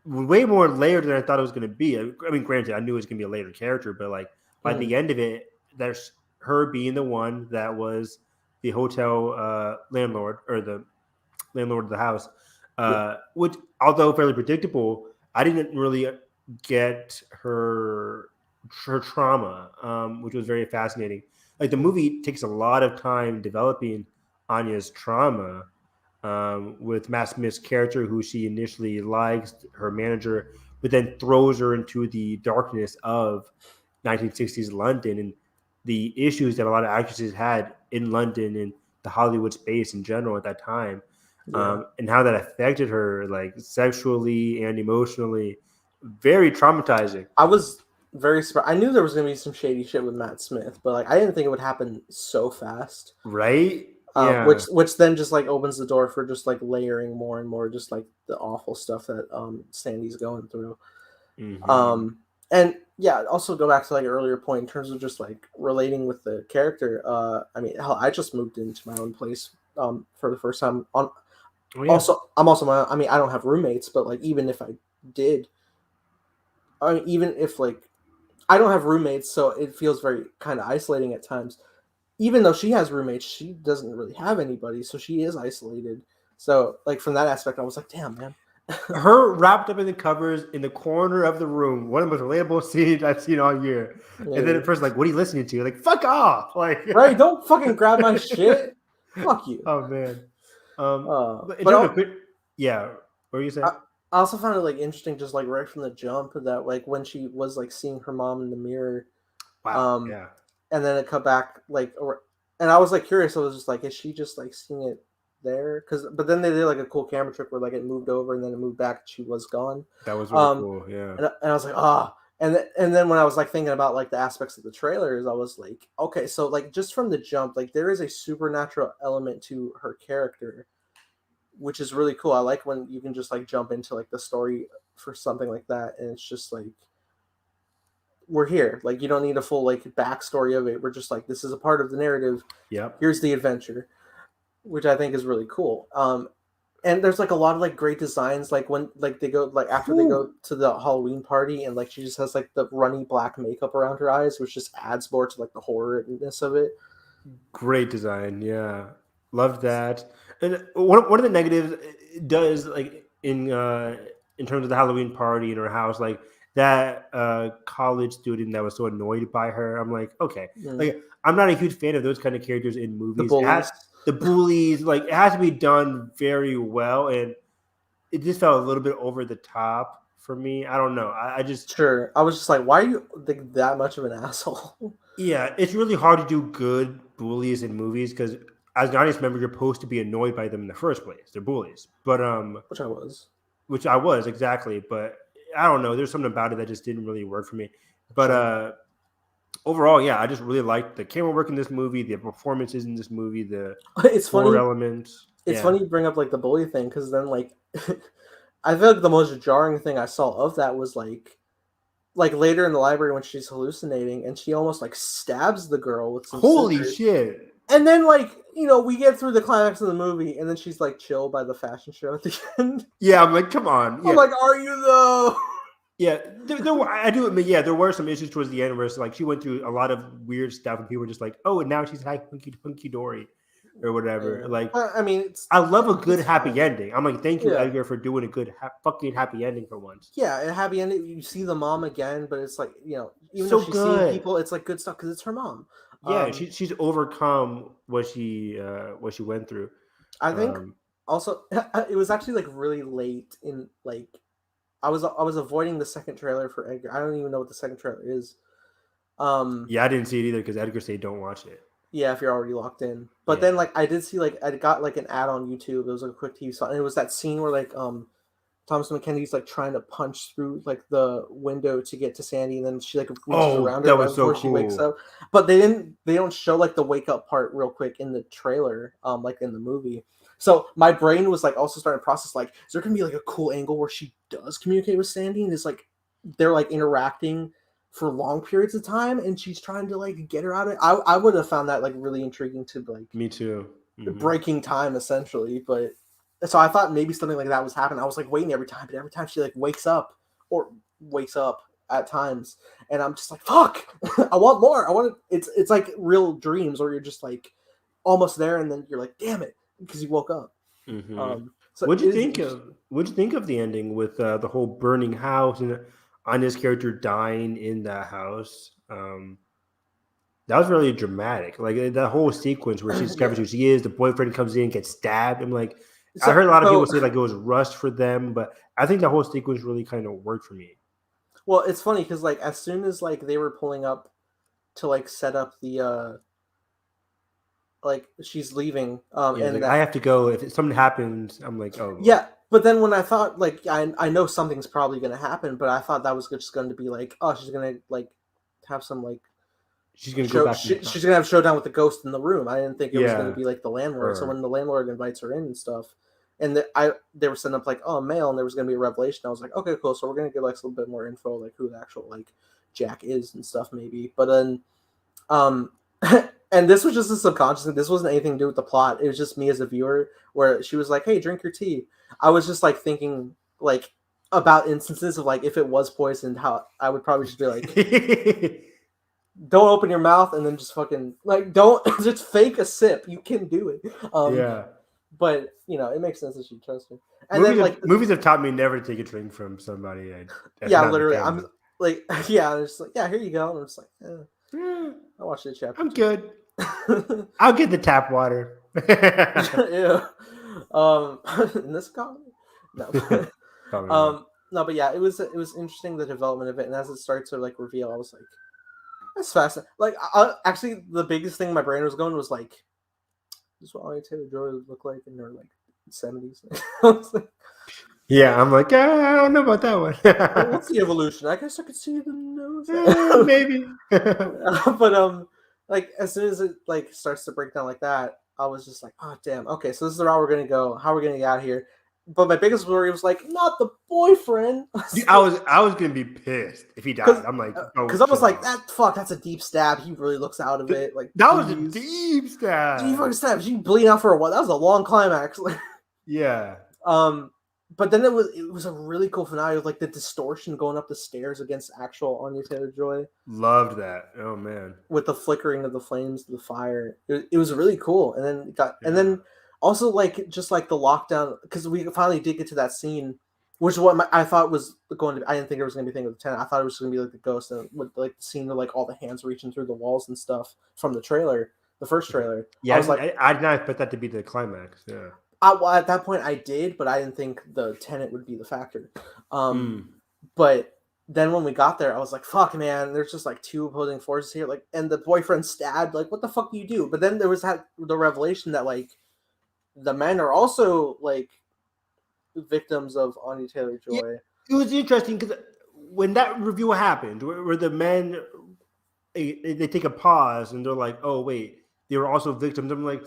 way more layered than I thought it was going to be. I mean, granted, I knew it was going to be a layered character, but like by the end of it, there's her being the one that was the hotel landlord or the landlord of the house. which, although fairly predictable, I didn't really get her trauma, which was very fascinating. Like the movie takes a lot of time developing Anya's trauma, with Matt Smith's character, who she initially likes, her manager, but then throws her into the darkness of 1960s London and the issues that a lot of actresses had in London and the Hollywood space in general at that time, and how that affected her, like sexually and emotionally. Very traumatizing. I was very surprised. I knew there was going to be some shady shit with Matt Smith, but like I didn't think it would happen so fast. Right? Yeah. Which then just like opens the door for just like layering more and more, just like the awful stuff that Sandy's going through. And yeah, also go back to like an earlier point in terms of just like relating with the character. I mean, hell, I just moved into my own place for the first time. Also, I'm also I mean, I don't have roommates, but like even if I did, I mean, even if like I don't have roommates, so it feels very kind of isolating at times. Even though she has roommates, she doesn't really have anybody, so she is isolated. So, like from that aspect, I was like, "Damn, man." Her wrapped up in the covers in the corner of the room, one of the most relatable scenes I've seen all year. Yeah. And then at first, like, "What are you listening to?" Like, "Fuck off!" Like, right? Don't fucking grab my shit. Fuck you. Oh man. Yeah. What were you saying? I also found it like interesting, just like right from the jump, that like when she was like seeing her mom in the mirror. Wow. Yeah. And then it cut back and I was like curious. I was just like, is she just like seeing it there? But then they did like a cool camera trick where like it moved over and then it moved back and she was gone. That was really cool. Yeah. And I was like, and then when I was like thinking about like the aspects of the trailers, I was like, okay, so like just from the jump, like there is a supernatural element to her character, which is really cool. I like when you can just like jump into like the story for something like that, and it's just like, we're here. Like you don't need a full like backstory of it. We're just like, this is a part of the narrative. Yep. Here's the adventure, which I think is really cool. And there's like a lot of like great designs. Like when like they go like after they go to the Halloween party and like she just has like the runny black makeup around her eyes, which just adds more to like the horrorness of it. Great design, yeah, loved that. And one of the negatives does like in terms of the Halloween party in her house, like that college student that was so annoyed by her. I'm like, okay, like I'm not a huge fan of those kind of characters in movies. The bullies, like it has to be done very well, and it just felt a little bit over the top for me. I don't know. I was just like, why are you like that much of an asshole? Yeah, it's really hard to do good bullies in movies because as an audience member, you're supposed to be annoyed by them in the first place. They're bullies, but which I was exactly. But I don't know. There's something about it that just didn't really work for me. But overall, yeah, I just really liked the camera work in this movie, the performances in this movie, the horror elements. It's funny you bring up like the bully thing because then like I feel like the most jarring thing I saw of that was like later in the library when she's hallucinating and she almost like stabs the girl with some scissors. Shit. And then like, you know, we get through the climax of the movie and then she's like chill by the fashion show at the end. Yeah, I'm like, come on. Yeah. I'm like, are you though? Yeah, I do admit, yeah, there were some issues towards the end where it's like she went through a lot of weird stuff and people were just like, oh, and now she's hunky dory or whatever. Yeah. Like, I mean, I love a good happy ending. I'm like, thank you, Edgar, for doing a good fucking happy ending for once. Yeah, a happy ending. You see the mom again, but it's like, you know, even so though she's seeing people, it's like good stuff because it's her mom. Yeah, she's overcome what she went through. I think also it was actually like really late in like. I was avoiding the second trailer for Edgar. I don't even know what the second trailer is. Yeah, I didn't see it either because Edgar said don't watch it. Yeah, if you're already locked in. But then like I did see like I got like an ad on YouTube. It was like a quick TV spot, and it was that scene where like Thomas McKennie's like trying to punch through like the window to get to Sandy, and then she like reaches around her before she wakes up. But they don't show like the wake up part real quick in the trailer, like in the movie. So my brain was like also starting to process like, is there gonna be like a cool angle where she does communicate with Sandy and is like they're like interacting for long periods of time and she's trying to like get her out of it. I would have found that like really intriguing to like me too. Mm-hmm. Breaking time essentially, but so I thought maybe something like that was happening. I was like waiting every time, but every time she like wakes up at times, and I'm just like, fuck, I want more. I want it. It's like real dreams, or you're just like almost there, and then you're like, damn it, because you woke up. Mm-hmm. So What'd you think of the ending with the whole burning house and Anya's character dying in that house? That was really dramatic. Like that whole sequence where she discovers who she is, the boyfriend comes in, gets stabbed. I'm like, I heard a lot of people say like it was rushed for them, but I think the whole sequence really kind of worked for me. Well, it's funny because like as soon as like they were pulling up to like set up the like she's leaving and like, I have to go. If something happens, I'm like, oh yeah. But then when I thought like I know something's probably gonna happen, but I thought that was just going to be like, oh, she's gonna like have some like she's gonna go back. She's gonna have a showdown with the ghost in the room. I didn't think it was gonna be like the landlord. So when the landlord invites her in and stuff, and they were setting up like, oh, mail, and there was gonna be a revelation. I was like, okay, cool. So we're gonna get like a little bit more info, like who the actual like Jack is and stuff, maybe. But then, and this was just a subconscious thing. This wasn't anything to do with the plot. It was just me as a viewer, where she was like, hey, drink your tea. I was just like thinking like about instances of like if it was poisoned, how I would probably just be like. Don't open your mouth and then just fucking like don't just fake a sip. You can do it. But you know it makes sense that she trusts her. And movies then like movies have taught me never to take a drink from somebody. Yeah, literally. I'm like yeah, I'm just like yeah, here you go. And I'm just like I watched the chapter. I'm good. I'll get the tap water. Yeah. In this comedy, no. No, but yeah, it was interesting the development of it, and as it starts to like reveal, I was like. That's fascinating. Like, actually, the biggest thing my brain was going was like, "This is what Anya Taylor-Joy would look like in her like 70s." Yeah, I'm like, I don't know about that one. What's the evolution? I guess I could see the nose. Maybe. But like as soon as it like starts to break down like that, I was just like, "Oh damn, okay, so this is the route we're gonna go. How are we gonna get out of here?" But my biggest worry was like, not the boyfriend. Dude, I was gonna be pissed if he died. I'm like, because I was like, that's a deep stab. He really looks out of it. Like that was a deep stab. Deep fucking stab. She bleeding out for a while. That was a long climax. Yeah. But then it was a really cool finale with like the distortion going up the stairs against actual Anya Taylor-Joy. Loved that. Oh man. With the flickering of the flames, the fire. It was really cool. And then and then. Also, like, just like the lockdown, because we finally did get to that scene, which is what I thought was going to. I didn't think it was going to be a thing with the tenant. I thought it was going to be like the ghost, and with like the scene of like all the hands reaching through the walls and stuff from the trailer, the first trailer. Yeah, I was like, I did not expect that to be the climax. Yeah. Well, at that point, I did, but I didn't think the tenant would be the factor. But then when we got there, I was like, "Fuck, man! There's just like two opposing forces here." Like, and the boyfriend stabbed. Like, what the fuck do you do? But then there was the revelation that like. The men are also like victims of Anya Taylor-Joy. Yeah, it was interesting because when that review happened, where the men they take a pause and they're like, "Oh wait, they were also victims." I'm like,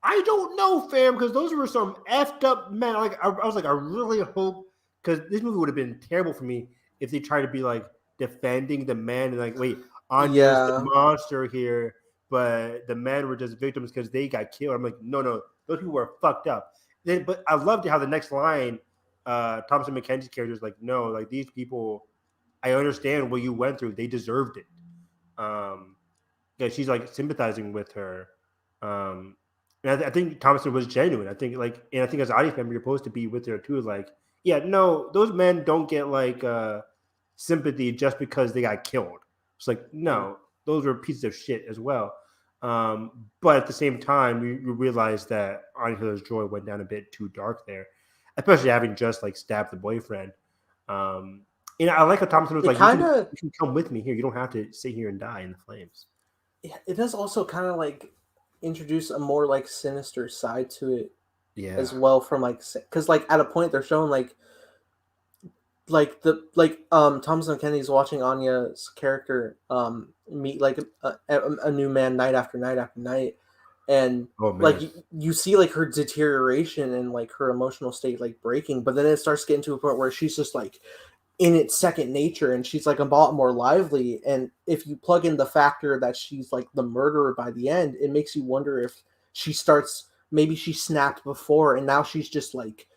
I don't know, fam, because those were some effed up men. Like I was like, I really hope because this movie would have been terrible for me if they tried to be like defending the men and like, wait, Anya's the monster here, but the men were just victims because they got killed. I'm like, no. Those people were fucked up. But I loved how the next line, Thompson McKenzie's character is like, no, like these people, I understand what you went through. They deserved it. Yeah, she's like sympathizing with her. And I think Thompson was genuine. I think as an audience member, you're supposed to be with her too. Like, yeah, no, those men don't get like sympathy just because they got killed. It's like, no, those were pieces of shit as well. But at the same time, you realize that Anya Taylor-Joy went down a bit too dark there, especially having just like stabbed the boyfriend. And I like how Thompson was like, you can come with me here. You don't have to sit here and die in the flames. Yeah, it does also kind of like introduce a more like sinister side to it, as well. From like, because like at a point they're showing Thompson McKenzie's watching Anya's character meet like a new man night after night after night, and like you see like her deterioration and like her emotional state like breaking, but then it starts getting to a point where she's just like in its second nature and she's like a lot more lively. And if you plug in the factor that she's like the murderer by the end, it makes you wonder if she snapped before and now she's just like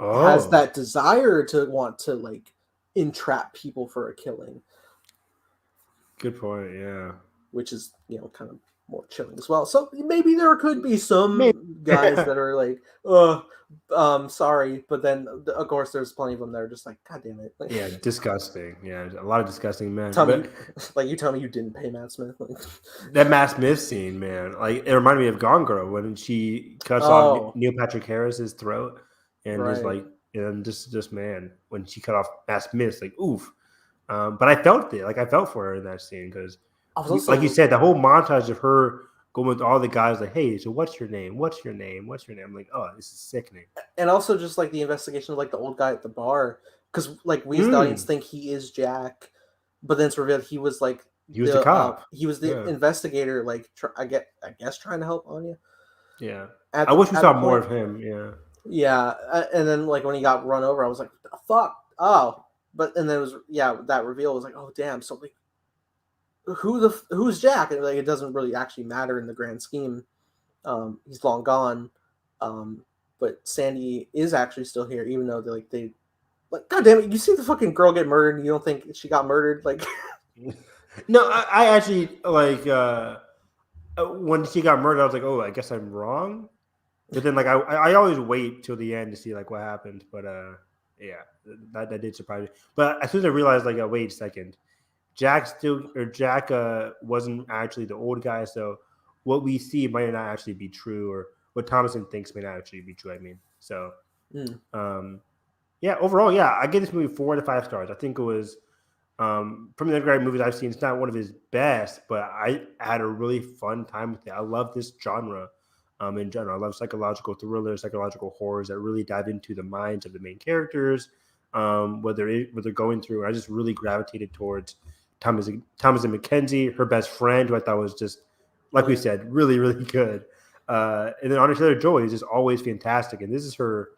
has that desire to want to like entrap people for a killing. Good point, yeah. Which is, kind of more chilling as well. So maybe there could be some Maybe. guys that are like, sorry, but then of course there's plenty of them that are just like, God damn it. Like, Yeah, disgusting. Yeah, a lot of disgusting men. tell me, But you tell me you didn't pay Matt Smith. Like, that Matt Smith scene, man, like it reminded me of Gone Girl when she cuts off Neil Patrick Harris's throat, and right. just like, and just man, when she cut off Matt Smith, like oof. But I felt it, like I felt for her in that scene because, like you said, the whole montage of her going with all the guys, like, hey, so what's your name? What's your name? What's your name? I'm like, oh, this is sickening. And also just like the investigation of like the old guy at the bar, because like we as the audience think he is Jack, but then it's revealed he was like the cop. He was the investigator, like I guess trying to help Anya. Yeah, I wish we saw more of him. Yeah, yeah, and then like when he got run over, I was like, fuck, oh, but and then it was that reveal was like, oh damn, so like who's Jack? And like it doesn't really actually matter in the grand scheme. He's long gone. But Sandy is actually still here, even though they God damn it, you see the fucking girl get murdered and you don't think she got murdered? Like no, I actually like when she got murdered, I was like, oh, I guess I'm wrong. But then like I always wait till the end to see like what happened. But yeah, that did surprise me. But as soon as I realized, like, wait a second, Jack wasn't actually the old guy, so what we see might not actually be true, or what Thomason thinks may not actually be true. I mean, so yeah, overall, yeah, I give this movie 4 to 5 stars. I think it was from the Edgar Wright movies I've seen, it's not one of his best, but I had a really fun time with it. I love this genre in general. I love psychological thrillers, psychological horrors that really dive into the minds of the main characters, what they're going through. I just really gravitated towards Thomasin McKenzie, her best friend, who I thought was just, like we said, really, really good. And then Anya Taylor-Joy is just always fantastic. And this is her,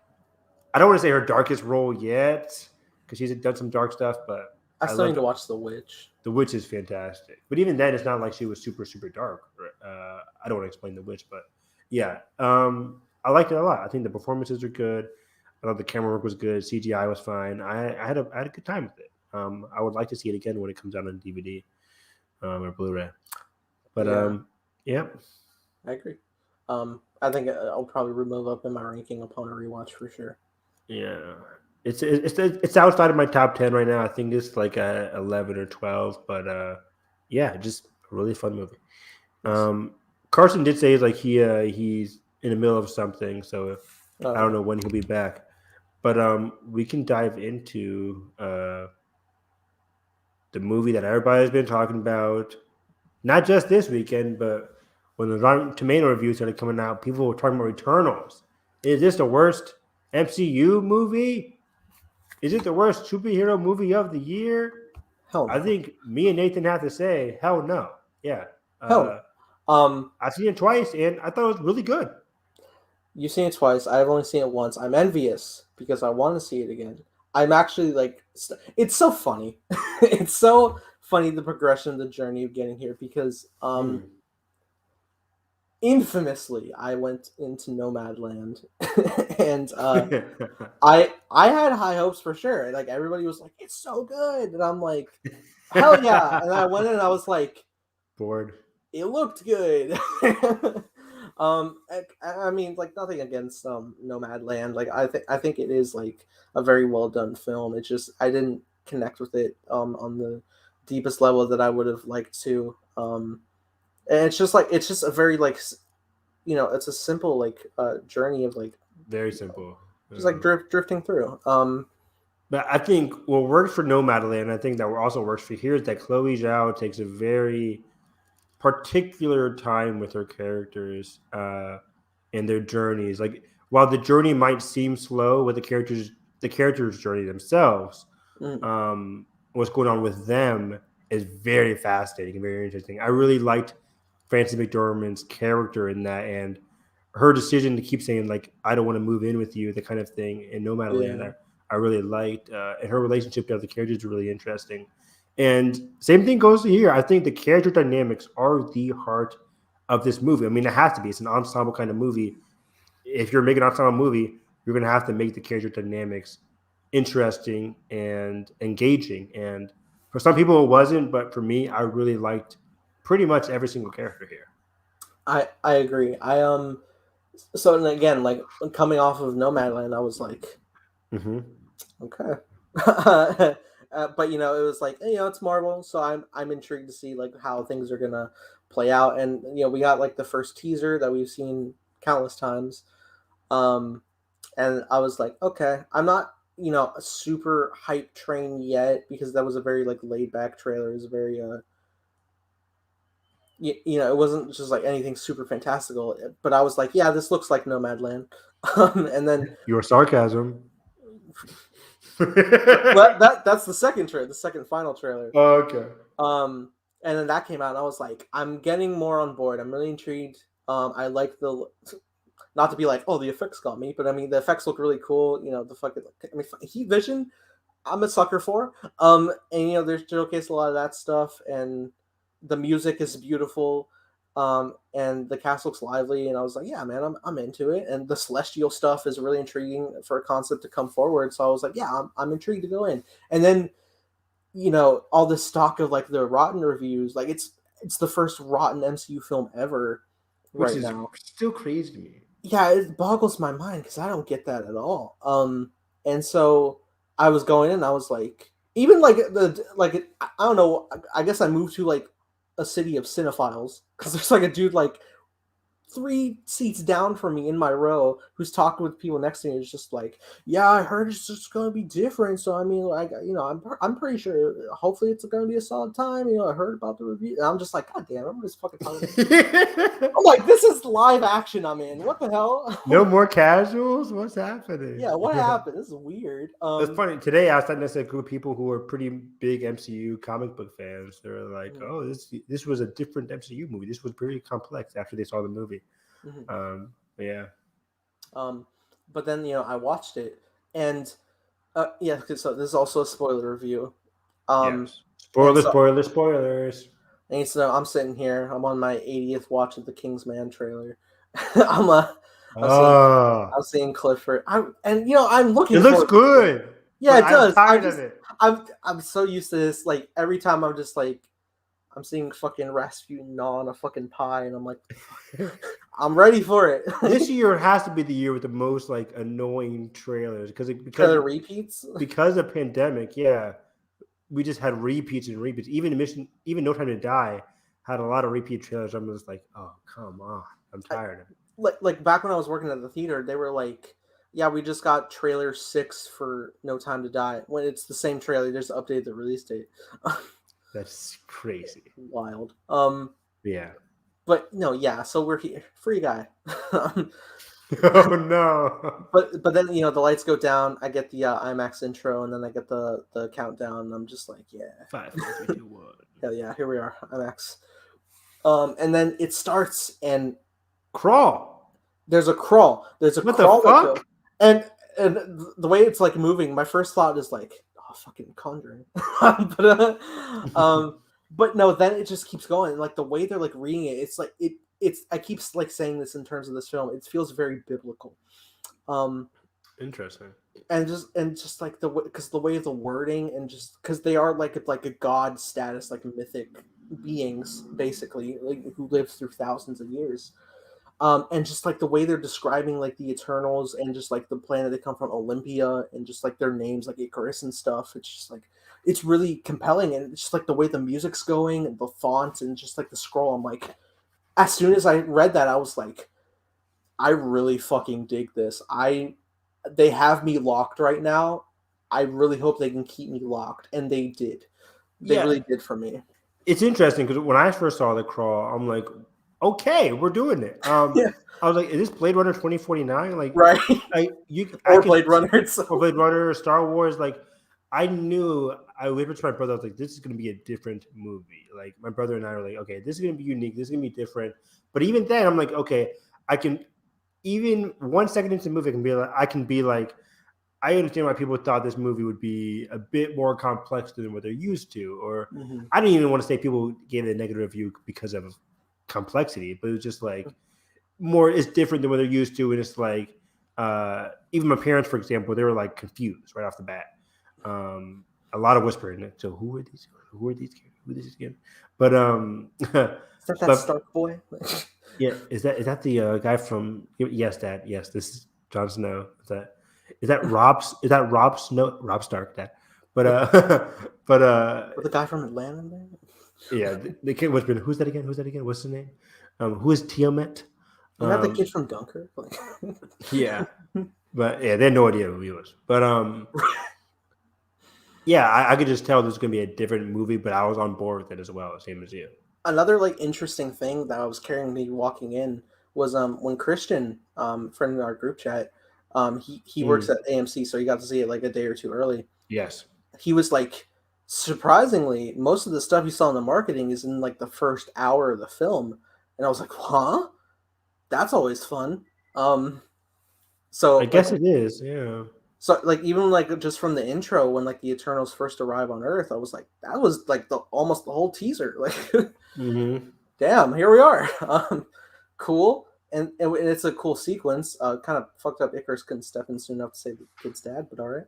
I don't want to say her darkest role yet, because she's done some dark stuff, but I still need to watch The Witch. The Witch is fantastic. But even then, it's not like she was super, super dark. I don't want to explain The Witch, but yeah. I liked it a lot. I think the performances are good. I thought the camera work was good. CGI was fine. I had a good time with it. I would like to see it again when it comes out on DVD or Blu-ray. But yeah. I agree. I think I'll probably move up in my ranking upon a rewatch for sure. Yeah, it's outside of my top 10 right now. I think it's like 11 or 12. But yeah, just a really fun movie. Carson did say he's in the middle of something, so I don't know when he'll be back. But we can dive into the movie that everybody's been talking about, not just this weekend, but when the Rotten Tomato reviews started coming out, people were talking about Eternals. Is this the worst MCU movie? Is it the worst superhero movie of the year? Hell no. I think me and Nathan have to say, hell no. Yeah. Hell no. I've seen it twice, and I thought it was really good. You've seen it twice. I've only seen it once. I'm envious because I want to see it again. I'm actually like, it's so funny. It's so funny, the progression, the journey of getting here, because infamously I went into Nomadland and I had high hopes for sure. Like everybody was like, it's so good, and I'm like, hell yeah. And I went in and I was like, bored. It looked good. I mean, like, nothing against Nomadland. Like I think it is like a very well done film. It's just I didn't connect with it on the deepest level that I would have liked to. And it's just a very like, it's a simple like journey of like, very simple, just like drifting through. But I think what works for Nomadland, I think that also works for here, is that Chloe Zhao takes a very particular time with her characters and their journeys. Like, while the journey might seem slow with the characters' journey themselves, what's going on with them is very fascinating and very interesting. I really liked Frances McDormand's character in that, and her decision to keep saying like, I don't want to move in with you, the kind of thing in Nomadland. I really liked, and her relationship to other characters is really interesting. And same thing goes to here. I think the character dynamics are the heart of this movie. I mean, it has to be. It's an ensemble kind of movie. If you're making an ensemble movie, you're going to have to make the character dynamics interesting and engaging. And for some people, it wasn't. But for me, I really liked pretty much every single character here. I agree. So and again, like coming off of Nomadland, I was like, Mm-hmm. okay. But it was like it's Marvel, so I'm intrigued to see like how things are gonna play out, and we got like the first teaser that we've seen countless times, and I was like, okay, I'm not a super hype train yet because that was a very like laid back trailer. It was very it wasn't just like anything super fantastical, but I was like, yeah, this looks like Nomadland, and then Your sarcasm. well, that's the second trailer, the second final trailer. Okay. And then that came out, and I was like, I'm getting more on board. I'm really intrigued. I like the, not to be like, oh, the effects got me, but I mean, the effects look really cool. The fucking, I mean, heat vision, I'm a sucker for. And there's showcase a lot of that stuff, and the music is beautiful. And the cast looks lively, and I was like, yeah, man, I'm into it. And the celestial stuff is really intriguing for a concept to come forward. So I was like, yeah, I'm intrigued to go in. And then all this talk of like the rotten reviews, like it's the first rotten MCU film ever, which right is now. Still crazy to me. Yeah, it boggles my mind because I don't get that at all. And so I was going in, I was like, even like I don't know, I guess I moved to like a city of cinephiles because there's like a dude like 3 seats down from me in my row who's talking with people next to me. Is just like, yeah, I heard it's just going to be different. So I mean, like, I'm pretty sure. Hopefully, it's going to be a solid time. I heard about the review. And I'm just like, God damn, I'm just fucking talking. I'm like, this is live action. I'm in. What the hell? No more casuals. What's happening? Yeah, what happened? This is weird. It's funny. Today, I was talking to a group of people who are pretty big MCU comic book fans. They're like, "Oh, this was a different MCU movie. This was pretty complex." After they saw the movie. Mm-hmm. Yeah. But then I watched it, and yeah. So this is also a spoiler review. Yes. Spoilers. And so I'm sitting here. I'm on my 80th watch of the Kingsman trailer. I'm seeing Clifford. I'm looking. It looks good. Yeah, it does. I'm tired of it. I'm so used to this. Like every time I'm just like, I'm seeing fucking Rasputin gnaw on a fucking pie, and I'm like, I'm ready for it. This year has to be the year with the most like annoying trailers because of repeats. Because of pandemic, yeah, we just had repeats and repeats. Even No Time to Die had a lot of repeat trailers. I'm just like, oh come on, I'm tired of it. Like back when I was working at the theater, they were like, yeah, we just got trailer 6 for No Time to Die. When it's the same trailer, they just updated the release date. That's crazy. Wild. Yeah. But no, yeah. So we're here, free guy. Oh no. But then the lights go down. I get the IMAX intro, and then I get the countdown. And I'm just like, yeah. 5, 4, 3, 2, 1. Hell yeah! Here we are, IMAX. And then it starts and crawl. There's a crawl. There's a what crawl. The fuck? And the way it's like moving, my first thought is like, oh, fucking Conjuring. But no, then it just keeps going. Like the way they're like reading it, it's like it's. I keep like saying this in terms of this film. It feels very biblical. Interesting. And just like because the way of the wording and just because they are like a god status, like mythic beings, basically, like who lives through thousands of years. And just like the way they're describing like the Eternals and just like the planet they come from, Olympia, and just like their names like Icarus and stuff. It's just like it's really compelling, and it's just like the way the music's going and the font and just like the scroll. I'm like, as soon as I read that, I was like, I really fucking dig this. They have me locked right now. I really hope they can keep me locked, and they did. They really did for me. It's interesting because when I first saw The Crawl, I'm like, okay, we're doing it. I was like, is this Blade Runner 2049? Like, right? Blade Runner, or Star Wars. Like, I knew. I whispered to my brother, I was like, this is going to be a different movie. Like, my brother and I were like, okay, this is going to be unique. This is going to be different. But even then, I'm like, okay, I can. Even 1 second into the movie, I can be like, I understand why people thought this movie would be a bit more complex than what they're used to. Or I didn't even want to say people gave it a negative review because of complexity, but it was just like more. It's different than what they're used to, and it's like even my parents, for example, they were like confused right off the bat. A lot of whispering. So who are these? Who are these? Who is this again? But is that Stark boy? Yeah, is that the guy from? Yes, Dad. Yes, this is Jon Snow. Rob Snow? Rob Stark, Dad. But but With the guy from Atlanta there? yeah, the kid was been. Who's that again? Who's that again? What's his name? Who is Tiamat? Isn't that the kid from Dunkirk? Like, Yeah, but yeah, they had no idea who he was. But yeah, I could just tell this was gonna be a different movie, but I was on board with it as well, same as you. another like interesting thing that I was carrying me walking in was when Christian, friend in our group chat, he works at AMC, so he got to see it like a day or two early. Yes. He was like, surprisingly, most of the stuff you saw in the marketing is in like the first hour of the film, and I was like, huh? That's always fun. So I guess it is, yeah. So like even like just from the intro when like the Eternals first arrive on Earth, I was like, that was like almost the whole teaser. Like, damn, here we are. Cool, and it's a cool sequence. Kind of fucked up. Icarus couldn't step in soon enough to save the kid's dad, but all right.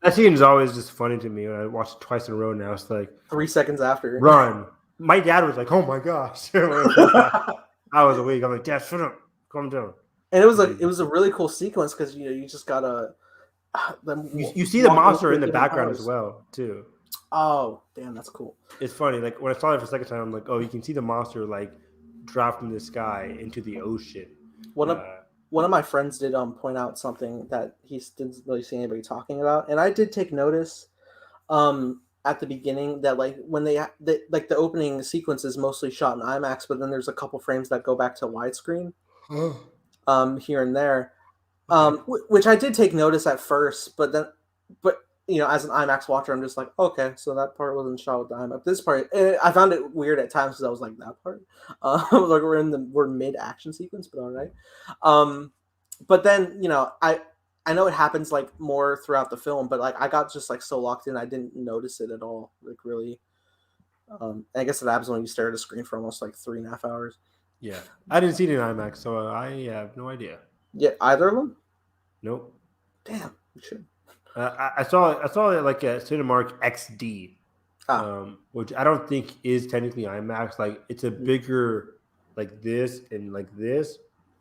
That scene is always just funny to me when I watched it twice in a row. Now it's like 3 seconds after run. My dad was like, "Oh my gosh!" I was awake. I'm like, "Dad, shut up, calm down." And it was a really cool sequence because you just gotta. You see the monster in the background as well too. Oh damn, that's cool. It's funny. Like when I saw it for the second time, I'm like, "Oh, you can see the monster like drop from the sky into the ocean." One of my friends did point out something that he didn't really see anybody talking about, and I did take notice at the beginning that like when like the opening sequence is mostly shot in IMAX, but then there's a couple frames that go back to widescreen. Here and there, which I did take notice at first, but as an IMAX watcher, I'm just like, okay, so that part wasn't shot with the IMAX. This part, I found it weird at times because I was like, that part, like we're mid action sequence, but all right. But then I know it happens like more throughout the film, but like I got just like so locked in, I didn't notice it at all. Like really, I guess it happens when you stare at a screen for almost like 3.5 hours. Yeah, I didn't see it in IMAX, so I have no idea. Yeah, either of them? Nope. Damn, you should. I saw it like a Cinemark XD, which I don't think is technically IMAX. Like it's a bigger like this and like this,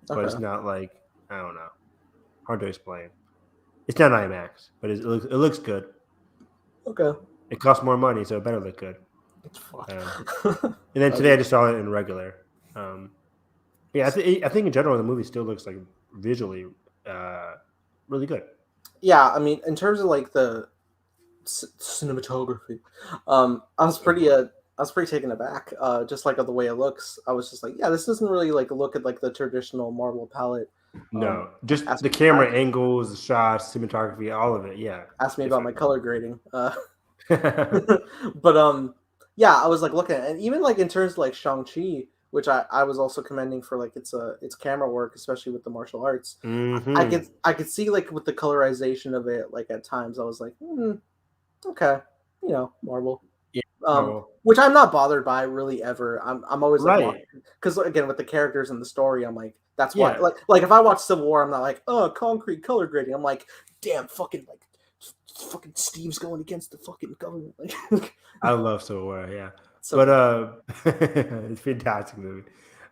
but it's not like I don't know. Hard to explain. It's not IMAX, but it looks good. Okay. It costs more money, so it better look good. And then today I just saw it in regular. Yeah, I think in general the movie still looks like visually really good. Yeah, I mean, in terms of like the cinematography, I was pretty taken aback. Just like of the way it looks, I was just like, yeah, this doesn't really like look at like the traditional Marvel palette. No, just the camera angles, the shots, cinematography, all of it. Yeah. Ask me about my color grading. But yeah, I was like looking at it, and even like in terms of like Shang-Chi, which I was also commending for like its camera work, especially with the martial arts. Mm-hmm. I could see like with the colorization of it, like at times I was like, okay, Marvel. Yeah. Which I'm not bothered by really ever. I'm always like, right, because again with the characters and the story, I'm like, that's why. Like if I watch Civil War, I'm not like, oh, concrete color grading. I'm like, damn, fucking Steve's going against the fucking government. I love Civil War, yeah. So, but it's a fantastic movie.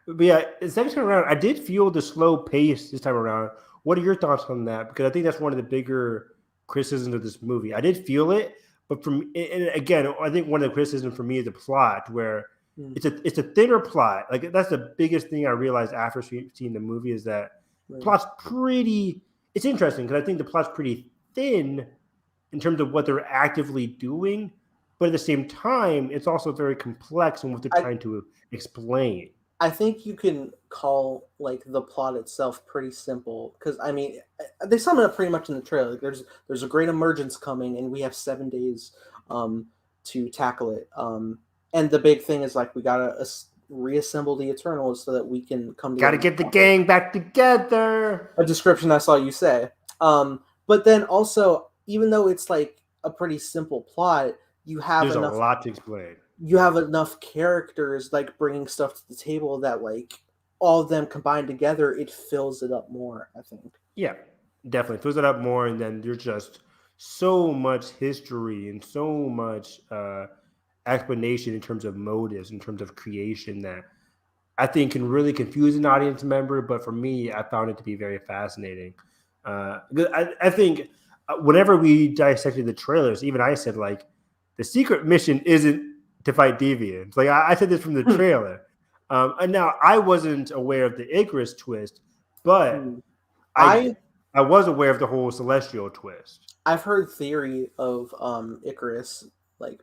But yeah, the second time around, I did feel the slow pace this time around. What are your thoughts on that? Because I think that's one of the bigger criticisms of this movie. I did feel it, but and again, I think one of the criticisms for me is the plot, where it's a thinner plot. Like that's the biggest thing I realized after seeing the movie is that plot's pretty. It's interesting because I think the plot's pretty thin in terms of what they're actively doing. But at the same time, it's also very complex in what they're trying to explain. I think you can call like the plot itself pretty simple because I mean they sum it up pretty much in the trailer. Like, there's a great emergence coming, and we have 7 days to tackle it. And the big thing is like we gotta reassemble the Eternals so that we can come together. Gotta get the gang back together. A description I saw you say. But then also, even though it's like a pretty simple plot, there's a lot to explain. You have enough characters like bringing stuff to the table that like all of them combined together, it fills it up more, I think. Yeah, definitely fills it up more, and then there's just so much history and so much explanation in terms of motives, in terms of creation that I think can really confuse an audience member. But for me, I found it to be very fascinating. I think whenever we dissected the trailers, even I said like the secret mission isn't to fight deviants. Like I said this from the trailer. And now I wasn't aware of the Icarus twist, but I was aware of the whole celestial twist. I've heard theory of Icarus like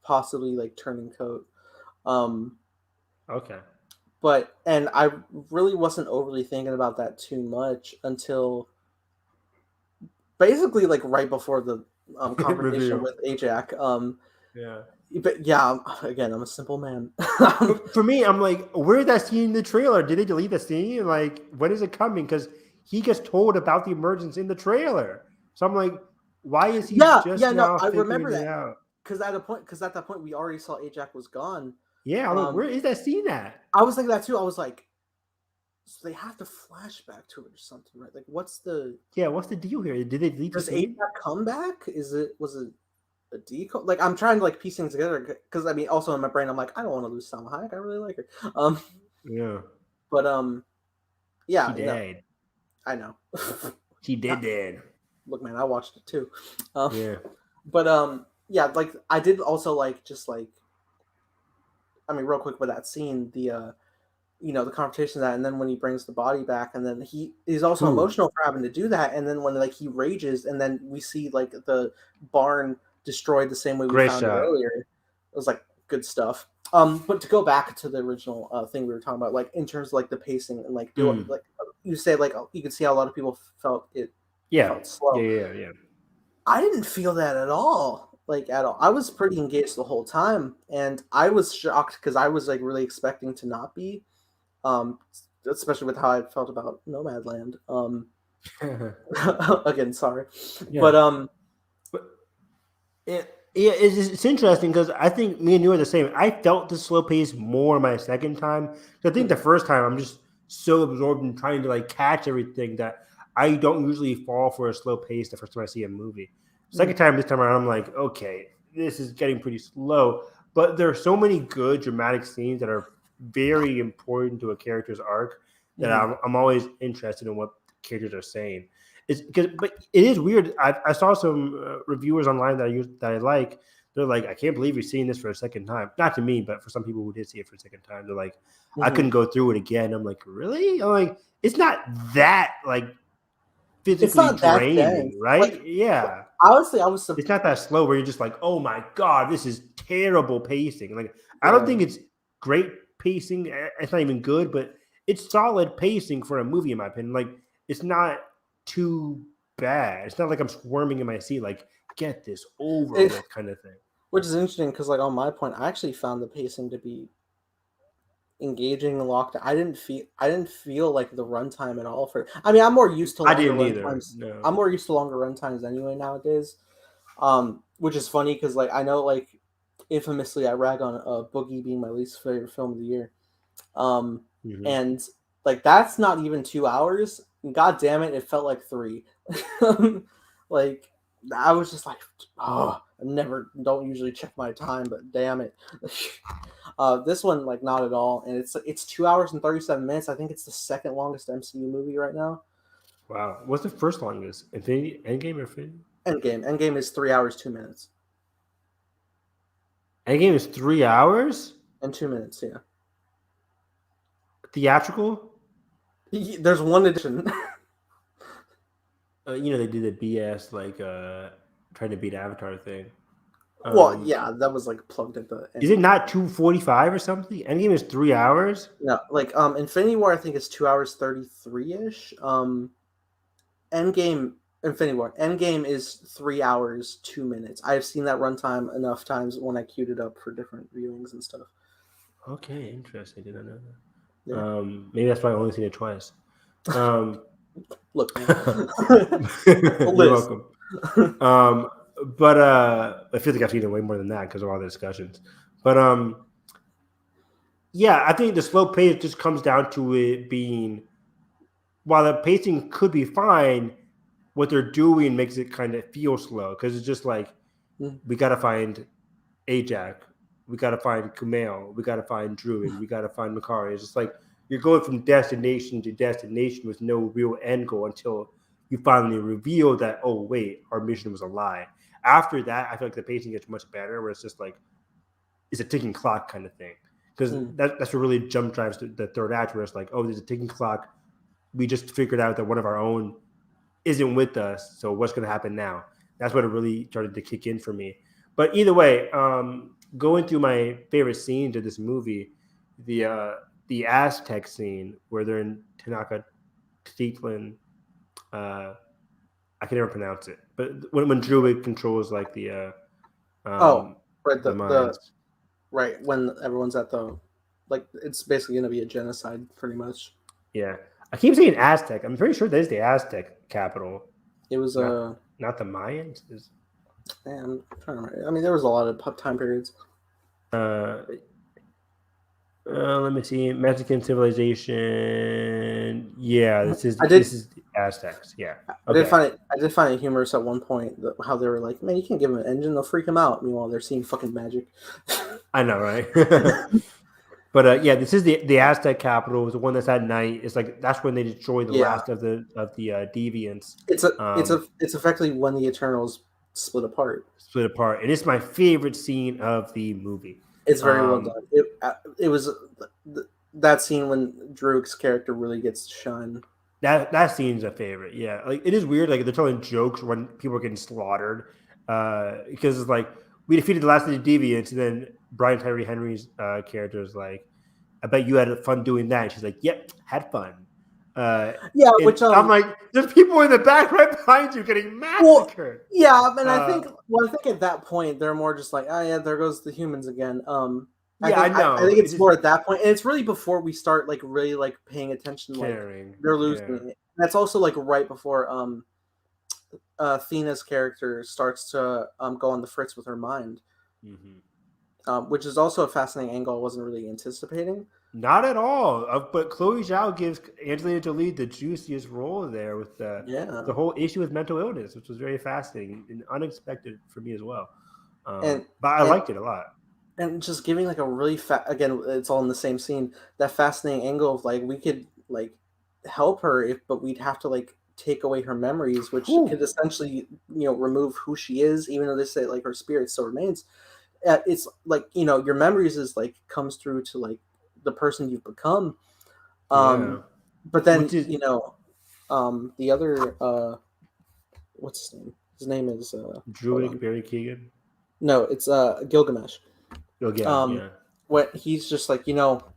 possibly like turning coat. Okay. But and I really wasn't overly thinking about that too much until basically like right before the conversation with Ajax. Yeah. But yeah, again, I'm a simple man. For me, I'm like, where is that scene in the trailer? Did they delete the scene? Like, when is it coming? Because he gets told about the emergence in the trailer. So I'm like, why is he now I remember that out? Because at that point we already saw Ajax was gone. Yeah, I'm like, where is that scene at? I was thinking that too. I was like, so they have to flashback to it or something, right? Like, what's the deal here? Did they delete the scene? Does Ajax come back? Was it a decoy? Like, I'm trying to like piece things together because I mean, also in my brain, I'm like, I don't want to lose Salma Hayek. I really like her. Yeah. But yeah, she died. I know. She did. Look, man, I watched it too. Yeah. But yeah, like I did also like just like, I mean, real quick with that scene, the the confrontation of that, and then when he brings the body back, and then he's also emotional for having to do that, and then when like he rages, and then we see like the barn destroyed the same way we found it earlier. It was like good stuff. But to go back to the original thing we were talking about, like in terms of like the pacing and like like you say, like you could see how a lot of people felt it. Yeah. Felt slow. Yeah. I didn't feel that at all. Like at all. I was pretty engaged the whole time, and I was shocked because I was like really expecting to not be, especially with how I felt about Nomadland. Again, sorry, but it's interesting because I think me and you are the same. I felt the slow pace more my second time. I think the first time I'm just so absorbed in trying to like catch everything that I don't usually fall for a slow pace the first time I see a movie. Second time, this time around, I'm like, okay, this is getting pretty slow. But there are so many good dramatic scenes that are very important to a character's arc that I'm always interested in what characters are saying. But it is weird. I saw some reviewers online that I like. They're like, I can't believe you're seeing this for a second time. Not to me, but for some people who did see it for a second time, they're like, I couldn't go through it again. I'm like, really? I'm like, it's not that like physically draining, right? Like, yeah. Honestly, I was surprised. It's not that slow where you're just like, oh my God, this is terrible pacing. Like, I don't think it's great pacing. It's not even good, but it's solid pacing for a movie, in my opinion. Like, it's not too bad. It's not like I'm squirming in my seat, like, get this over with kind of thing. Which is interesting because, like, on my point, I actually found the pacing to be engaging and locked. I didn't feel like the runtime at all for. I mean, I'm more used to longer runtimes. No. I'm more used to longer runtimes anyway nowadays. Which is funny because like I know like infamously I rag on Boogie being my least favorite film of the year. And like that's not even 2 hours. God damn it, it felt like 3. Like I was just like, oh, I don't usually check my time, but damn it. This one, like, not at all. And it's 2 hours and 37 minutes. I think it's the second longest MCU movie right now. Wow. What's the first longest? Endgame or Infinity? Endgame is 3 hours, 2 minutes. Endgame is 3 hours? And 2 minutes, yeah. Theatrical? There's one edition. They did the BS, like, trying to beat Avatar thing. Well, yeah, that was, like, plugged at the end. Is it not 2:45 or something? Endgame is 3 hours? No, like, Infinity War, I think, is 2 hours 33-ish. Infinity War. Endgame is 3 hours, 2 minutes. I've seen that runtime enough times when I queued it up for different viewings and stuff. Okay, interesting. I didn't know that. Yeah. Maybe that's why I've only seen it twice. Look, you're welcome. But I feel like I've seen it way more than that because of all the discussions. But yeah, I think the slow pace just comes down to it being, while the pacing could be fine, what they're doing makes it kind of feel slow because it's just like we got to find Ajax. we got to find Kumail, we got to find Druid, we got to find Makari. It's just like you're going from destination to destination with no real end goal until you finally reveal that, oh, wait, our mission was a lie. After that, I feel like the pacing gets much better, where it's just like, it's a ticking clock kind of thing. Because that's what really jump drives the third act, where it's like, oh, there's a ticking clock. We just figured out that one of our own isn't with us, so what's going to happen now? That's what it really started to kick in for me. But either way, going through my favorite scenes of this movie, the Aztec scene where they're in Tenochtitlan, I can never pronounce it, but when Druid controls like the right, the mines. right when everyone's at the, like, it's basically going to be a genocide pretty much. Yeah, I keep saying Aztec. I'm pretty sure that is the Aztec capital. It was not the Mayans. I'm trying to remember. I mean, there was a lot of time periods. Let me see. Mexican civilization. Yeah, this is the Aztecs. Yeah, okay. I did find it humorous at one point how they were like, "Man, you can't give them an engine; they'll freak them out." Meanwhile, they're seeing fucking magic. I know, right? But yeah, this is the Aztec capital. It was the one that's at night. It's like that's when they destroy the last of the deviants. It's effectively when the Eternals split apart. And it's my favorite scene of the movie. It's very well done. It was that scene when Druig's character really gets to shine. That scene's a favorite. Yeah, like it is weird. Like they're telling jokes when people are getting slaughtered, because it's like we defeated the last of the deviants, and then Brian Tyree Henry's character is like, "I bet you had fun doing that." And she's like, "Yep, had fun." Yeah, which I'm like, there's people in the back right behind you getting massacred. Well, yeah, and I think at that point they're more just like, oh yeah, there goes the humans again. I know. I think it's more at that point, and it's really before we start like really like paying attention. Caring. Like they're losing it. And that's also like right before Thena's character starts to go on the fritz with her mind, which is also a fascinating angle I wasn't really anticipating. Not at all. But Chloe Zhao gives Angelina Jolie the juiciest role there with the whole issue with mental illness, which was very fascinating and unexpected for me as well. But I liked it a lot. And just giving like a really again, it's all in the same scene. That fascinating angle of like we could like help her, but we'd have to like take away her memories, which could essentially remove who she is, even though they say like her spirit still remains. It's like your memories is like comes through to like the person you've become, but then the other what's his name? His name is Druid Barry Keoghan. No, it's Gilgamesh. Yeah. What he's just like, I'll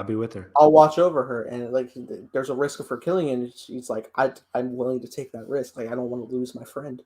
be with her. I'll watch over her, and like there's a risk of her killing, and she's like, I'm willing to take that risk. Like I don't want to lose my friend.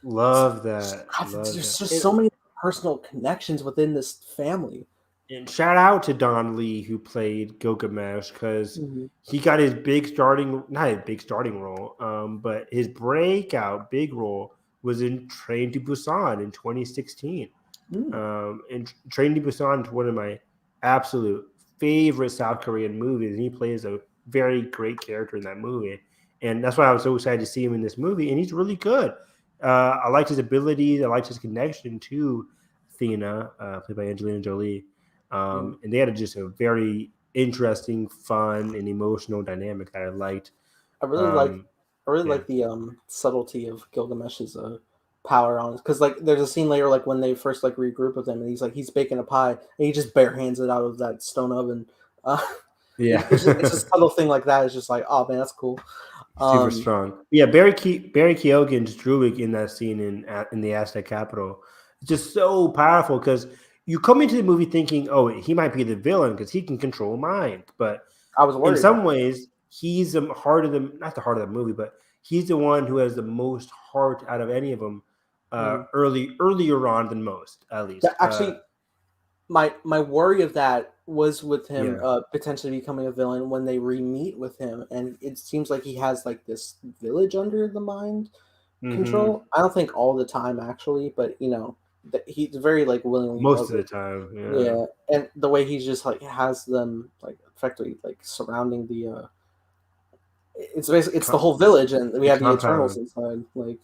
Love that. There's just so many personal connections within this family. And shout out to Don Lee who played Gilgamesh, because he got his not his big starting role, but his breakout big role was in Train to Busan in 2016. And Train to Busan is one of my absolute favorite South Korean movies, and he plays a very great character in that movie. And that's why I was so excited to see him in this movie, and he's really good. I liked his abilities. I liked his connection to Thena, played by Angelina Jolie. And they had just a very interesting, fun, and emotional dynamic that I liked. I really like the subtlety of Gilgamesh's power on, because like there's a scene later like when they first like regroup with him, and he's baking a pie, and he just bare hands it out of that stone oven. It's a subtle thing like that. It's just like, oh man, that's cool. Super strong. Yeah, Barry Keoghan's Druid in that scene in the Aztec capital. It's just so powerful, because you come into the movie thinking, oh, he might be the villain because he can control mind. But I was worried. In some ways, he's the heart of not the heart of the movie, but he's the one who has the most heart out of any of them. Earlier on than most, at least. Actually, my worry of that was with him potentially becoming a villain when they re-meet with him, and it seems like he has like this village under the mind control. I don't think all the time actually, but he's very like willingly most of the time. Yeah, and the way he's just like has them like effectively like surrounding the. It's basically the whole village, and we have the Eternals inside. Like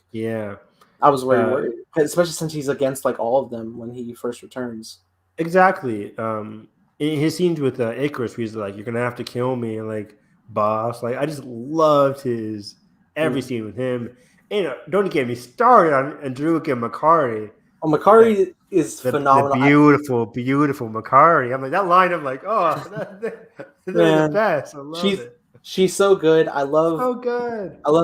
I was very worried, especially since he's against like all of them when he first returns. Exactly. In his scenes with Icarus, where he's like, "You're gonna have to kill me," and like, boss. Like, I just loved his every scene with him. And don't get me started on Andrewka Makari. Oh, Makari is phenomenal. The beautiful Makari. I'm like, that line. I'm like, oh, they're the best. I love it. She's so good. I love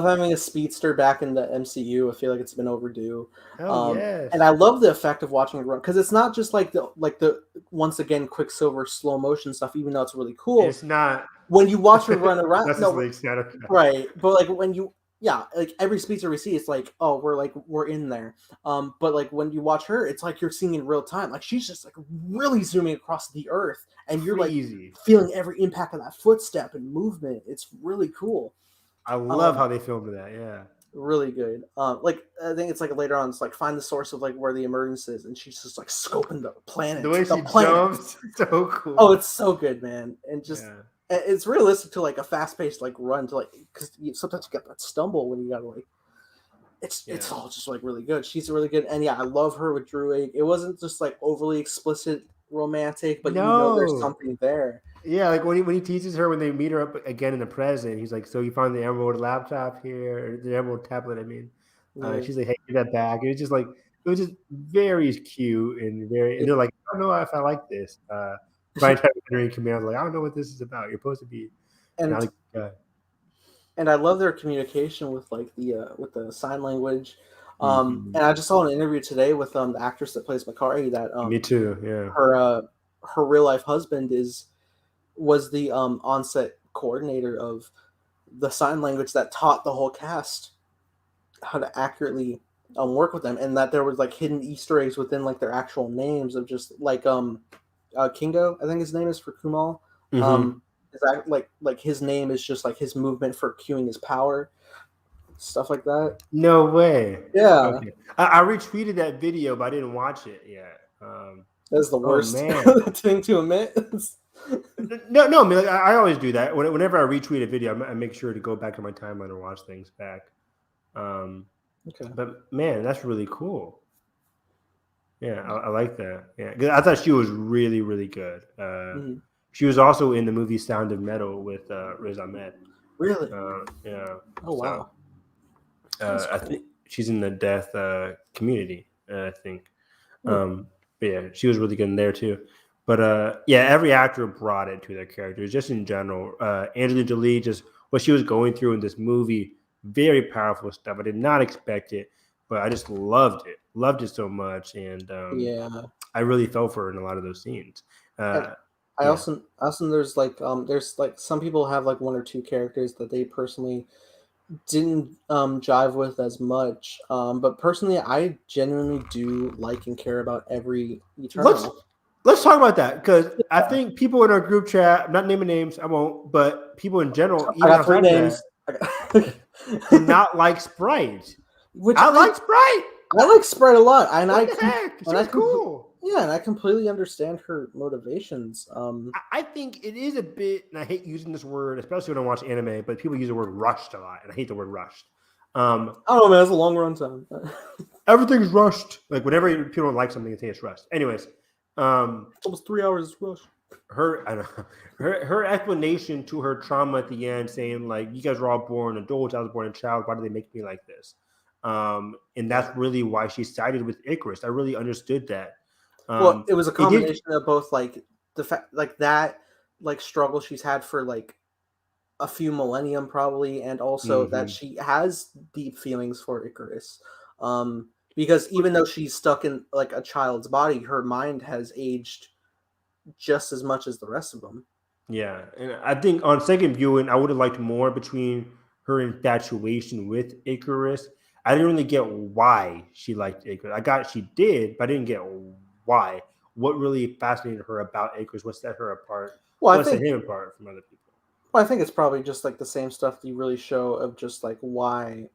having a speedster back in the MCU. I feel like it's been overdue. Yes. And I love the effect of watching it run because it's not just like the once again Quicksilver slow motion stuff. Even though it's really cool, it's not when you watch her run around. Right, but like when you. Yeah, like every speedster we see, it's like, oh, we're in there. But like when you watch her, it's like you're seeing in real time. Like she's just like really zooming across the earth, and you're like feeling every impact of that footstep and movement. It's really cool. I love how they filmed that. Yeah, really good. Like I think it's like later on, it's like find the source of like where the emergence is, and she's just like scoping the planet. The way she jumps, so cool. Oh, it's so good, man, and just. Yeah. It's realistic to like a fast-paced like run to like because sometimes you get that stumble when you gotta like it's all just like really good. She's really good, and I love her with Druig. It wasn't just like overly explicit romantic, but you know there's something there. Yeah, like when he teases her when they meet her up again in the present, he's like, "So you found the emerald laptop here, or the emerald tablet?" I mean, she's like, "Hey, give that back." And it's just like it was just very cute and very. And they're like, "I don't know if I like this." By the time entering command, like, I don't know what this is about. You're supposed to be not a good guy. And I love their communication with like with the sign language. And I just saw an interview today with the actress that plays Makari that me too, yeah. Her real life husband was the on-set coordinator of the sign language that taught the whole cast how to accurately work with them, and that there was like hidden Easter eggs within like their actual names of just like Kingo, I think his name is for Kumal. Is that like his name is just like his movement for cueing his power, stuff like that. No way. Yeah, okay. I retweeted that video, but I didn't watch it yet. That's the worst thing to admit. no, I mean, like, I always do that. Whenever I retweet a video, I make sure to go back to my timeline and watch things back. Okay, but man, that's really cool. Yeah, I like that. Yeah, because I thought she was really, really good. She was also in the movie Sound of Metal with Riz Ahmed. Really? Yeah. Oh wow. So, I think she's in the Death Community. I think. But yeah, she was really good in there too. But yeah, every actor brought it to their characters. Just in general, Angelina Jolie, just what she was going through in this movie, very powerful stuff. I did not expect it. But I just loved it so much, and I really fell for her in a lot of those scenes. I also there's like some people have like one or two characters that they personally didn't jive with as much, but personally I genuinely do like and care about every Eternal. Let's talk about that because I think people in our group chat, I'm not naming names, I won't, but people in general, I got 3 names, did not like Sprite. I like Sprite. I like Sprite a lot, and She's cool. Yeah, and I completely understand her motivations. I think it is a bit, and I hate using this word, especially when I watch anime, but people use the word rushed a lot, and I hate the word rushed. I don't know, man. It's a long run time. Everything's rushed. Like whenever people don't like something, they say it's rushed. Anyways, it's almost 3 hours rushed. Her explanation to her trauma at the end, saying like, "You guys are all born adults. I was born a child. Why do they make me like this?" And that's really why she sided with Icarus. I really understood that. Well, it was a combination of both, like the fact, like that, like struggle she's had for like a few millennium probably, and also that she has deep feelings for Icarus. Because even though she's stuck in like a child's body, her mind has aged just as much as the rest of them. Yeah, and I think on second viewing, I would have liked more between her infatuation with Icarus. I didn't really get why she liked Icarus. I got she did, but I didn't get why. What really fascinated her about Icarus? What set her apart? What set him apart from other people? Well, I think it's probably just like the same stuff that you really show of just like why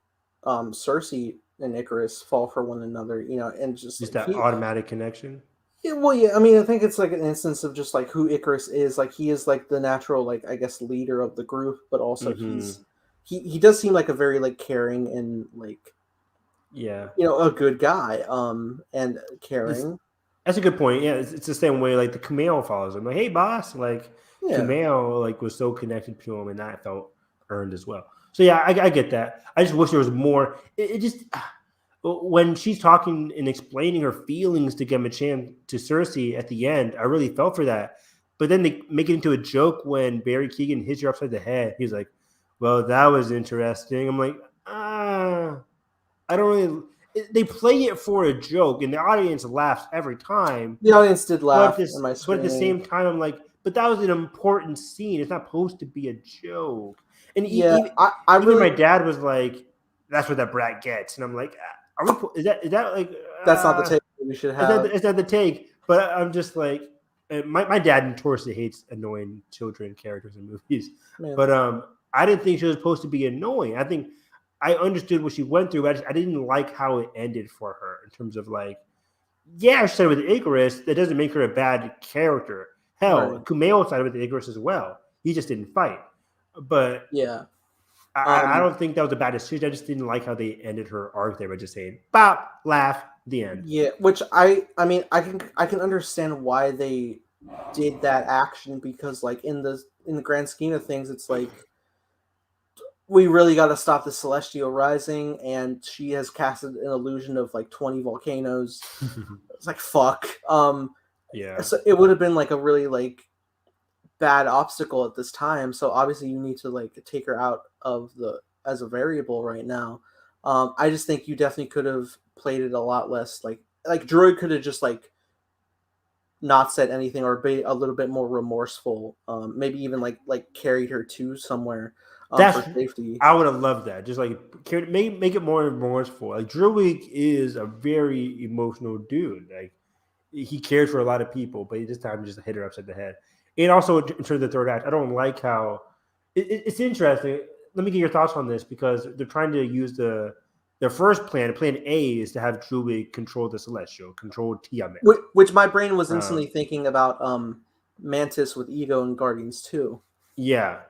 Cersei and Icarus fall for one another, you know, and just that automatic connection. Yeah, well, yeah. I mean, I think it's like an instance of just like who Icarus is. Like he is like the natural, like I guess, leader of the group, but also he does seem like a very like caring and like Yeah, a good guy, and caring. that's a good point. Yeah, it's the same way like the Cameo follows him. Like, hey, boss. Like Yeah. Cameo like was so connected to him, and that felt earned as well. So yeah, I get that. I just wish there was more. It just when she's talking and explaining her feelings to Gemma Chan to Cersei at the end, I really felt for that. But then they make it into a joke when Barry Keoghan hits her upside the head. He's like, "Well, that was interesting." I'm like, I don't really. They play it for a joke, and the audience laughs every time. The audience did laugh But in my at the same time, I'm like, but that was an important scene. It's not supposed to be a joke. And Yeah, even my dad was like, "That's what that brat gets," and I'm like, is that like that's not the take we should have. Is that the take? But I'm just like, my dad notoriously hates annoying children characters in movies. Man. But I didn't think she was supposed to be annoying. I think I understood what she went through. I didn't like how it ended for her in terms of like, yeah, she said with Icarus, that doesn't make her a bad character. Hell, Right. Kumail sided with Icarus as well. He just didn't fight. But Yeah. I don't think that was a bad decision. I just didn't like how they ended her arc there by just saying "bop, laugh, the end." Yeah, which I mean I can understand why they did that action, because like in the grand scheme of things, it's like we really got to stop the celestial rising, and she has casted an illusion of like 20 volcanoes. It's like fuck. Yeah. So it would have been like a really like bad obstacle at this time. So obviously you need to like take her out of the as a variable right now. I just think you definitely could have played it a lot less like Droid could have just like not said anything or be a little bit more remorseful. Maybe even like carried her to somewhere for safety. I would have loved that. Just like make it more remorseful. Like Druid is a very emotional dude. Like he cares for a lot of people, but this time just hit her upside the head. And also in terms of the third act, I don't like how it's interesting. Let me get your thoughts on this, because they're trying to use their first plan A is to have Druid control the Celestial, control Tiamat. Which my brain was instantly thinking about Mantis with Ego and Guardians 2. Yeah.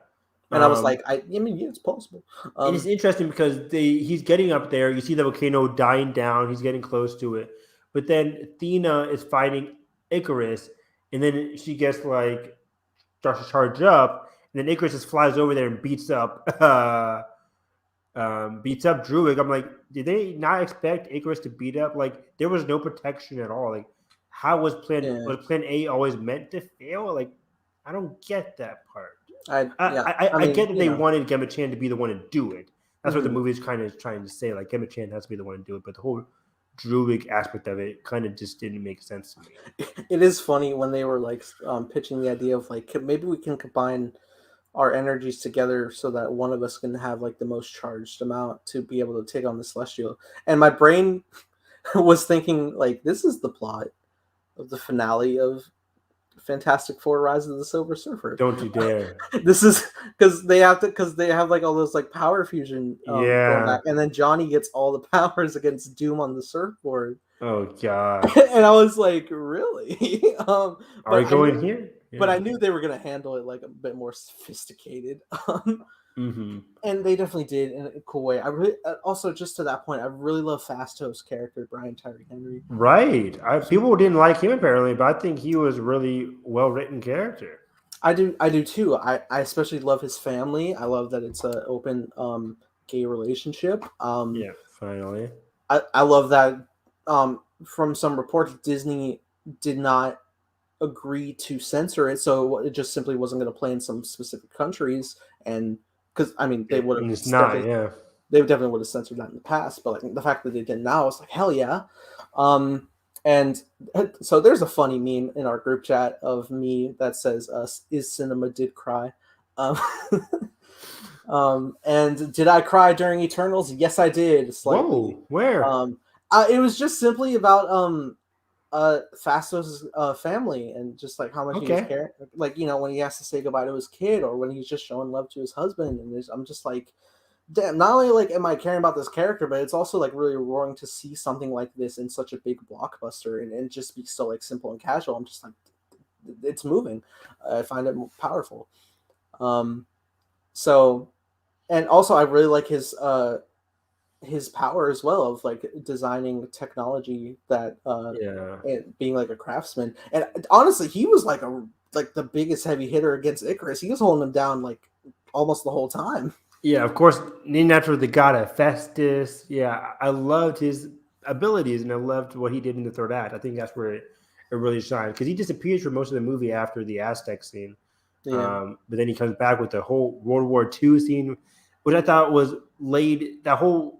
And I was like, I mean, yeah, it's possible. And it's interesting because he's getting up there. You see the volcano dying down. He's getting close to it. But then Athena is fighting Icarus, and then she gets like starts to charge up, and then Icarus just flies over there and beats up Druid. I'm like, did they not expect Icarus to beat up? Like, there was no protection at all. Like, how was Plan A always meant to fail? Like, I don't get that part. I get that they wanted Gemma Chan to be the one to do it. That's what the movie is kind of trying to say. Like, Gemma Chan has to be the one to do it, but the whole Druid aspect of it kind of just didn't make sense to me. It is funny when they were like pitching the idea of like, maybe we can combine our energies together so that one of us can have like the most charged amount to be able to take on the Celestial. And my brain was thinking like, this is the plot of the finale of Fantastic Four: Rise of the Silver Surfer. Don't you dare! This is because they have like all those like power fusion. Going back. And then Johnny gets all the powers against Doom on the surfboard. Oh god! And I was like, really? Are we going here? Yeah. But I knew they were going to handle it like a bit more sophisticated. And they definitely did in a cool way. I really, also just to that point, I really love Fasto's character, Brian Tyree Henry. Right. People didn't like him apparently, but I think he was a really well written character. I do too. I especially love his family. I love that it's an open gay relationship. Yeah, finally. I love that. From some reports, Disney did not agree to censor it, so it just simply wasn't going to play in some specific countries. And because I mean, they would have. It's not, yeah. They definitely would have censored that in the past, but like the fact that they did now, it's like hell yeah. And so there's a funny meme in our group chat of me that says, "Is cinema did cry?" And did I cry during Eternals? Yes, I did. Slightly. Whoa, where? It was just simply about Fasto's family and just like how much he was caring, like, you know, when he has to say goodbye to his kid or when he's just showing love to his husband. And I'm just like, damn, not only like am I caring about this character, but it's also like really rewarding to see something like this in such a big blockbuster and just be so like simple and casual. I'm just like, it's moving. I find it powerful. So, and also I really like his his power as well of like designing technology that and being like a craftsman. And honestly, he was like the biggest heavy hitter against Icarus. He was holding him down like almost the whole time. Yeah, of course, named after the god Hephaestus. Yeah, I loved his abilities and I loved what he did in the third act. I think that's where it really shined because he disappears for most of the movie after the Aztec scene. Yeah. But then he comes back with the whole World War II scene, which I thought was laid. That whole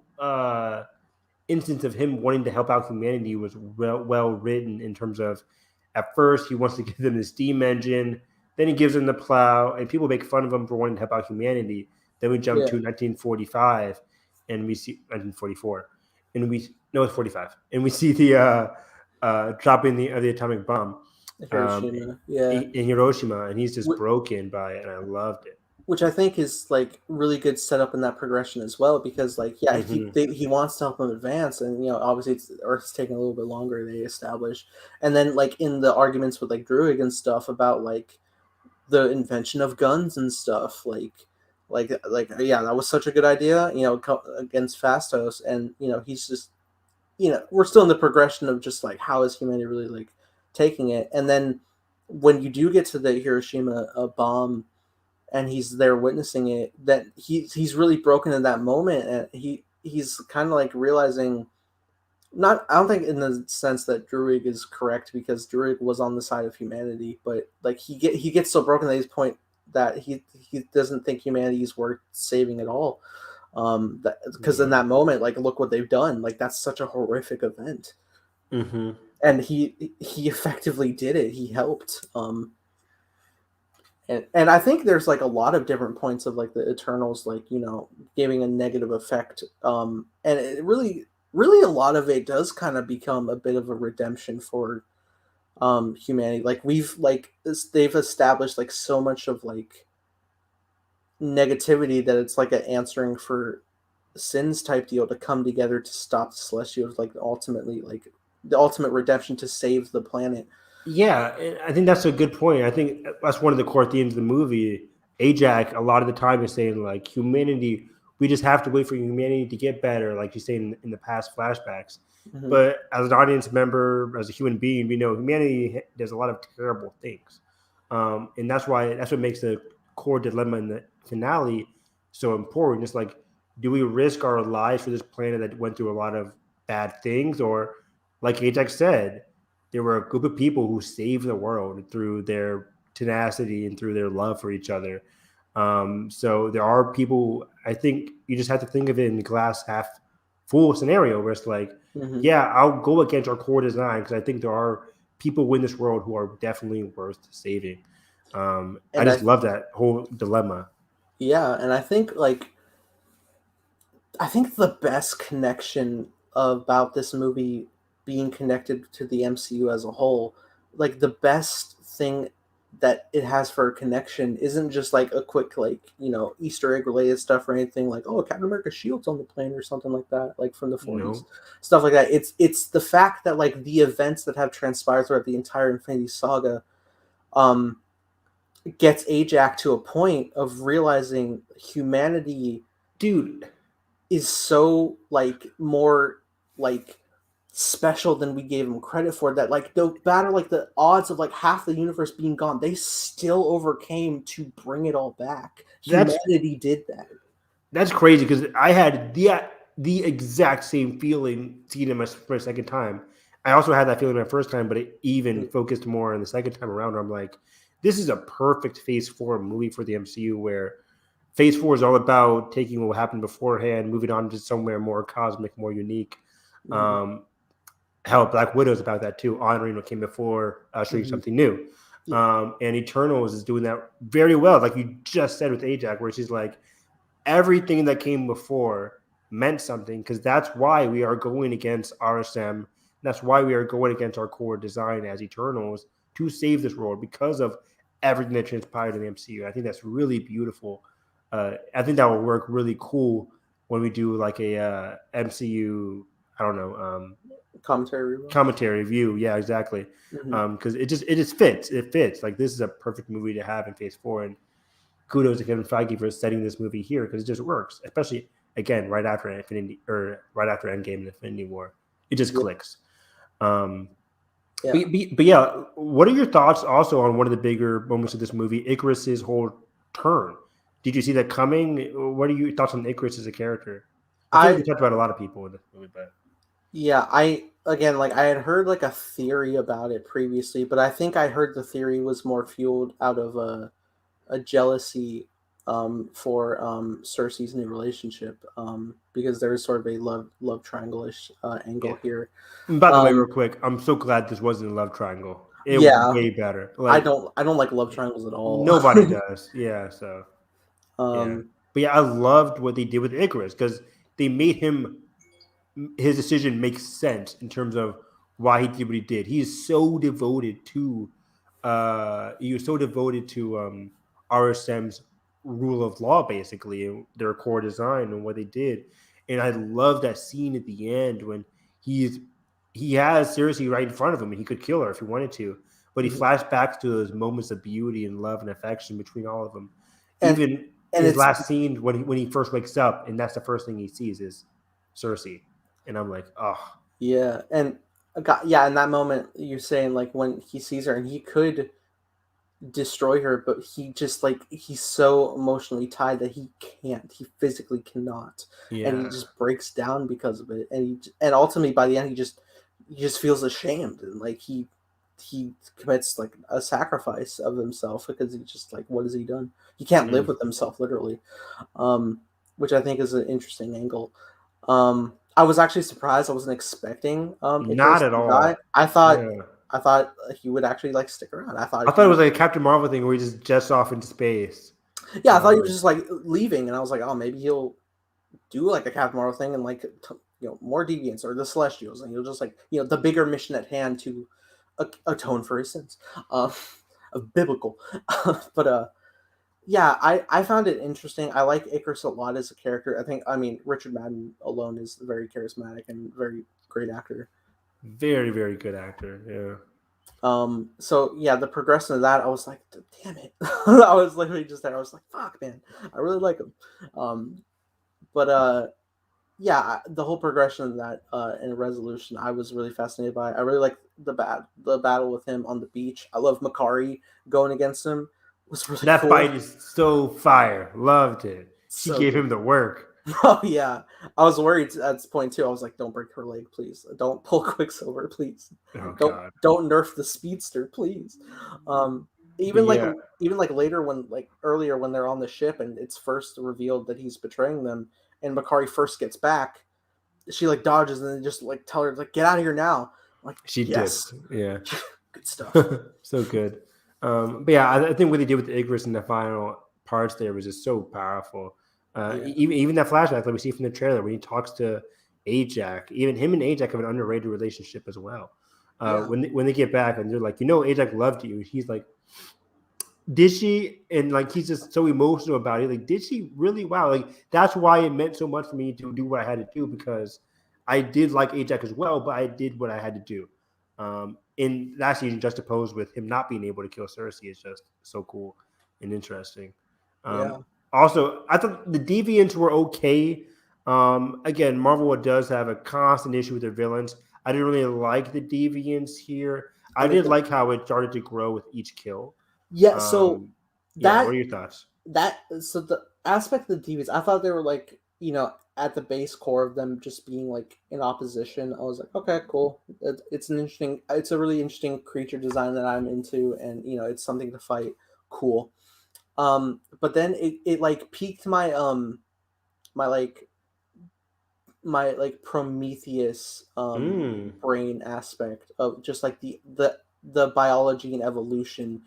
instance of him wanting to help out humanity was well written in terms of at first he wants to give them the steam engine, then he gives them the plow, and people make fun of him for wanting to help out humanity. Then we jump to 1945, and we see 1944, and it's 45, and we see the dropping the atomic bomb Hiroshima, in Hiroshima, and he's just broken by it, and I loved it. Which I think is like really good setup in that progression as well, because like he wants to help them advance, and obviously Earth's taking a little bit longer. They establish, and then like in the arguments with like Druig and stuff about like the invention of guns and stuff, like that was such a good idea, against Fastos, and he's just we're still in the progression of just like how is humanity really like taking it, and then when you do get to the Hiroshima bomb and he's there witnessing it, that he's really broken in that moment, and he's kind of like realizing, I don't think in the sense that Druig is correct because Druig was on the side of humanity, but like he gets so broken at his point that he doesn't think humanity is worth saving at all, because in that moment, like, look what they've done, like that's such a horrific event, and he effectively did it. He helped. And I think there's like a lot of different points of like the Eternals, like, giving a negative effect. And it really a lot of it does kind of become a bit of a redemption for humanity. Like they've established like so much of like negativity that it's like an answering for sins type deal to come together to stop the Celestials, like ultimately like the ultimate redemption to save the planet. Yeah, I think that's a good point. I think that's one of the core themes of the movie. Ajax, a lot of the time, is saying, like, humanity, we just have to wait for humanity to get better, like you say in the past flashbacks. But as an audience member, as a human being, we know humanity does a lot of terrible things. And that's what makes the core dilemma in the finale so important. It's like, do we risk our lives for this planet that went through a lot of bad things? Or, like Ajax said, there were a group of people who saved the world through their tenacity and through their love for each other. So there are people, I think you just have to think of it in the glass half full scenario where it's like, yeah, I'll go against our core design because I think there are people in this world who are definitely worth saving. I just love that whole dilemma. Yeah, and I think the best connection about this movie being connected to the MCU as a whole, like the best thing that it has for a connection isn't just like a quick Easter egg related stuff or anything like, oh, Captain America's shield's on the plane or something like that, like from the 40s, stuff like that. It's the fact that like the events that have transpired throughout the entire Infinity Saga gets Ajax to a point of realizing humanity, dude, is so like more like special than we gave him credit for, that like no matter like the odds of like half the universe being gone, they still overcame to bring it all back. Humanity did that. That's crazy because I had the exact same feeling seeing it for a second time. I also had that feeling my first time, but it even focused more on the second time around where I'm like, this is a perfect Phase 4 movie for the MCU where Phase 4 is all about taking what happened beforehand, moving on to somewhere more cosmic, more unique. Hell, Black Widow is about that too, honoring what came before, ushering something new. And Eternals is doing that very well, like you just said with Ajax, where she's like, everything that came before meant something because that's why we are going against RSM. That's why we are going against our core design as Eternals to save this world because of everything that transpired in the MCU. I think that's really beautiful. I think that will work really cool when we do like a MCU, I don't know, commentary review. Yeah, exactly. Because it just fits. It fits. Like this is a perfect movie to have in Phase 4, and kudos to Kevin Feige for setting this movie here because it just works, especially again right after Endgame and Infinity War. It just clicks. But yeah, what are your thoughts also on one of the bigger moments of this movie, Icarus's whole turn? Did you see that coming? What are your thoughts on Icarus as a character? I think we talked about a lot of people in this movie, but I had heard like a theory about it previously, but I think I heard the theory was more fueled out of a jealousy for Cersei's new relationship, because there's sort of a love triangle-ish angle here. And by the way, real quick, I'm so glad this wasn't a love triangle. It was way better. I don't like love triangles at all. Nobody does. Yeah. So. But yeah, I loved what they did with Icarus because they made his decision make sense in terms of why he did what he did. He is so devoted to RSM's rule of law, basically, and their core design and what they did. And I love that scene at the end when he has Cersei right in front of him and he could kill her if he wanted to, but he flashed back to those moments of beauty and love and affection between all of them. And his last scene when he first wakes up, and that's the first thing he sees is Cersei, and I'm like, oh yeah, in that moment you're saying like when he sees her and he could destroy her, but he just like he's so emotionally tied that he physically cannot, and he just breaks down because of it, and ultimately by the end he just feels ashamed and like he commits like a sacrifice of himself because he's just like, what has he done? He can't live with himself literally, which I think is an interesting angle. I was actually surprised. I wasn't expecting not at all. Die. I thought he would actually like stick around. I thought it was like a Captain Marvel thing where he just jets off into space. Yeah, I thought he was just like leaving, and I was like, oh, maybe he'll do like a Captain Marvel thing and like more deviants or the Celestials, and he'll just like the bigger mission at hand to atone for his sins, of biblical. But yeah, I found it interesting. I like Icarus a lot as a character. I mean Richard Madden alone is very charismatic and very great actor. Very, very good actor. Yeah. So yeah, the progression of that, I was like, damn it. I was literally just there. I was like, fuck, man, I really like him. But yeah, the whole progression of that and resolution, I was really fascinated by. I really like the battle with him on the beach. I love Makari going against him. Was really that cool. Fight is so fire. Loved it. She gave him the work. Oh yeah, I was worried at this point too. I was like, "Don't break her leg, please. Don't pull Quicksilver, please. Don't nerf the speedster, please." Even later when earlier when they're on the ship and it's first revealed that he's betraying them, and Makari first gets back, she like dodges and then just like tell her like, "Get out of here now." Like she did, yeah, good stuff. So good. But yeah, I think what they did with the Icarus in the final parts there was just so powerful. Even that flashback that we see from the trailer when he talks to Ajax, even him and Ajax have an underrated relationship as well. When they get back and they're like, Ajax loved you. He's like, did she? And like he's just so emotional about it. Like, did she really? Wow. Like that's why it meant so much for me to do what I had to do, because I did like Ajax as well, but I did what I had to do. In that season, juxtaposed with him not being able to kill Cersei is just so cool and interesting. Also, I thought the deviants were okay. Again, Marvel does have a constant issue with their villains. I didn't really like the deviants here. I did like how it started to grow with each kill. Yeah. So what are your thoughts? So the aspect of the deviants, I thought they were like at the base core of them just being like in opposition. I was like, okay, cool. It's a really interesting creature design that I'm into, and it's something to fight. Cool. But then it like piqued my Prometheus brain aspect of just like the biology and evolution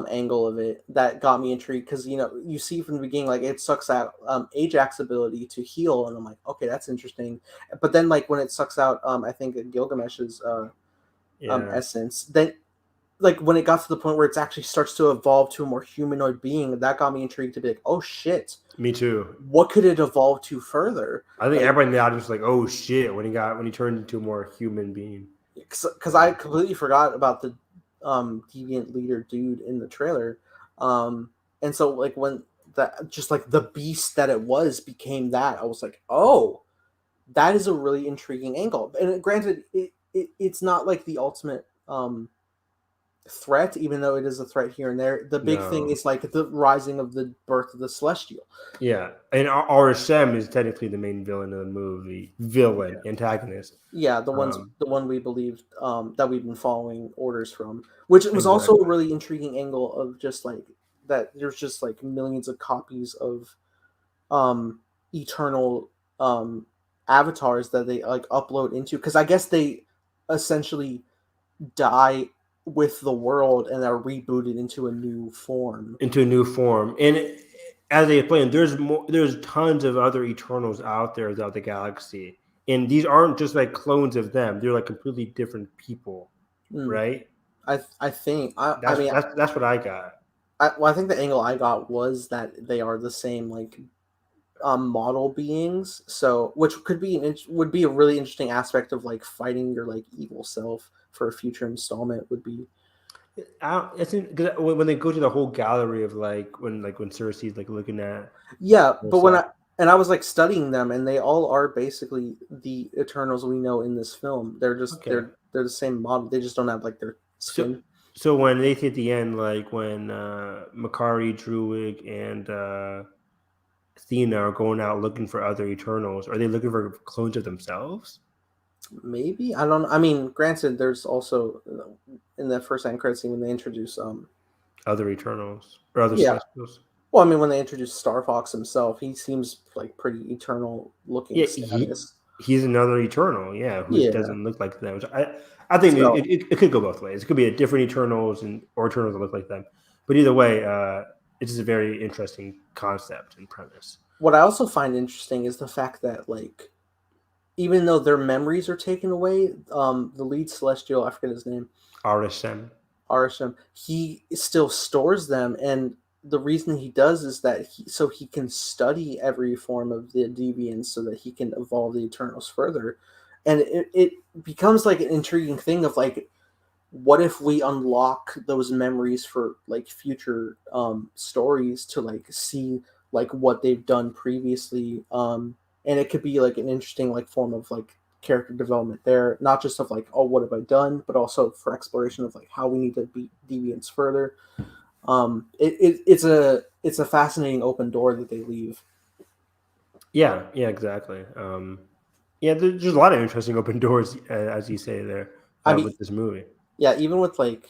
angle of it that got me intrigued, because you see from the beginning like it sucks out Ajax's ability to heal, and I'm like, okay, that's interesting. But then like when it sucks out I think Gilgamesh's essence, then like when it got to the point where it actually starts to evolve to a more humanoid being, that got me intrigued to be like, oh shit, me too, what could it evolve to further? I think everybody in the audience was like, oh shit, when he turned into a more human being, because I completely forgot about the deviant leader dude in the trailer, and so like when that just like the beast that it was became that. I was like, oh, that is a really intriguing angle. And granted, it's not like the ultimate threat, even though it is a threat here and there. The big thing is like the rising of the birth of the Celestial. Yeah, and RSM is technically the main villain of the movie. Antagonist. Yeah, the one we believed that we've been following orders from, which was also a really intriguing angle of just like that. There's just like millions of copies of Eternal avatars that they like upload into, because I guess they essentially die with the world and are rebooted into a new form. And as they explained, there's tons of other Eternals out there throughout the galaxy, and these aren't just like clones of them. They're like completely different people, right? I think that's what I got. I think the angle I got was that they are the same like model beings, so which would be a really interesting aspect of like fighting your like evil self for a future installment. Would be because when they go to the whole gallery of like when Cersei's like looking at but I was like studying them, and they all are basically the Eternals we know in this film. They're just they're the same model. They just don't have like their skin. So when they hit the end, like when Makari, Druig, and Athena are going out looking for other Eternals, are they looking for clones of themselves? Maybe. I don't. I mean, granted, there's also in the first end credit scene when they introduce other Eternals or other Celestials. Well, I mean, when they introduce Star Fox himself, he seems like pretty Eternal looking. Yeah, he's another Eternal. Yeah, who doesn't look like them. I think it could go both ways. It could be a different Eternals or Eternals that look like them. But either way, it's just a very interesting concept and premise. What I also find interesting is the fact that like, even though their memories are taken away, the lead Celestial, I forget his name, RSM, he still stores them, and the reason he does is that he can study every form of the deviants so that he can evolve the Eternals further. And it becomes like an intriguing thing of like, what if we unlock those memories for like future stories to like see like what they've done previously, and it could be like an interesting like form of like character development there, not just of like, oh, what have I done, but also for exploration of like how we need to beat deviants further. It's a fascinating open door that they leave. Yeah, exactly. There's a lot of interesting open doors, as you say there, with this movie. Yeah, even with like,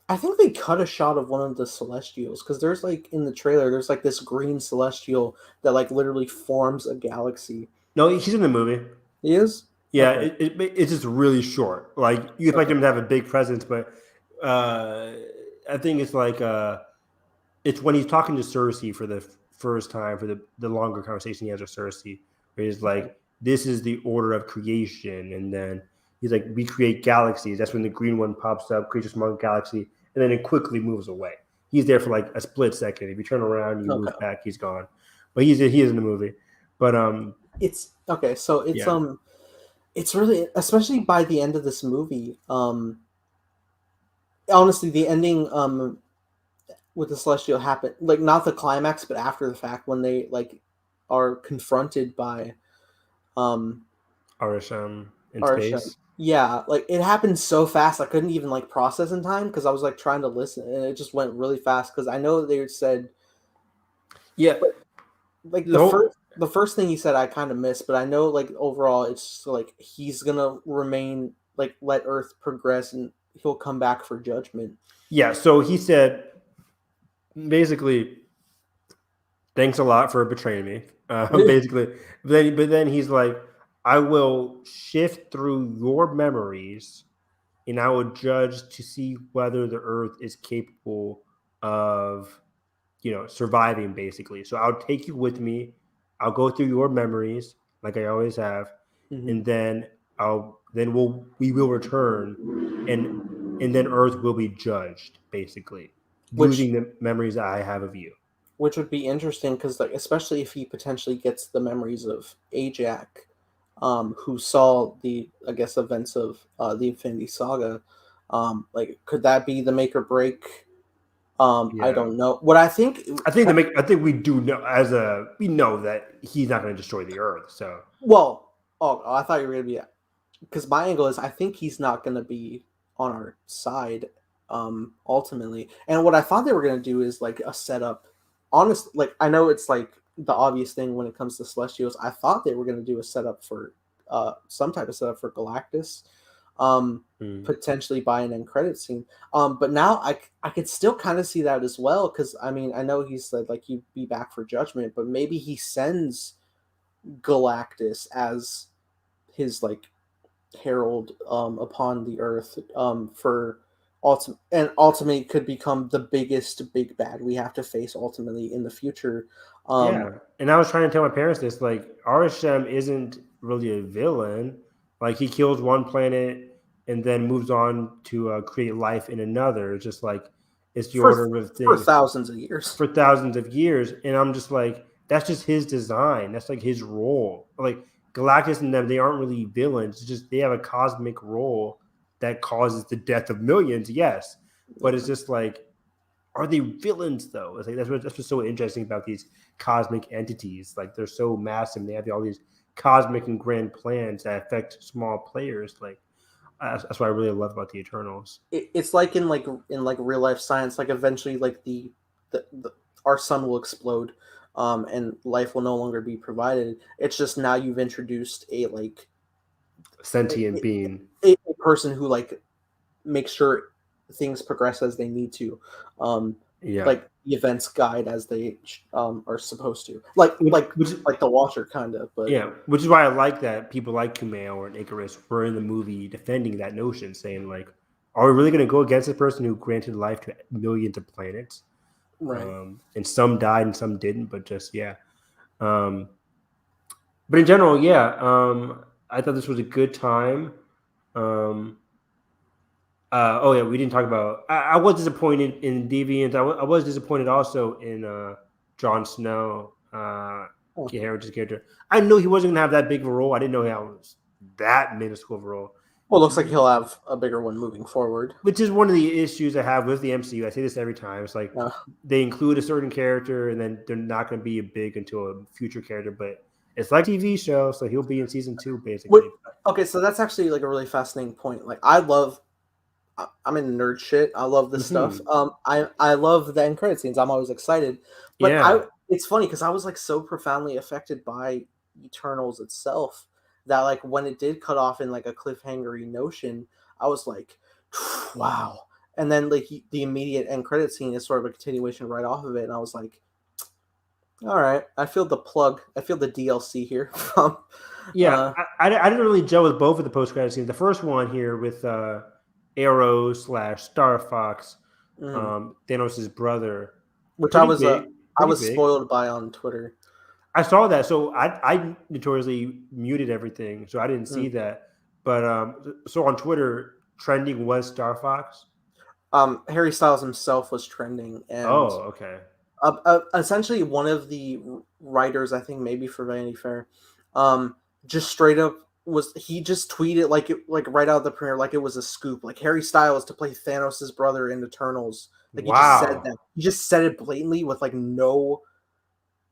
I think they cut a shot of one of the Celestials, because there's like in the trailer, there's like this green Celestial that like literally forms a galaxy. No, he's in the movie. He is? Yeah, okay. It's just really short. Like you expect him to have a big presence, but I think it's like it's when he's talking to Cersei for the first time, for the longer conversation he has with Cersei, where he's like, this is the order of creation, and then he's like, we create galaxies. That's when the green one pops up, creates a small galaxy, and then it quickly moves away. He's there for like a split second. If you turn around, you move back, he's gone. But he is in the movie. But it's okay. So it's really, especially by the end of this movie. Honestly, the ending with the Celestial happened, like not the climax, but after the fact when they like are confronted by RSM in space. Yeah, like it happened so fast I couldn't even like process in time, because I was like trying to listen, and it just went really fast, because I know they said like the first thing he said I kind of missed, but I know like overall it's like he's gonna remain, like let Earth progress and he'll come back for judgment. Yeah, so he said basically, thanks a lot for betraying me. Basically, but then he's like, I will shift through your memories, and I will judge to see whether the Earth is capable of, surviving. Basically, so I'll take you with me. I'll go through your memories like I always have, and then we will return, and then Earth will be judged, basically, using the memories that I have of you. Which would be interesting, because like, especially if he potentially gets the memories of Ajak, who saw the, I guess, events of the Infinity Saga. Like, could that be the make or break I don't know. What I think we do know we know that he's not going to destroy the Earth. So I thought you were going to be, because my angle is I think he's not going to be on our side ultimately. And what I thought they were going to do is like a setup. Honestly, like I know it's like the obvious thing when it comes to Celestials. I thought they were going to do a setup for some type of setup for Galactus. Potentially by an end credit scene. But now I could still kind of see that as well, because I mean I know he said like he'd be back for Judgment, but maybe he sends Galactus as his like herald upon the Earth for ultimately could become the biggest big bad we have to face ultimately in the future. And I was trying to tell my parents this, like Arishem isn't really a villain. Like he kills one planet and then moves on to create life in another. It's just like it's the order of things for thousands of years. And I'm just like, that's just his design. That's like his role. Like Galactus and them, they aren't really villains. It's just they have a cosmic role that causes the death of millions. Yes, but it's just like, are they villains though? It's like that's what's so interesting about these cosmic entities. Like they're so massive. They have all these cosmic and grand plans that affect small players. Like that's what I really love about the Eternals. It's like in real life science. Like eventually, like the our sun will explode, and life will no longer be provided. It's just now you've introduced a like sentient being, a person who like makes sure things progress as they need to. Like the events guide as they are supposed to, like the Watcher kind of. But which is why I like that people like Kumail and Icarus were in the movie defending that notion, saying like, are we really going to go against the person who granted life to millions of planets? Right. And some died and some didn't, but just but in general, I thought this was a good time. We didn't talk about. I was disappointed in Deviant. I was disappointed also in Jon Snow, Kit Harington's character. I knew he wasn't going to have that big of a role. I didn't know he was that minuscule of a role. Well, it looks like he'll have a bigger one moving forward. Which is one of the issues I have with the MCU. I say this every time. It's like they include a certain character and then they're not going to be big into a future character. But it's like a TV show, so he'll be in season 2, basically. Okay, so that's actually like a really fascinating point. Like I'm in nerd shit. I love this stuff. I love the end credit scenes. I'm always excited. But it's funny because I was like so profoundly affected by Eternals itself that like when it did cut off in like a cliffhangery notion, I was like, wow. And then like the immediate end credit scene is sort of a continuation right off of it, and I was like, all right, I feel the plug. I feel the DLC here. I didn't really gel with both of the post credit scenes. The first one here with Arrow / Star Fox, Thanos' brother, which I was spoiled by on Twitter. I saw that, so I notoriously muted everything, so I didn't see that. But so on Twitter, trending was Star Fox. Harry Styles himself was trending, and okay. Essentially, one of the writers, I think maybe for Vanity Fair, just straight up he just tweeted like right out of the premiere, like it was a scoop, like Harry Styles to play Thanos' brother in Eternals. Like he just said that. He just said it blatantly with like no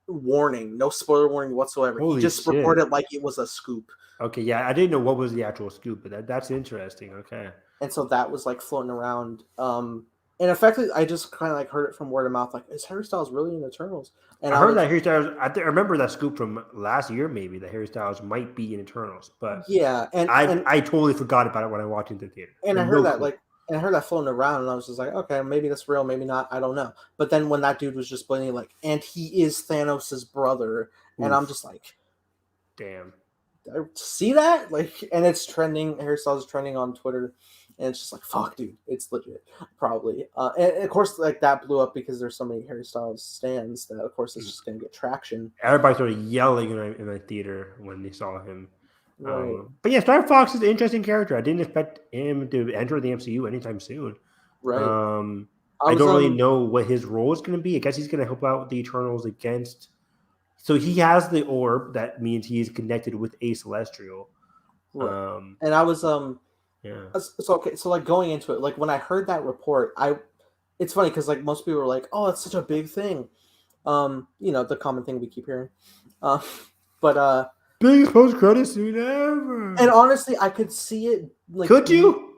warning, no spoiler warning whatsoever. He just reported like it was a scoop. Okay, I didn't know what was the actual scoop, but that's interesting. Okay. And so that was like floating around. And effectively, I just kind of like heard it from word of mouth. Like, is Harry Styles really in Eternals? And I heard that Harry Styles. I remember that scoop from last year, maybe that Harry Styles might be in Eternals. But I totally forgot about it when I walked into the theater. And I heard I heard that floating around, and I was just like, okay, maybe that's real, maybe not. I don't know. But then when that dude was just blatantly like, and he is Thanos' brother, and I'm just like, damn. Did I see that? Like, and it's trending. Harry Styles is trending on Twitter. And it's just like, fuck, dude, it's legit, probably. And of course, like that blew up because there's so many Harry Styles stands that, of course, it's just going to get traction. Everybody started yelling in the theater when they saw him. Right. But yeah, Star Fox is an interesting character. I didn't expect him to enter the MCU anytime soon. Right. I don't really know what his role is going to be. I guess he's going to help out the Eternals against. So he has the orb. That means he is connected with a Celestial. Right. And I was Yeah. So okay, so like going into it, like when I heard that report, it's funny because like most people are like, "Oh, it's such a big thing," the common thing we keep hearing. Uh, but biggest post credit scene ever. and honestly, I could see it. Like, could you?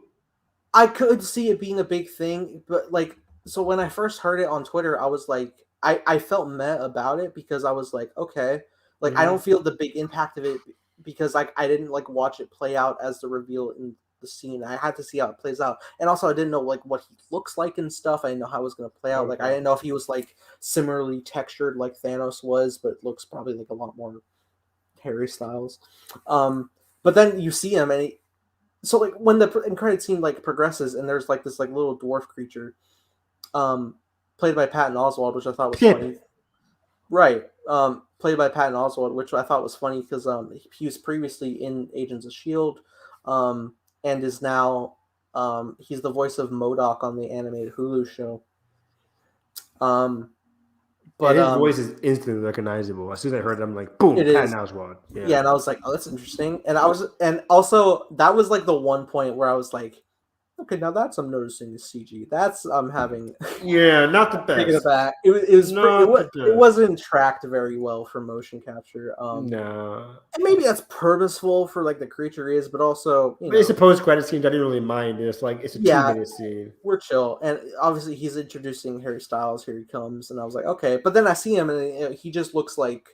I could see it being a big thing, but like, so when I first heard it on Twitter, I was like, I felt meh about it because I was like, okay, like I don't feel the big impact of it because like I didn't like watch it play out as the reveal in the scene. I had to see how it plays out, and also I didn't know like what he looks like and stuff. I didn't know how it was gonna play out. Like I didn't know if he was like similarly textured like Thanos was, but looks probably like a lot more Harry Styles. But then you see him and so like when the end credit scene like progresses and there's like this like little dwarf creature, played by Patton Oswalt, which I thought was funny. Right. Played by Patton Oswalt, which I thought was funny because he was previously in Agents of S.H.I.E.L.D. And is now he's the voice of MODOK on the animated Hulu show. But his voice is instantly recognizable. As soon as I heard it, I'm like, boom, Patton Oswalt. Yeah, and I was like, oh, that's interesting. And also that was like the one point where I was like, okay, now that's I'm noticing is CG. That's I'm having not the best. Taking it back. It wasn't tracked very well for motion capture. No, and maybe that's purposeful for like the creature is, but also it's a post credit scene. I didn't really mind. It's like it's a 2-minute scene. We're chill, and obviously he's introducing Harry Styles. Here he comes, and I was like, okay, but then I see him, and he just looks like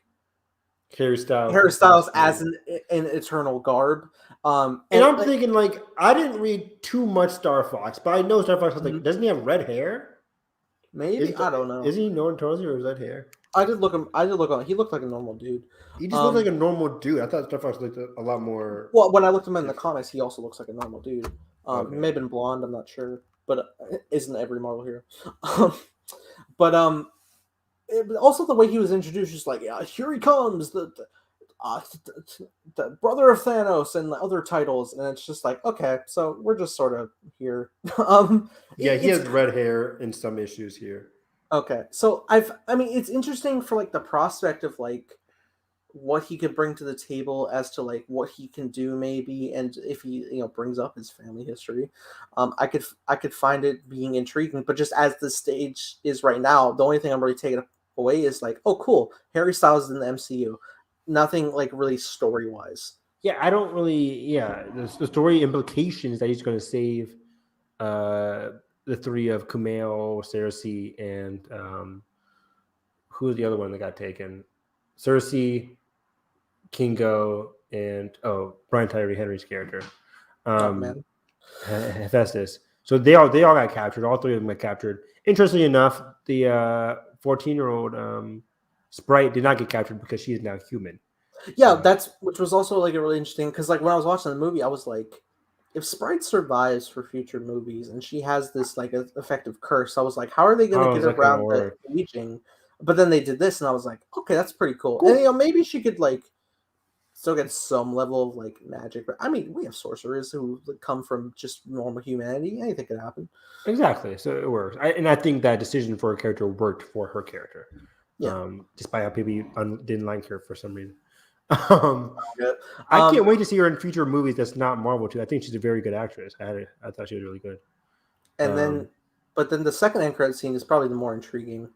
Harry Styles. As an eternal garb. And I'm thinking, like, I didn't read too much Star Fox, but I know Star Fox was like, doesn't he have red hair? Maybe I don't know. Is he Norton Torsey or is that hair? I did look on. He looked like a normal dude. He just looked like a normal dude. I thought Star Fox looked a lot more. Well, when I looked him in the comics, he also looks like a normal dude. He may have been blonde. I'm not sure, but isn't every Marvel hero? But also the way he was introduced, just like, here he comes, the brother of Thanos and the other titles, and it's just like, okay, so we're just sort of here. He has red hair in some issues here. Okay, so it's interesting for like the prospect of like what he could bring to the table as to like what he can do maybe, and if he brings up his family history, I could find it being intriguing. But just as the stage is right now, the only thing I'm really taking away is like, oh cool, Harry Styles is in the MCU. Nothing like really story wise. Yeah, I don't really. Yeah, the story implications that he's going to save the three of Kumail, Cersei, and who's the other one that got taken? Cersei, Kingo, and Brian Tyree Henry's character, Hephaestus. So they all got captured. All three of them got captured. Interestingly enough, the 14-year-old Sprite did not get captured because she is now human. Yeah, which was also like a really interesting because like when I was watching the movie, I was like, if Sprite survives for future movies and she has this like effective curse, I was like, how are they going to get around the aging? But then they did this, and I was like, okay, that's pretty cool. And maybe she could like still get some level of like magic. I mean, we have sorcerers who come from just normal humanity. Anything could happen. Exactly. So it works. I think that decision for a character worked for her character. Yeah. Despite how people didn't like her for some reason. I can't wait to see her in future movies that's not Marvel too. I think she's a very good actress. I thought she was really good. And but then the second end credit scene is probably the more intriguing.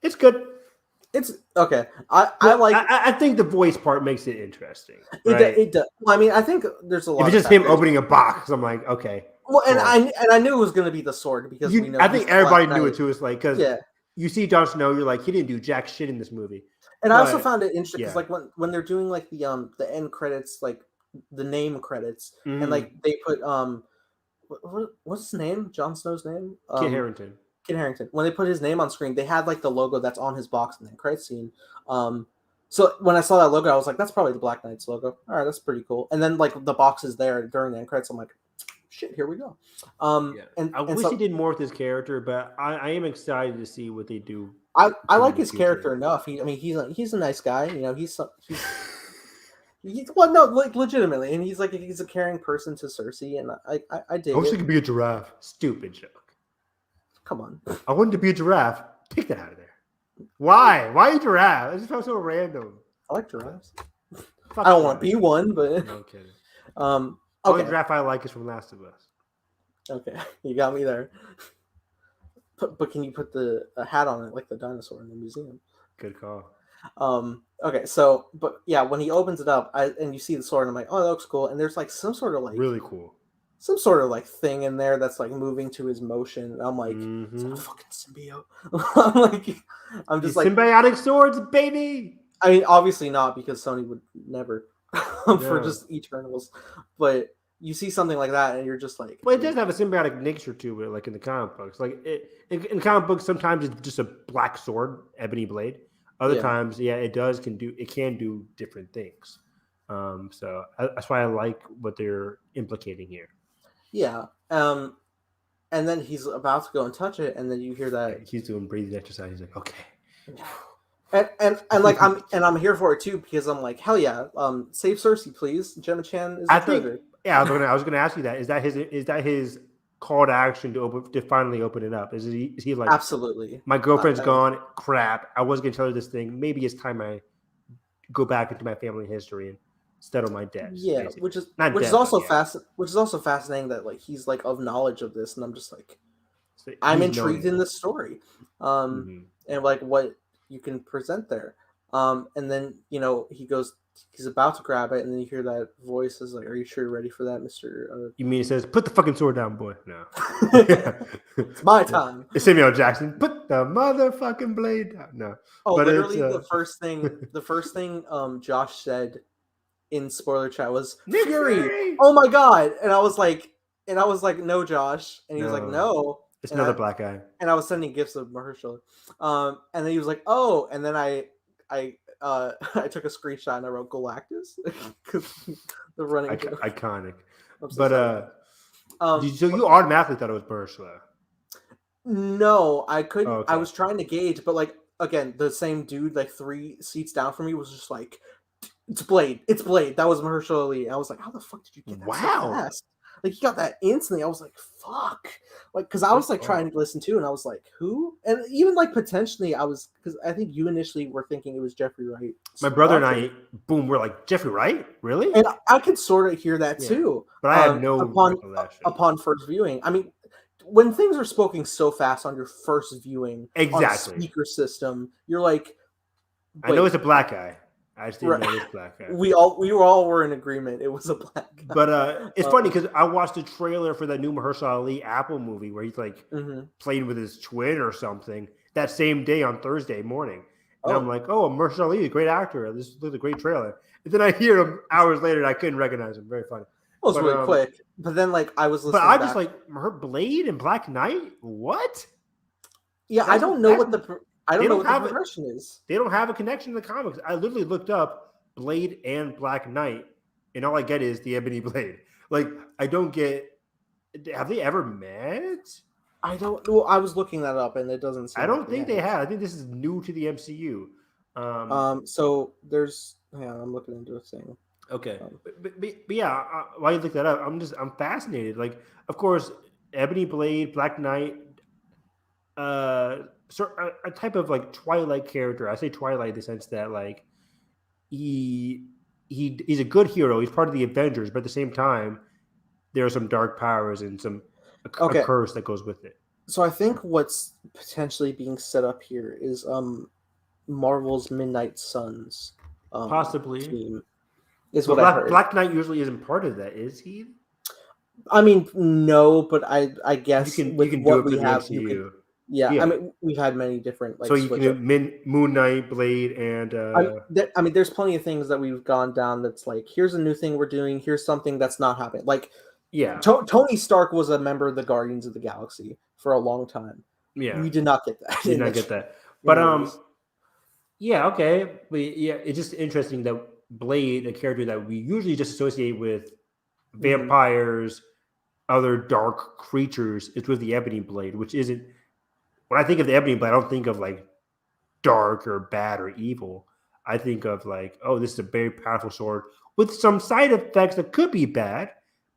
It's good. It's okay. I think the voice part makes it interesting. Right? It does. Well, I mean, I think there's a lot. If it's just him opening a box, I'm like, okay. Well, and I knew it was going to be the sword because we know. I think everybody knew it too. It's like because you see Jon Snow, you're like, he didn't do jack shit in this movie. And I also found it interesting because, like, when they're doing like the end credits, like the name credits, and like they put what's his name? Jon Snow's name? Kit Harington. Kit Harington. When they put his name on screen, they had like the logo that's on his box in the credit scene. So when I saw that logo, I was like, that's probably the Black Knight's logo. All right, that's pretty cool. And then like the box is there during the end credits. I'm like, shit, here we go. And I wish he did more with his character, but I am excited to see what they do. I like his character enough. He's a nice guy. Well, no, like legitimately, and he's a caring person to Cersei, and I dig. I wish he could be a giraffe. Stupid joke. Come on. I wanted to be a giraffe. Take that out of there. Why? Why a giraffe? It just felt so random. I like giraffes. I don't want to be one, but no kidding. Okay. The only giraffe I like is from Last of Us. Okay, you got me there. but can you put a hat on it like the dinosaur in the museum? Good call. Okay, so but yeah, when he opens it up, and you see the sword, and I'm like, oh, that looks cool. And there's like some sort of like Really cool. some sort of like thing in there that's like moving to his motion. And I'm like, is that a Mhm. fucking symbiote? I'm just like, symbiotic swords, baby. I mean, obviously not, because Sony would never for No. just Eternals. But you see something like that, and you're just like, Well, it does have a symbiotic nature to it, like in the comic books. Like in comic books, sometimes it's just a black sword, ebony blade. Other Yeah. times, yeah, it can do different things. So that's why I like what they're implicating here. yeah. And then he's about to go and touch it, and then you hear that. He's doing breathing exercise. He's like, okay. And like I'm here for it too, because I'm like, hell yeah, save Cersei, please. Gemma Chan is a treasure. Yeah, I was gonna ask you that. Is that his call to action to finally open it up? Is he like, Absolutely. my girlfriend's gone? Crap! I was gonna tell her this thing. Maybe it's time I go back into my family history and settle my debts. Yeah, basically. which is Not also debts, yeah. which is also fascinating that like he's like of knowledge of this, and I'm just like, So I'm he's intrigued knowing in this story, Mhm. and like what you can present there, and then he's about to grab it, and then you hear that voice is like, "Are you sure you're ready for that, Mister?" You mean it says, "Put the fucking sword down, boy"? No, It's my time. It's Samuel L. Jackson. Put the motherfucking blade down. No. Oh, But literally it's, the first thing Josh said in spoiler chat was Nick Fury. Fury! Oh my god! And I was like, no, Josh, and he was like, No. no. It's And another I- black guy. And I was sending gifts of Mahershala, and then he was like, oh, and then I I took a screenshot and I wrote Galactus because the running. Iconic. I'm so But sorry. so you automatically thought it was Mahershala. No, I couldn't. Oh, okay. I was trying to gauge, but like again, the same dude like 3 seats down from me was just like, it's Blade. That was Mahershala Ali. I was like, how the fuck did you get that so Wow. fast? Like he got that instantly. I was like, fuck. Like, because I was like trying to listen to, and I was like, who? And even like potentially, because I think you initially were thinking it was Jeffrey Wright. My brother and I, boom, we're like, Jeffrey Wright? Really? And I could sort of hear that Yeah. too. But I had no recollection. Upon first viewing. I mean, when things are spoken so fast on your first viewing, on a Exactly. speaker system, you're like, I know wait, it's a black guy. I just didn't Right. know it's black guy. we all were in agreement. It was a black guy. But it's funny because I watched the trailer for that new Mahershala Ali Apple movie where he's like Mhm. playing with his twin or something that same day on Thursday morning. And Oh. I'm like, oh, Mahershala Ali, a great actor. This was a great trailer. And then I hear him hours later and I couldn't recognize him. Very funny. It was But, really quick. But then, like, I was listening. But I back. just like her Blade and Black Knight. What? Yeah, I that's- don't know what that's- the I don't they know don't what have the it. progression is. They don't have a connection to the comics. I literally looked up Blade and Black Knight, and all I get is the Ebony Blade. Like, I don't get. Have they ever met? I don't. Well, I was looking that up, and it doesn't. Seem I don't like think it they has. have. I think this is new to the MCU. So there's. Yeah, I'm looking into a thing. Okay, but yeah, while you look that up, I'm fascinated. Like, of course, Ebony Blade, Black Knight, a type of like Twilight character. I say Twilight in the sense that like he's a good hero. He's part of the Avengers, but at the same time, there are some dark powers and a curse that goes with it. So I think what's potentially being set up here is Marvel's Midnight Suns Possibly. team. Is But what I heard. Black Knight usually isn't part of that, is he? I mean, no, but I guess You with can what do it for we the have, MCU. you can, yeah. I mean, we've had many different like. So you switch can up. do Moon Knight, Blade, and I mean, there's plenty of things that we've gone down. That's like, here's a new thing we're doing. Here's something that's not happening. Like, yeah, Tony Stark was a member of the Guardians of the Galaxy for a long time. yeah. We did not get that. Did not get that. But yeah, okay. But yeah, it's just interesting that Blade, a character that we usually just associate with vampires, other dark creatures, is with the Ebony Blade, which isn't. When I think of the Ebony Blade, I don't think of like dark or bad or evil. I think of like, oh, this is a very powerful sword with some side effects that could be bad,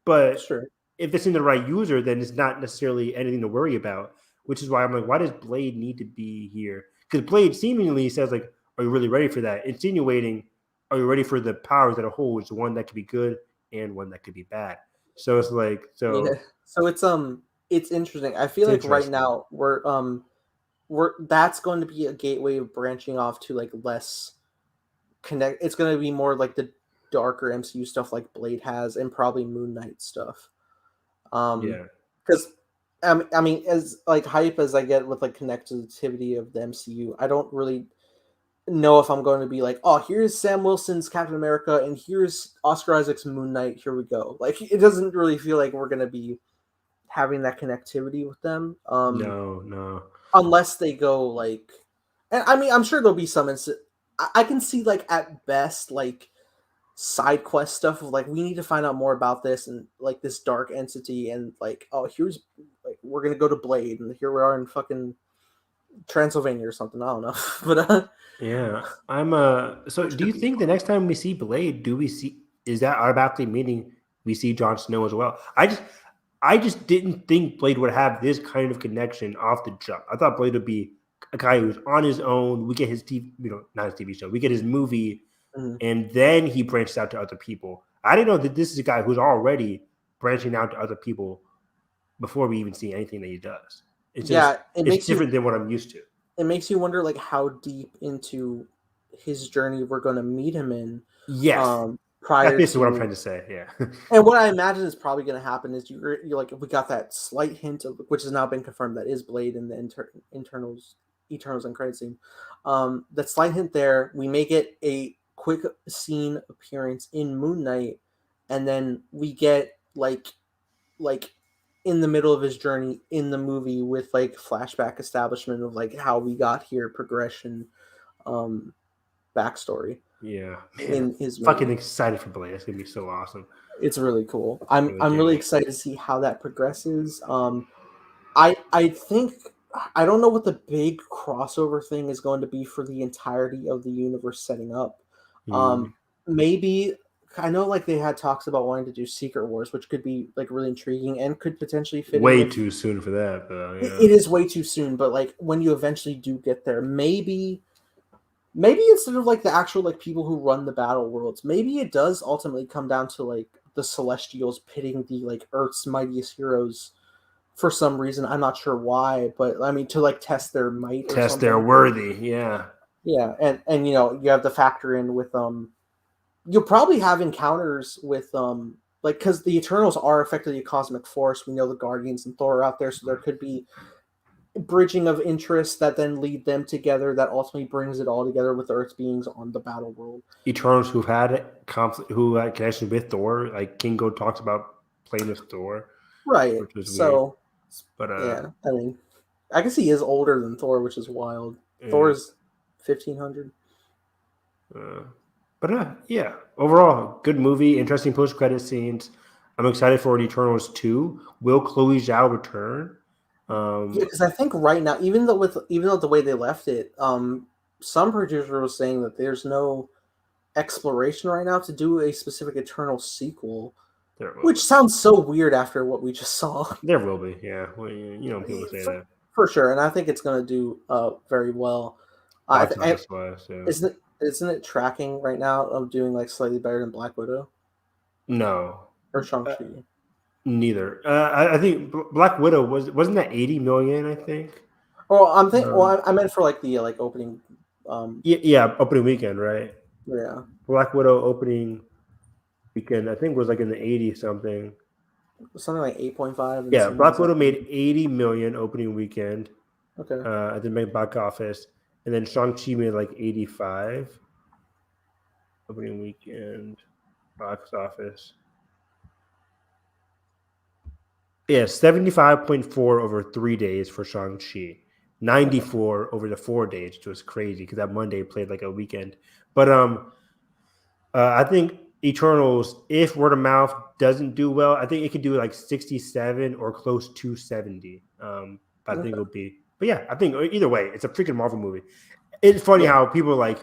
but Sure. if it's in the right user, then it's not necessarily anything to worry about. Which is why I'm like, why does Blade need to be here? Because Blade seemingly says like, are you really ready for that? Insinuating, are you ready for the powers that it holds? One that could be good and one that could be bad. So it's like, Yeah. So it's interesting. I feel It's like right interesting. now we're that's going to be a gateway of branching off to like less connect. It's going to be more like the darker MCU stuff like Blade has, and probably Moon Knight stuff. Yeah. Because I mean, as like hype as I get with like connectivity of the MCU, I don't really know if I'm going to be like, oh, here's Sam Wilson's Captain America and here's Oscar Isaac's Moon Knight. Here we go. Like, it doesn't really feel like we're going to be having that connectivity with them. No. Unless they go like, and I mean, I'm sure there'll be some. I can see like at best like side quest stuff of like we need to find out more about this and like this dark entity and like, oh, here's like we're gonna go to Blade and here we are in fucking Transylvania or something. I don't know, but Yeah. So do you think the next time we see Blade, is that automatically meaning we see Jon Snow as well? I just didn't think Blade would have this kind of connection off the jump. I thought Blade would be a guy who's on his own. We get his not his TV show. We get his movie, and then he branches out to other people. I didn't know that this is a guy who's already branching out to other people before we even see anything that he does. It's it's different than what I'm used to. It makes you wonder like how deep into his journey we're going to meet him in. Yes. Prior That's to what I'm trying to say. Yeah. And what I imagine is probably going to happen is you're like, we got that slight hint of which has now been confirmed that is Blade in the Eternals and credit scene. That slight hint there, we may get a quick scene appearance in Moon Knight, and then we get like in the middle of his journey in the movie with like flashback establishment of like how we got here, progression, backstory. Yeah, in his fucking excited for Blade. It's gonna be so awesome. It's really cool. I'm really excited to see how that progresses. I think I don't know what the big crossover thing is going to be for the entirety of the universe setting up. Maybe I know like they had talks about wanting to do Secret Wars, which could be like really intriguing and could potentially fit. Way too soon for that, though. Yeah. It is way too soon, but like when you eventually do get there, maybe instead of like the actual like people who run the battle worlds, maybe it does ultimately come down to like the Celestials pitting the like Earth's mightiest heroes for some reason. I'm not sure why, but I mean to like test their might, test their worthy. Yeah, and you know you have to factor in with you'll probably have encounters with like because the Eternals are effectively a cosmic force. We know the Guardians and Thor are out there, so there could be bridging of interests that then lead them together that ultimately brings it all together with Earth beings on the battle world. Eternals who've had who had connection with Thor, like Kingo talks about playing with Thor, right? So, weird. But yeah, I mean, I guess he is older than Thor, which is wild. Yeah. Thor's 1500. Yeah, overall, good movie, interesting post-credit scenes. I'm excited for Eternals 2. Will Chloe Zhao return? Because I think right now, even though the way they left it, some producer was saying that there's no exploration right now to do a specific Eternal sequel, which sounds so weird after what we just saw. There will be, yeah. Well, you know, people say that for sure, and I think it's going to do very well. Isn't it tracking right now of doing like slightly better than Black Widow? No, or Shang-Chi. Neither. I think Black Widow wasn't that 80 million. I think. Well, I'm thinking. Well, I meant for like the like opening. Yeah, opening weekend, right? Yeah. Black Widow opening weekend, I think was like in the 80 something. Something like 8.5. Yeah, Black Widow made 80 million opening weekend. Okay. At the main box office, and then Shang-Chi made like 85 opening weekend box office. Yeah, 75.4 over 3 days for Shang-Chi. 94 over the 4 days, which was crazy because that Monday played like a weekend. But I think Eternals, if word of mouth doesn't do well, I think it could do like 67 or close to 70. I think it'll be. But yeah, I think either way, it's a freaking Marvel movie. It's funny how people are like,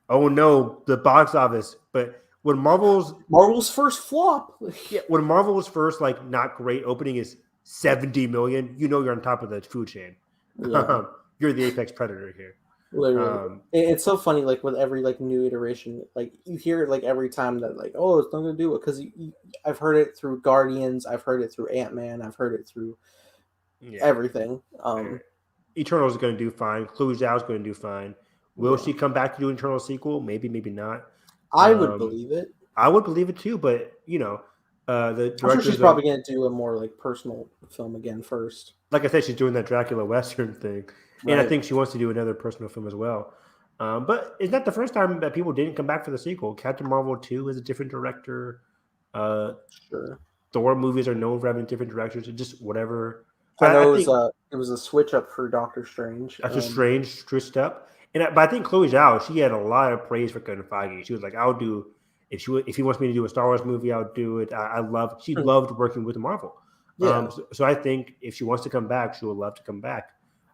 oh no, the box office. But when Marvel's first flop, when Marvel's first like not great opening is 70 million, you know you're on top of the food chain. Yeah. You're the apex predator here. Literally, it's so funny. Like with every like new iteration, like you hear it like every time that like, oh, it's not gonna do it because I've heard it through Guardians, I've heard it through Ant-Man, I've heard it through everything. Eternals is going to do fine. Chloe Zhao is going to do fine. Will she come back to do an Eternal sequel? Maybe, maybe not. I would believe it. I would believe it too, but you know, the director. I'm sure she's probably going to do a more like personal film again first. Like I said, she's doing that Dracula Western thing, and I think she wants to do another personal film as well. But it's not the first time that people didn't come back for the sequel. Captain Marvel 2 is a different director. Sure. Thor movies are known for having different directors, and just whatever. So I know it was a switch up for Doctor Strange. Doctor Strange switched up, but I think Chloe Zhao, she had a lot of praise for Kevin Feige. She was like, "I'll do if he wants me to do a Star Wars movie, I'll do it." She loved working with Marvel. Yeah. So I think if she wants to come back, she would love to come back.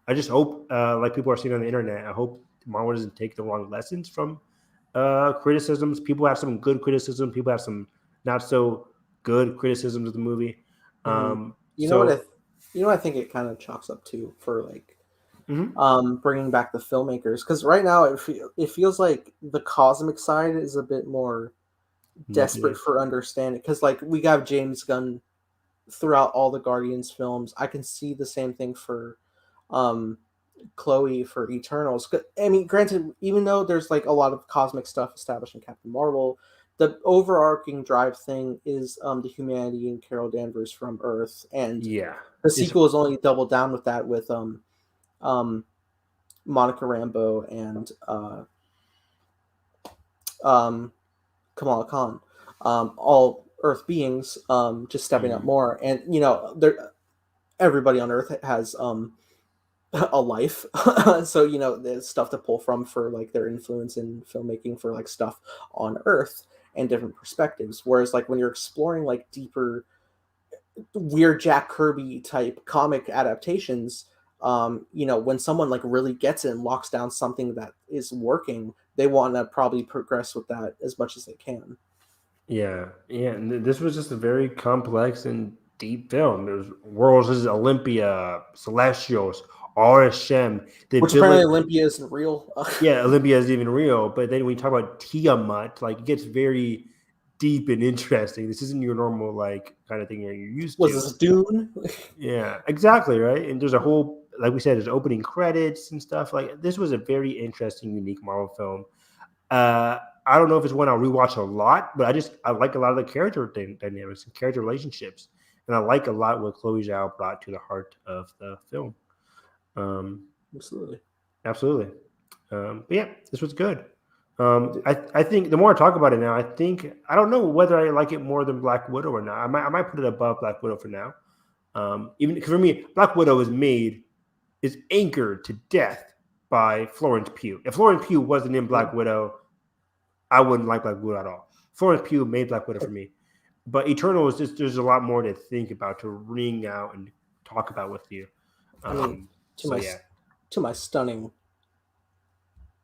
I just hope, like people are seeing on the internet, I hope Marvel doesn't take the wrong lessons from criticisms. People have some good criticism. People have some not so good criticisms of the movie. You know what I think it kind of chalks up to for like bringing back the filmmakers, because right now it feels like the cosmic side is a bit more desperate for understanding, because like we got James Gunn throughout all the Guardians films. I can see the same thing for Chloe for Eternals. I mean, granted, even though there's like a lot of cosmic stuff established in Captain Marvel, the overarching drive thing is the humanity and Carol Danvers from Earth, and the sequel is only doubled down with that with Monica Rambeau and Kamala Khan, all Earth beings, just stepping up more, and you know, everybody on Earth has a life, so you know there's stuff to pull from for like their influence in filmmaking for like stuff on Earth and different perspectives. Whereas like when you're exploring like deeper, weird Jack Kirby type comic adaptations, you know, when someone like really gets it and locks down something that is working, they want to probably progress with that as much as they can. Yeah. And this was just a very complex and deep film. There's worlds, this is Olympia, Celestials, RSM. Which apparently Olympia isn't real. Yeah, Olympia isn't even real. But then when you talk about Tiamat, like it gets very deep and interesting. This isn't your normal like kind of thing you're used to. Was this Dune? Yeah, exactly, right. And there's a whole, like we said, there's opening credits and stuff. Like this was a very interesting, unique Marvel film. I don't know if it's one I'll rewatch a lot, but I like a lot of the character dynamics and character relationships, and I like a lot what Chloe Zhao brought to the heart of the film. Absolutely. But yeah, this was good. I think the more I talk about it now, I don't know whether I like it more than Black Widow or not. I might put it above Black Widow for now. Even because for me, Black Widow is anchored to death by Florence Pugh. If Florence Pugh wasn't in Black Widow, I wouldn't like Black Widow at all. Florence Pugh made Black Widow for me. But Eternal is just, there's a lot more to think about, to ring out and talk about with you. I mean, to my stunning,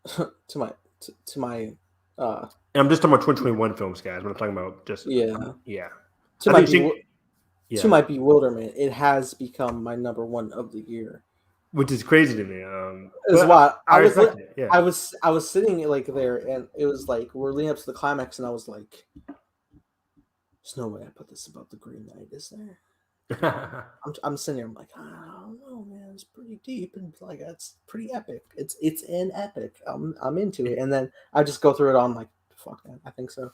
to my and I'm just talking about 2021 films, guys. I'm not talking about just yeah. To my bewilderment, it has become my number one of the year, which is crazy to me. Is why I was sitting like there, and it was like we're leading up to the climax, and I was like, "There's no way I put this above the Green Knight, is there?" I'm sitting here. I'm like, I don't know, man. It's pretty deep, and like it's pretty epic. It's an epic. I'm into it, and then I just go through it on like, fuck, man. I think so.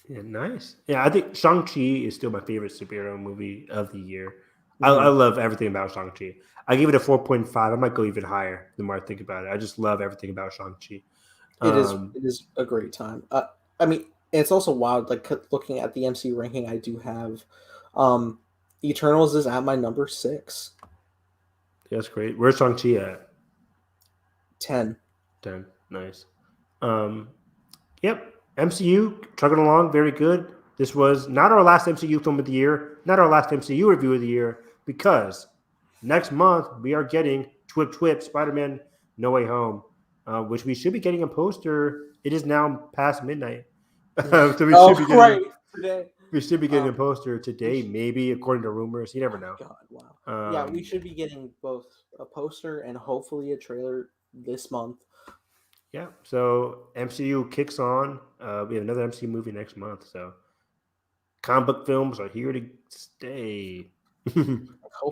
Yeah, nice. Yeah, I think Shang-Chi is still my favorite superhero movie of the year. I love everything about Shang-Chi. I give it a 4.5. I might go even higher the more I think about it. I just love everything about Shang-Chi. It is a great time. I mean, it's also wild. Like looking at the MCU ranking, I do have Eternals is at my number 6. Yeah, that's great. Where's Shang-Chi at? 10. Nice. Yep. MCU trucking along very good. This was not our last MCU film of the year, not our last MCU review of the year, because next month we are getting Twip Spider-Man No Way Home, which we should be getting a poster. It is now past midnight. So we should be getting a poster today, maybe, according to rumors. You never know. God, wow. Yeah, we should be getting both a poster and hopefully a trailer this month. Yeah, so MCU kicks on. We have another MCU movie next month. So comic book films are here to stay.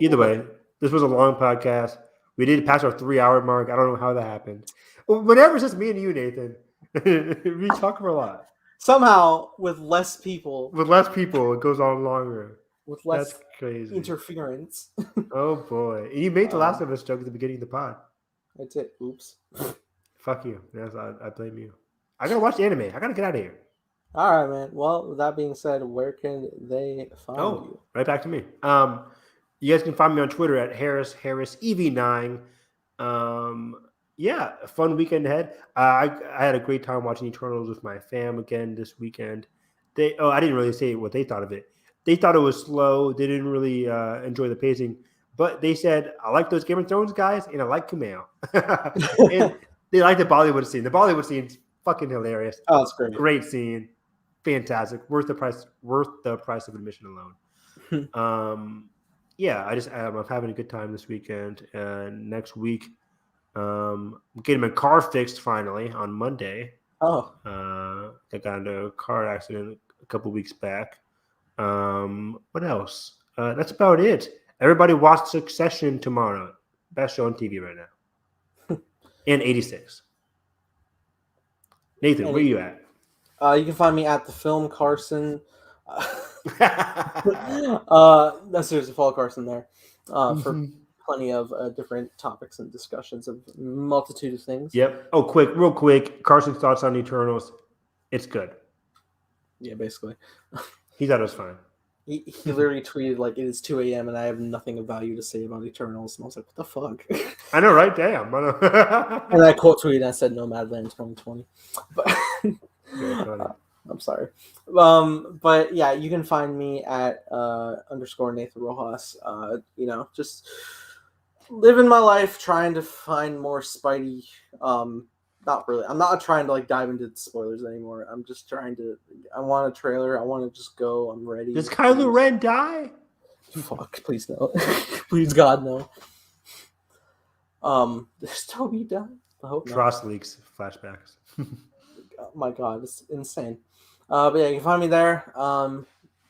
Either way, This was a long podcast. We did pass our 3-hour mark. I don't know how that happened. Whenever it's just me and you, Nathan, we talk for a lot. Somehow, with less people, it goes on longer. with less That's crazy. interference. Oh boy! And you made the Last of Us joke at the beginning of the pod. That's it. Oops. Fuck you. Yes, I blame you. I gotta watch the anime. I gotta get out of here. All right, man. Well, with that being said, where can they find you? Right back to me. You guys can find me on Twitter at HarrisEV9. Yeah, a fun weekend ahead. I had a great time watching Eternals with my fam again this weekend. I didn't really say what they thought of it. They thought it was slow. They didn't really enjoy the pacing, but they said, "I like those Game of Thrones guys, and I like Cameo." And they like the Bollywood scene. The Bollywood scene's fucking hilarious. Oh, it's great. Great scene, fantastic, worth the price of admission alone. Yeah, I'm having a good time this weekend. And next week, I'm getting my car fixed finally on Monday. Oh. I got into a car accident a couple weeks back. What else? That's about it. Everybody watch Succession tomorrow. Best show on TV right now. And 86. Nathan, where are you at? You can find me at the Film Carson. No, seriously, follow Carson there for plenty of different topics and discussions of multitude of things. Yep. Oh, real quick. Carson's thoughts on Eternals. It's good. Yeah, basically. He thought it was fine. He literally tweeted like it is 2 a.m. and I have nothing of value to say about Eternals, and I was like, what the fuck? I know, right? Damn. And I quote tweeted and I said Nomadland 2020. But I'm sorry. But yeah, you can find me at _ Nathan Rojas. Just living my life, trying to find more Spidey. Not really. I'm not trying to like dive into the spoilers anymore. I'm just trying to. I want a trailer. I want to just go. I'm ready. Does Kylo Ren die? Fuck! Please no. Please God no. Does Toby die? I hope not. Frost leaks flashbacks. Oh my God, it's insane. But yeah, you can find me there.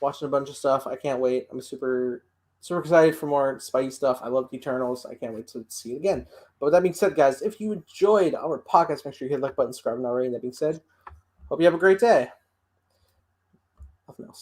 Watching a bunch of stuff. I can't wait. I'm super excited for more Spidey stuff. I love Eternals. I can't wait to see it again. But with that being said, guys, if you enjoyed our podcast, make sure you hit the like button, subscribe, and already. That being said, hope you have a great day. Nothing else.